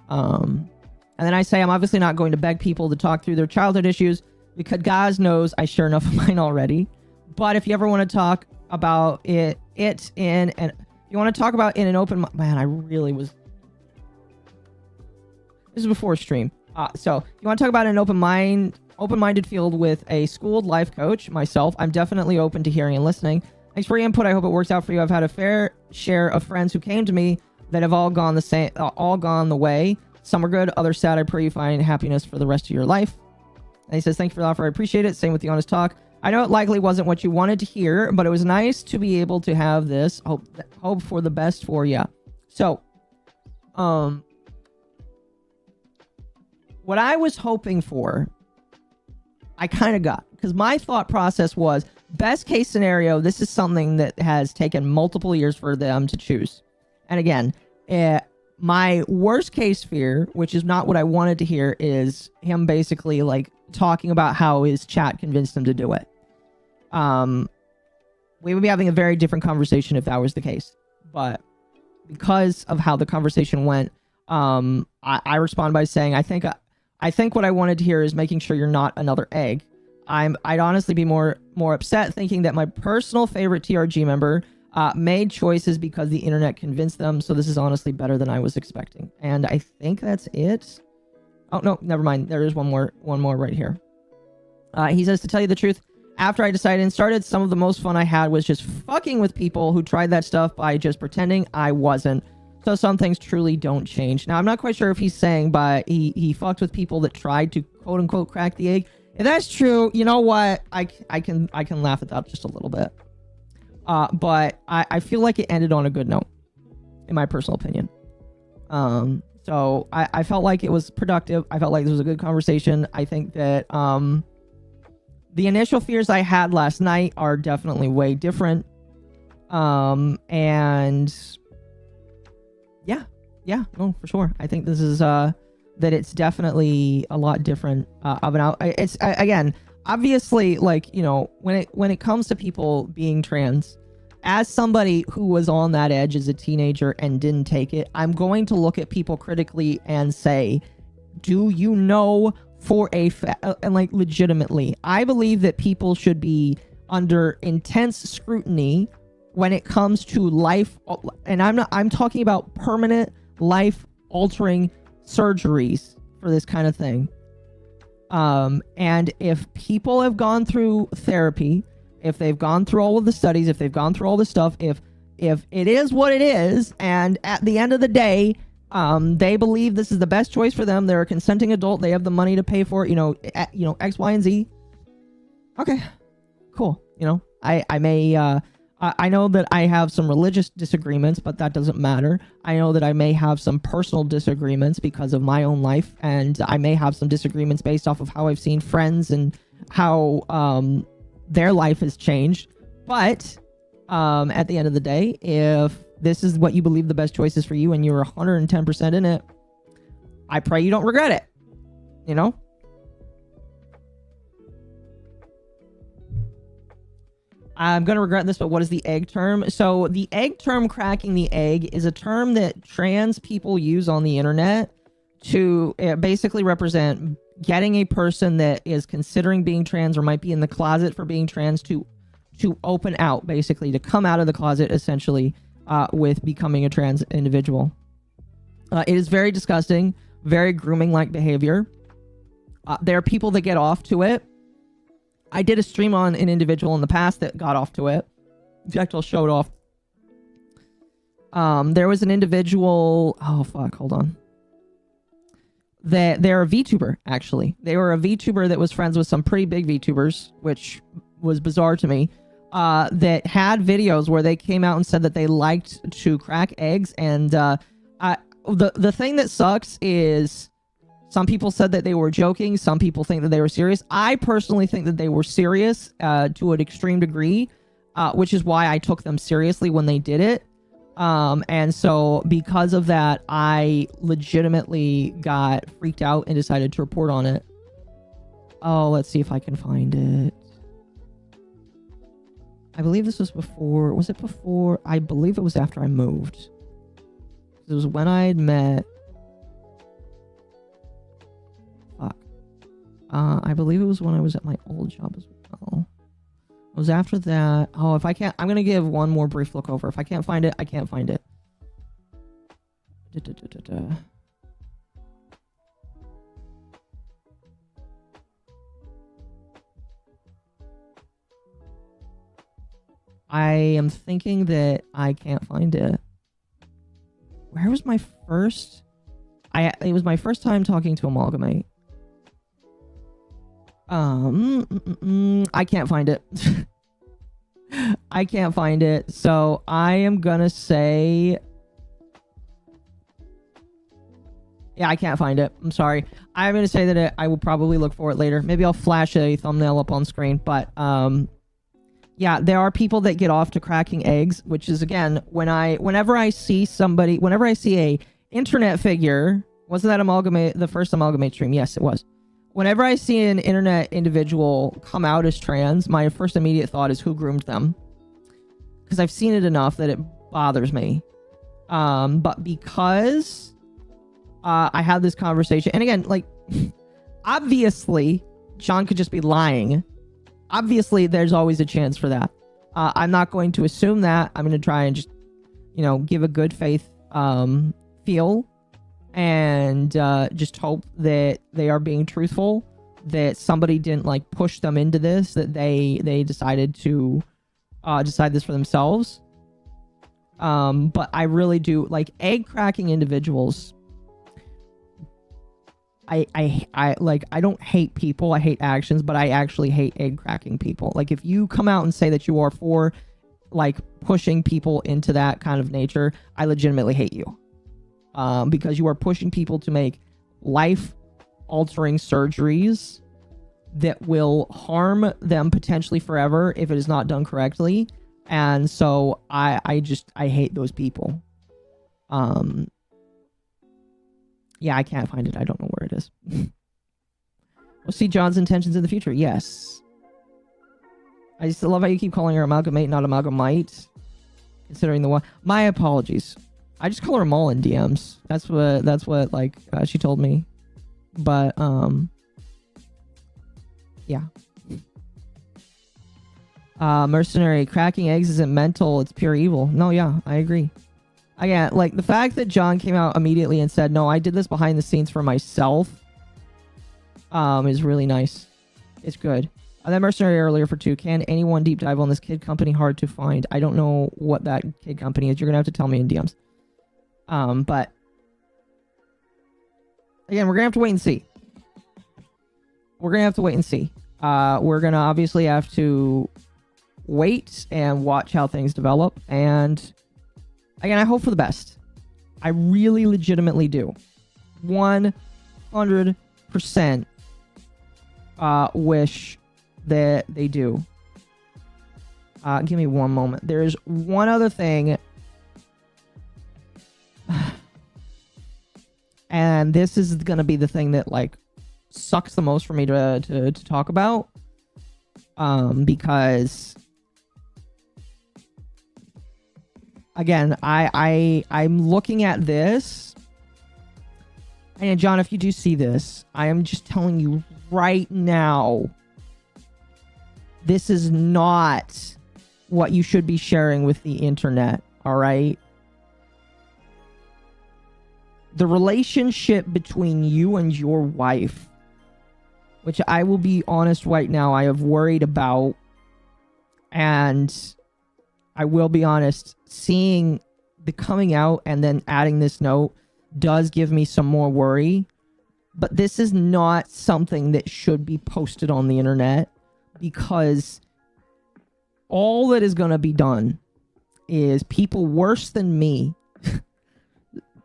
[SPEAKER 2] And then I say I'm obviously not going to beg people to talk through their childhood issues because God knows I share enough of mine already. But if you ever want to talk about it in an... You want to talk about in an open... Man, I really was... This is before stream. So, you want to talk about an open-minded field with a schooled life coach, myself, I'm definitely open to hearing and listening. Thanks for your input. I hope it works out for you. I've had a fair share of friends who came to me that have all gone the way. Some are good, others sad. I pray you find happiness for the rest of your life. And he says, thank you for the offer. I appreciate it. Same with the honest talk. I know it likely wasn't what you wanted to hear, but it was nice to be able to have this. Hope for the best for you. So, what I was hoping for, I kind of got. Because my thought process was, best case scenario, this is something that has taken multiple years for them to choose. And again, my worst case fear, which is not what I wanted to hear, is him basically like talking about how his chat convinced him to do it. We would be having a very different conversation if that was the case. But because of how the conversation went, I respond by saying, I think what I wanted to hear is making sure you're not another egg. I'd honestly be more upset thinking that my personal favorite TRG member made choices because the internet convinced them. So this is honestly better than I was expecting. And I think that's it. Oh no, never mind. There is one more right here. He says, to tell you the truth, after I decided and started, some of the most fun I had was just fucking with people who tried that stuff by just pretending I wasn't. So some things truly don't change. Now, I'm not quite sure if he's saying but he fucked with people that tried to quote unquote crack the egg. If that's true, you know what? I can laugh at that just a little bit. But I feel like it ended on a good note, in my personal opinion. So I felt like it was productive. I felt like this was a good conversation. I think that the initial fears I had last night are definitely way different. And yeah, no, for sure. I think this is that it's definitely a lot different of an out. It's again, obviously, like, you know, when it comes to people being trans, as somebody who was on that edge as a teenager and didn't take it, I'm going to look at people critically and say, do you know for a and like legitimately, I believe that people should be under intense scrutiny when it comes to life, and I'm talking about permanent life altering surgeries for this kind of thing. And if people have gone through therapy, if they've gone through all of the studies, if they've gone through all the stuff, if it is what it is, and at the end of the day, they believe this is the best choice for them, they're a consenting adult, they have the money to pay for it, you know, X, Y, and Z. Okay, cool. You know, I may, I know that I have some religious disagreements, but that doesn't matter. I know that I may have some personal disagreements because of my own life, and I may have some disagreements based off of how I've seen friends and how their life has changed. But at the end of the day, if this is what you believe the best choice is for you and you're 110% in it, I pray you don't regret it, you know? I'm going to regret this, but what is the egg term? So the egg term, cracking the egg, is a term that trans people use on the internet to basically represent getting a person that is considering being trans or might be in the closet for being trans to open out, basically, to come out of the closet, essentially, with becoming a trans individual. It is very disgusting, very grooming-like behavior. There are people that get off to it. I did a stream on an individual in the past that got off to it. In fact, I'll show it off. There was an individual... Oh, fuck. Hold on. They're a VTuber, actually. They were a VTuber that was friends with some pretty big VTubers, which was bizarre to me, that had videos where they came out and said that they liked to crack eggs. And the thing that sucks is... Some people said that they were joking. Some people think that they were serious. I personally think that they were serious to an extreme degree, which is why I took them seriously when they did it. And so because of that, I legitimately got freaked out and decided to report on it. Oh, let's see if I can find it. I believe this was before... Was it before? I believe it was after I moved. It was when I had met... I believe it was when I was at my old job as well. It was after that. Oh, if I can't... I'm going to give one more brief look over. If I can't find it, I can't find it. I am thinking that I can't find it. Where was my first... It was my first time talking to Amalgamate. I can't find it. I can't find it. So I am gonna say... Yeah, I can't find it. I'm sorry. I'm gonna say that I will probably look for it later. Maybe I'll flash a thumbnail up on screen. But, yeah, there are people that get off to cracking eggs, which is, again, whenever I see somebody... Whenever I see a internet figure... Wasn't that Amalgamate... The first Amalgamate stream? Yes, it was. Whenever I see an internet individual come out as trans, my first immediate thought is who groomed them. Because I've seen it enough that it bothers me. But because I had this conversation, and again, like, obviously, John could just be lying. Obviously, there's always a chance for that. I'm not going to assume that. I'm going to try and just, you know, give a good faith feel. And just hope that they are being truthful. that somebody didn't like push them into this, that they decided to decide this for themselves. But I really do like egg cracking individuals. I don't hate people, I hate actions, but I actually hate egg cracking people. Like, if you come out and say that you are for like pushing people into that kind of nature, I legitimately hate you. Because you are pushing people to make life altering surgeries that will harm them potentially forever if it is not done correctly. And so I hate those people. Yeah, I can't find it. I don't know where it is. We'll see John's intentions in the future. Yes. I just love how you keep calling her amalgamate, not amalgamite. Considering the one. My apologies. I just call her Mall in DMs. That's what like she told me. But yeah. Mercenary, cracking eggs isn't mental, it's pure evil. No, yeah, I agree. Again, like the fact that John came out immediately and said, no, I did this behind the scenes for myself, is really nice. It's good. That mercenary earlier for 2. Can anyone deep dive on this kid company? Hard to find. I don't know what that kid company is. You're gonna have to tell me in DMs. But again, we're gonna have to wait and see. We're gonna have to wait and see. We're gonna obviously have to wait and watch how things develop. And again, I hope for the best. I really legitimately do. 100% wish that they do. Give me one moment. There's one other thing. And this is going to be the thing that like sucks the most for me to talk about. Because again, I'm looking at this. And John, if you do see this, I am just telling you right now, this is not what you should be sharing with the internet, all right? The relationship between you and your wife, which I will be honest right now, I have worried about, and I will be honest, seeing the coming out and then adding this note does give me some more worry. But this is not something that should be posted on the internet, because all that is going to be done is people worse than me.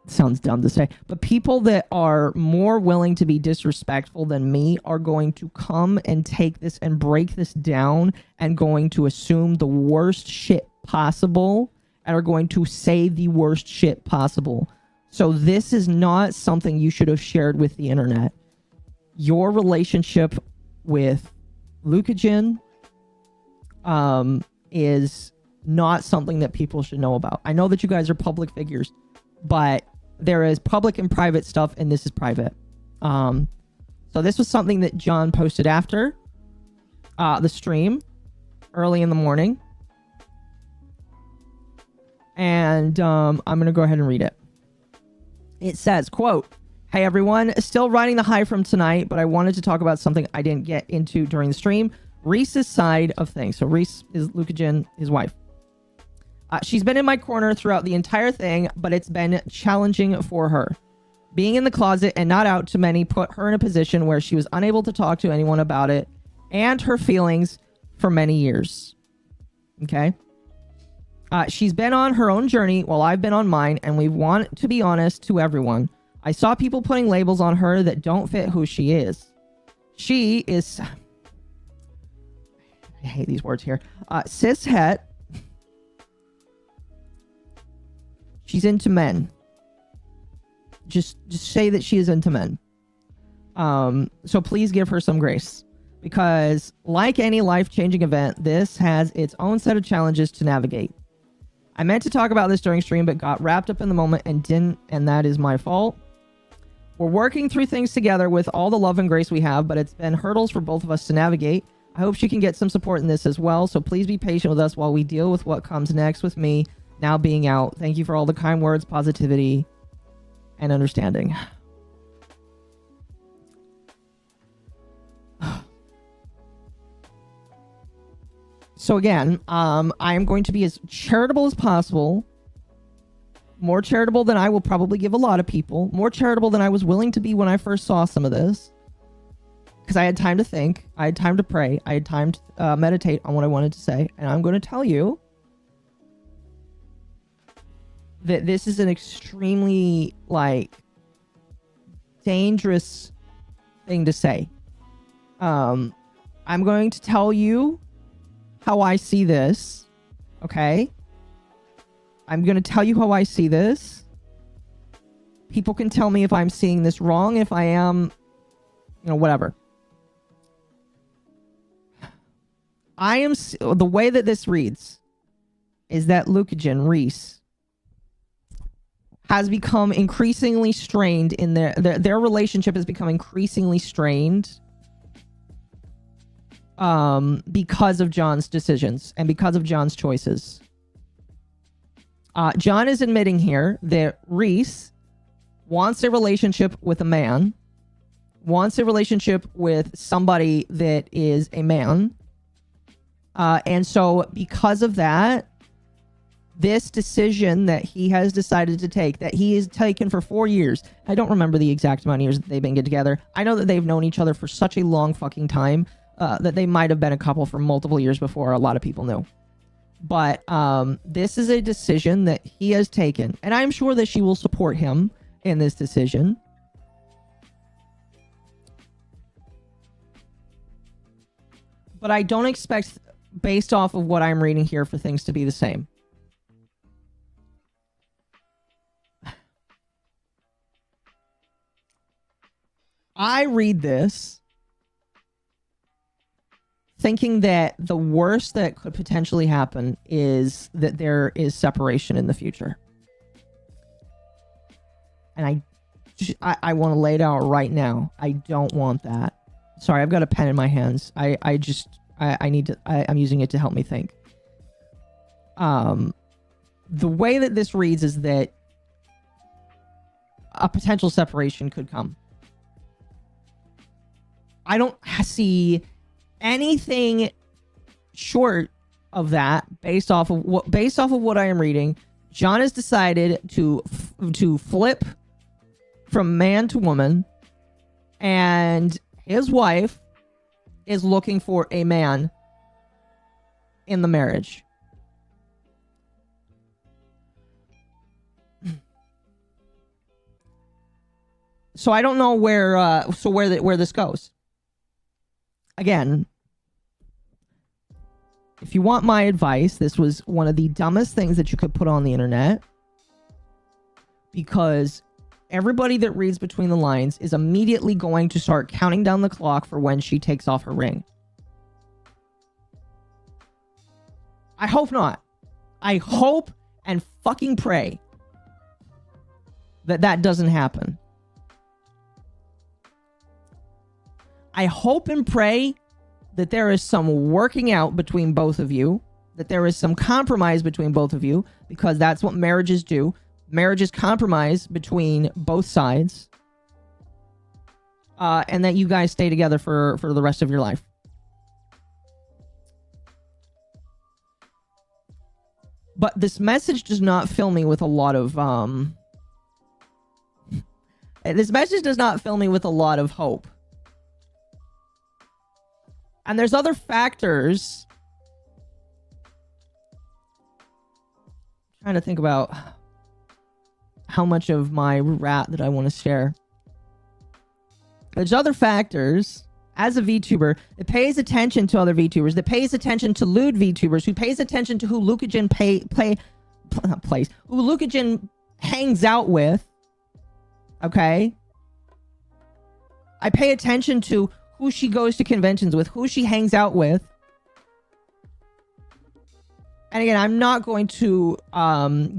[SPEAKER 2] Sounds dumb to say, but people that are more willing to be disrespectful than me are going to come and take this and break this down and going to assume the worst shit possible and are going to say the worst shit possible. So this is not something you should have shared with the internet. Your relationship with Lucajin is not something that people should know about. I know that you guys are public figures, but there is public and private stuff, and this is private. So this was something that John posted after the stream, early in the morning. And I'm going to go ahead and read it. It says, quote, "Hey everyone, still riding the high from tonight, but I wanted to talk about something I didn't get into during the stream. Reese's side of things." So Reese is Lucajin, his wife. "She's been in my corner throughout the entire thing, but it's been challenging for her. Being in the closet and not out to many put her in a position where she was unable to talk to anyone about it and her feelings for many years." Okay. "She's been on her own journey while I've been on mine, and we want to be honest to everyone. I saw people putting labels on her that don't fit who she is. She is..." I hate these words here. "Cishet. She's into men. Just say that she is into men. So please give her some grace. Because like any life-changing event, this has its own set of challenges to navigate. I meant to talk about this during stream, but got wrapped up in the moment and didn't, and that is my fault. We're working through things together with all the love and grace we have, but it's been hurdles for both of us to navigate. I hope she can get some support in this as well, so please be patient with us while we deal with what comes next with me now being out. Thank you for all the kind words, positivity, and understanding." So again, I am going to be as charitable as possible. More charitable than I will probably give a lot of people. More charitable than I was willing to be when I first saw some of this. Because I had time to think. I had time to pray. I had time to meditate on what I wanted to say. And I'm going to tell you that this is an extremely, like, dangerous thing to say. I'm going to tell you how I see this. Okay? I'm going to tell you how I see this. People can tell me if I'm seeing this wrong, if I am, whatever. The way that this reads is that Lukagen, Reese, has become increasingly strained in their relationship has become increasingly strained because of John's decisions and because of John's choices. John is admitting here that Reese wants a relationship with a man, wants a relationship with somebody that is a man. And so because of that, this decision that he has decided to take, that he has taken for 4 years, I don't remember the exact amount of years that they've been together. I know that they've known each other for such a long fucking time that they might have been a couple for multiple years before a lot of people knew. But this is a decision that he has taken. And I'm sure that she will support him in this decision. But I don't expect, based off of what I'm reading here, for things to be the same. I read this thinking that the worst that could potentially happen is that there is separation in the future. And I want to lay it out right now. I don't want that. Sorry, I've got a pen in my hands. I'm using it to help me think. The way that this reads is that a potential separation could come. I don't see anything short of that based off of what I am reading. John has decided to flip from man to woman, and his wife is looking for a man in the marriage. So I don't know where this goes. Again, if you want my advice, this was one of the dumbest things that you could put on the internet, because everybody that reads between the lines is immediately going to start counting down the clock for when she takes off her ring. I hope not. I hope and fucking pray that that doesn't happen. I hope and pray that there is some working out between both of you, that there is some compromise between both of you, because that's what marriages do. Marriages compromise between both sides, and that you guys stay together for the rest of your life. But this message does not fill me with a lot of hope. And there's other factors. I'm trying to think about how much of my rat that I want to share. There's other factors. As a VTuber that pays attention to other VTubers, that pays attention to lewd VTubers, who pays attention to who Lukagen who Lukagen hangs out with. Okay? I pay attention to who she goes to conventions with, who she hangs out with. And again, I'm not going to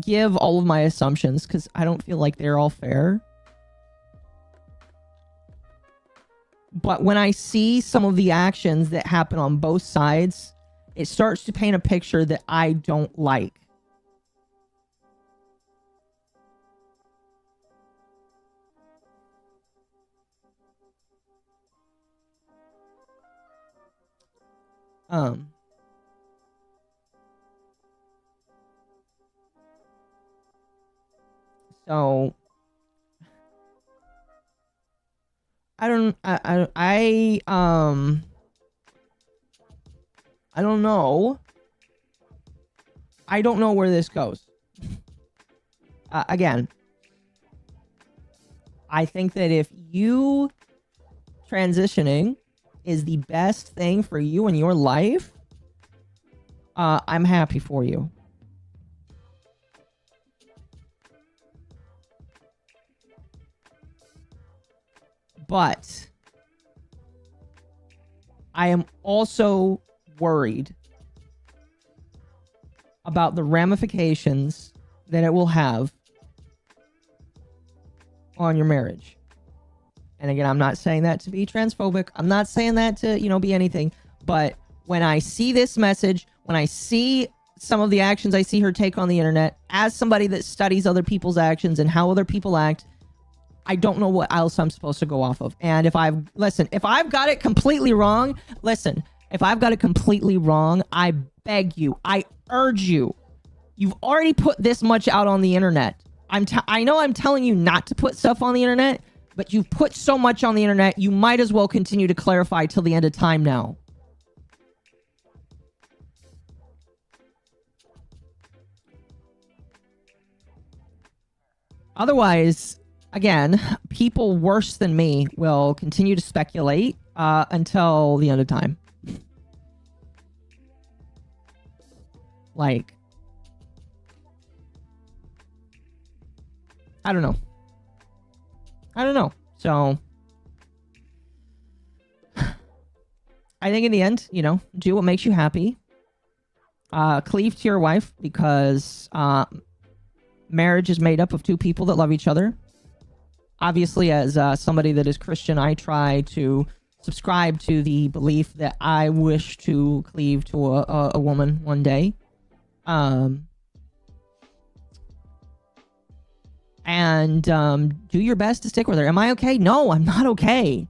[SPEAKER 2] give all of my assumptions because I don't feel like they're all fair. But when I see some of the actions that happen on both sides, it starts to paint a picture that I don't like. So I don't know. I don't know where this goes. Again, I think that if you transitioning is the best thing for you in your life, I'm happy for you. But I am also worried about the ramifications that it will have on your marriage. And again, I'm not saying that to be transphobic. I'm not saying that to, be anything. But when I see this message, when I see some of the actions I see her take on the internet, as somebody that studies other people's actions and how other people act, I don't know what else I'm supposed to go off of. And if I've got it completely wrong, I beg you, I urge you. You've already put this much out on the internet. I know I'm telling you not to put stuff on the internet, but you've put so much on the internet, you might as well continue to clarify till the end of time now. Otherwise, again, people worse than me will continue to speculate until the end of time. Like, I don't know. So, I think in the end, do what makes you happy. Cleave to your wife, because marriage is made up of two people that love each other. Obviously, as somebody that is Christian, I try to subscribe to the belief that I wish to cleave to a woman one day. And do your best to stick with her. Am I okay? No, I'm not okay.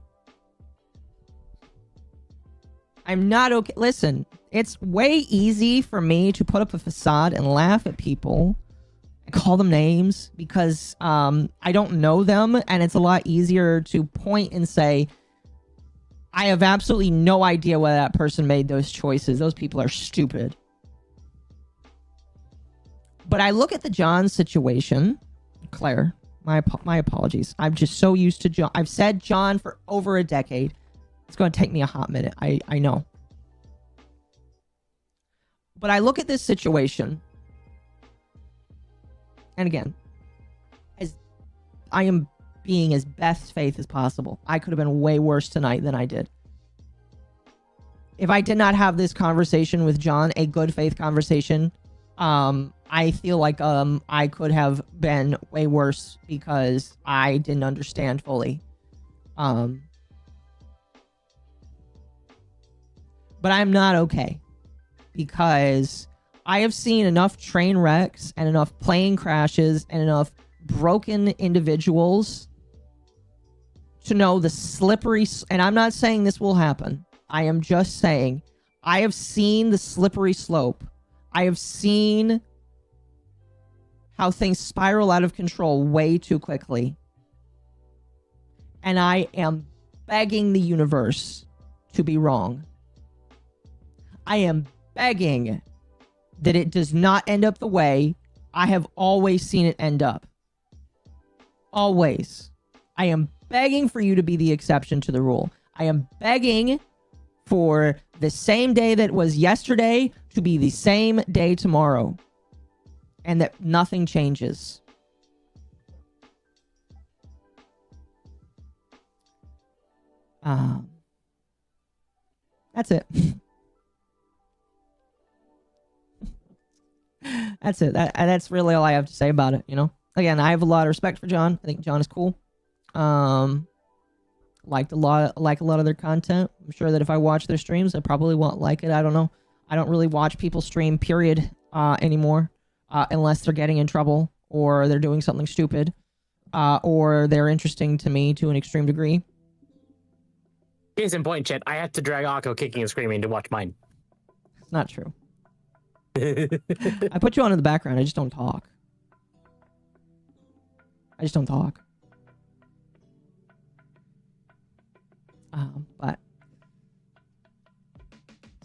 [SPEAKER 2] I'm not okay. Listen, it's way easy for me to put up a facade and laugh at people and call them names because I don't know them, and it's a lot easier to point and say, I have absolutely no idea why that person made those choices. Those people are stupid. But I look at the John situation. Claire, my apologies. I'm just so used to John. I've said John for over a decade. It's going to take me a hot minute. I know. But I look at this situation. And again, as I am being as best faith as possible. I could have been way worse tonight than I did. If I did not have this conversation with John, a good faith conversation, I feel like I could have been way worse because I didn't understand fully. But I'm not okay because I have seen enough train wrecks and enough plane crashes and enough broken individuals to know the slippery, and I'm not saying this will happen. I am just saying I have seen the slippery slope. I have seen how things spiral out of control way too quickly. And I am begging the universe to be wrong. I am begging that it does not end up the way I have always seen it end up. Always. I am begging for you to be the exception to the rule. I am begging for the same day that was yesterday to be the same day tomorrow. And that nothing changes. That's it. That's it. That's really all I have to say about it, Again, I have a lot of respect for John. I think John is cool. Like a lot of their content. I'm sure that if I watch their streams, I probably won't like it. I don't know. I don't really watch people stream, period, anymore. Unless they're getting in trouble, or they're doing something stupid, or they're interesting to me to an extreme degree.
[SPEAKER 3] Case in point, chat, I had to drag Akko kicking and screaming to watch mine.
[SPEAKER 2] It's not true. I put you on in the background, I just don't talk. I just don't talk. But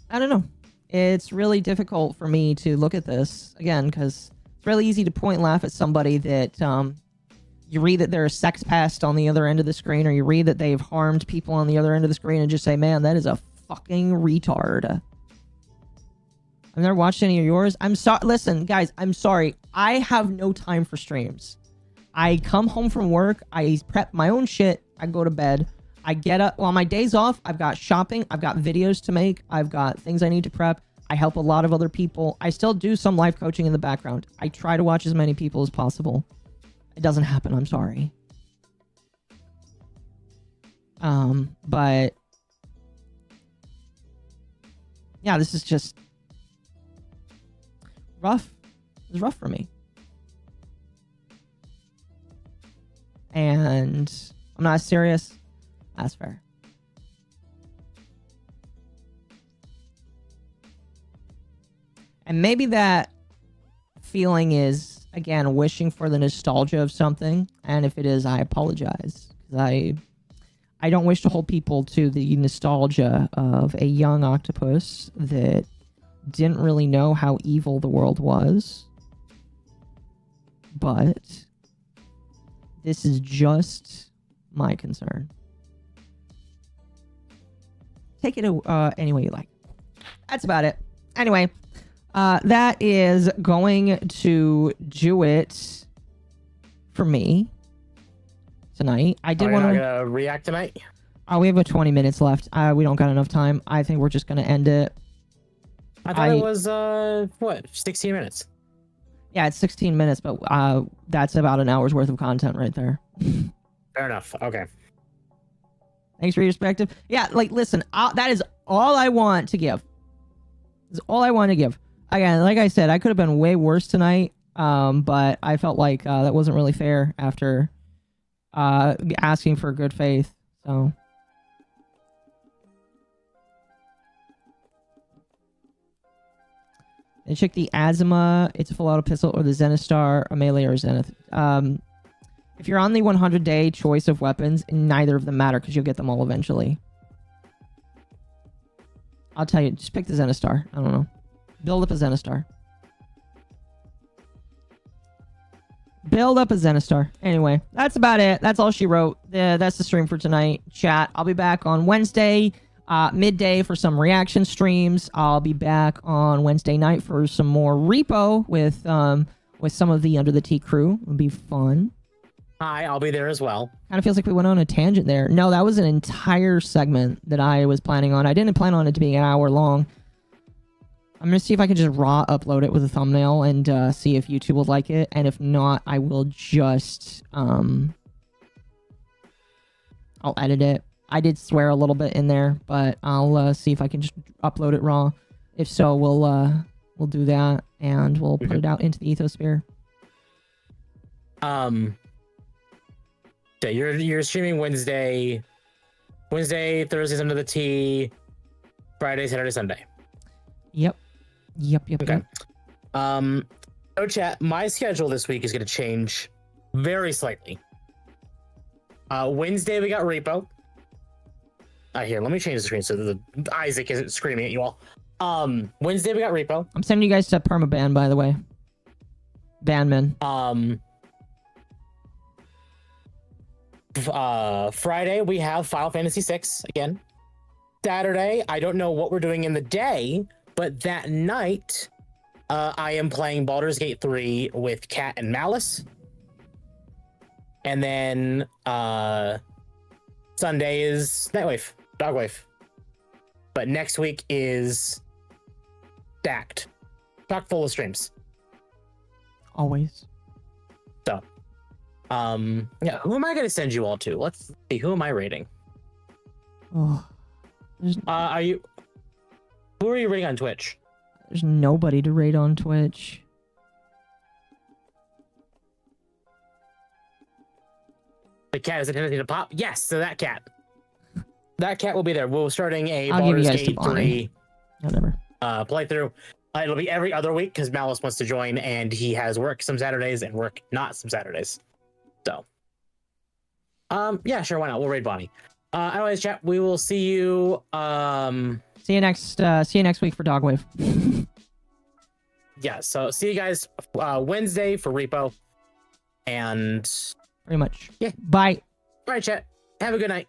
[SPEAKER 2] I don't know. It's really difficult for me to look at this again because it's really easy to point and laugh at somebody that you read that they're a sex pest on the other end of the screen, or you read that they've harmed people on the other end of the screen, and just say, "Man, that is a fucking retard." I've never watched any of yours. I'm sorry. Listen, guys, I'm sorry. I have no time for streams. I come home from work. I prep my own shit. I go to bed. I get up. Well, on my days off, I've got shopping. I've got videos to make. I've got things I need to prep. I help a lot of other people. I still do some life coaching in the background. I try to watch as many people as possible. It doesn't happen. I'm sorry. But yeah, this is just rough. It's rough for me. And I'm not serious. That's fair. And maybe that feeling is, again, wishing for the nostalgia of something. And if it is, I apologize. Because I don't wish to hold people to the nostalgia of a young octopus that didn't really know how evil the world was. But this is just my concern. Take it any way you like. That's about it. Anyway, that is going to do it for me tonight. I did want
[SPEAKER 3] to react tonight.
[SPEAKER 2] Oh, we have 20 minutes left. We don't got enough time. I think we're just going to end it.
[SPEAKER 3] I thought it was, what, 16 minutes?
[SPEAKER 2] Yeah, it's 16 minutes, but that's about an hour's worth of content right there.
[SPEAKER 3] Fair enough. Okay.
[SPEAKER 2] Thanks for your perspective. Yeah, like, listen, that is all I want to give. That's all I want to give. Again, like I said, I could have been way worse tonight, but I felt like that wasn't really fair after asking for good faith. So... And check the Azima, it's a full auto pistol, or the Zenistar, a melee, or Zenith. If you're on the 100-day choice of weapons, neither of them matter because you'll get them all eventually. I'll tell you, just pick the Zenistar. I don't know. Build up a Zenistar. Build up a Zenistar. Anyway, that's about it. That's all she wrote. That's the stream for tonight. Chat. I'll be back on Wednesday. Midday for some reaction streams. I'll be back on Wednesday night for some more repo with some of the Under the Tea crew. It'll be fun.
[SPEAKER 3] Hi, I'll be there as well.
[SPEAKER 2] Kind of feels like we went on a tangent there. No, that was an entire segment that I was planning on. I didn't plan on it to be an hour long. I'm going to see if I can just raw upload it with a thumbnail and see if YouTube will like it. And if not, I will just... I'll edit it. I did swear a little bit in there, but I'll see if I can just upload it raw. If so, we'll do that, and we'll put it out into the ethosphere.
[SPEAKER 3] Okay, you're streaming Wednesday, Thursdays Under the Tea, Friday, Saturday, Sunday.
[SPEAKER 2] Yep.
[SPEAKER 3] Okay. So chat, my schedule this week is going to change very slightly. Wednesday we got repo. Here, let me change the screen so the Isaac isn't screaming at you all. Wednesday we got repo.
[SPEAKER 2] I'm sending you guys to permaban, by the way. Banman.
[SPEAKER 3] Friday we have Final Fantasy VI again. Saturday, I don't know what we're doing in the day, but that night, I am playing Baldur's Gate 3 with Cat and Malice. And then Sunday is Nightwave, Dogwave. But next week is stacked, chock full of streams.
[SPEAKER 2] Always.
[SPEAKER 3] So, yeah, who am I gonna send you all to? Let's see, who am I rating?
[SPEAKER 2] Oh,
[SPEAKER 3] are you? Who are you rating on Twitch?
[SPEAKER 2] There's nobody to rate on Twitch.
[SPEAKER 3] The cat has a tendency to pop. Yes, so that cat. That cat will be there. We're starting a
[SPEAKER 2] I'll give you
[SPEAKER 3] Baldur's
[SPEAKER 2] guys to
[SPEAKER 3] Gate
[SPEAKER 2] Bonnie.
[SPEAKER 3] 3
[SPEAKER 2] Whatever.
[SPEAKER 3] Playthrough. It'll be every other week because Malice wants to join and he has work some Saturdays and work not some Saturdays. So, yeah, sure, why not? We'll raid Bonnie. Anyways, chat, we will see you.
[SPEAKER 2] See you next week for Dogwave.
[SPEAKER 3] Yeah, so see you guys Wednesday for Repo. And
[SPEAKER 2] Pretty much.
[SPEAKER 3] Yeah.
[SPEAKER 2] Bye.
[SPEAKER 3] All right, chat. Have a good night.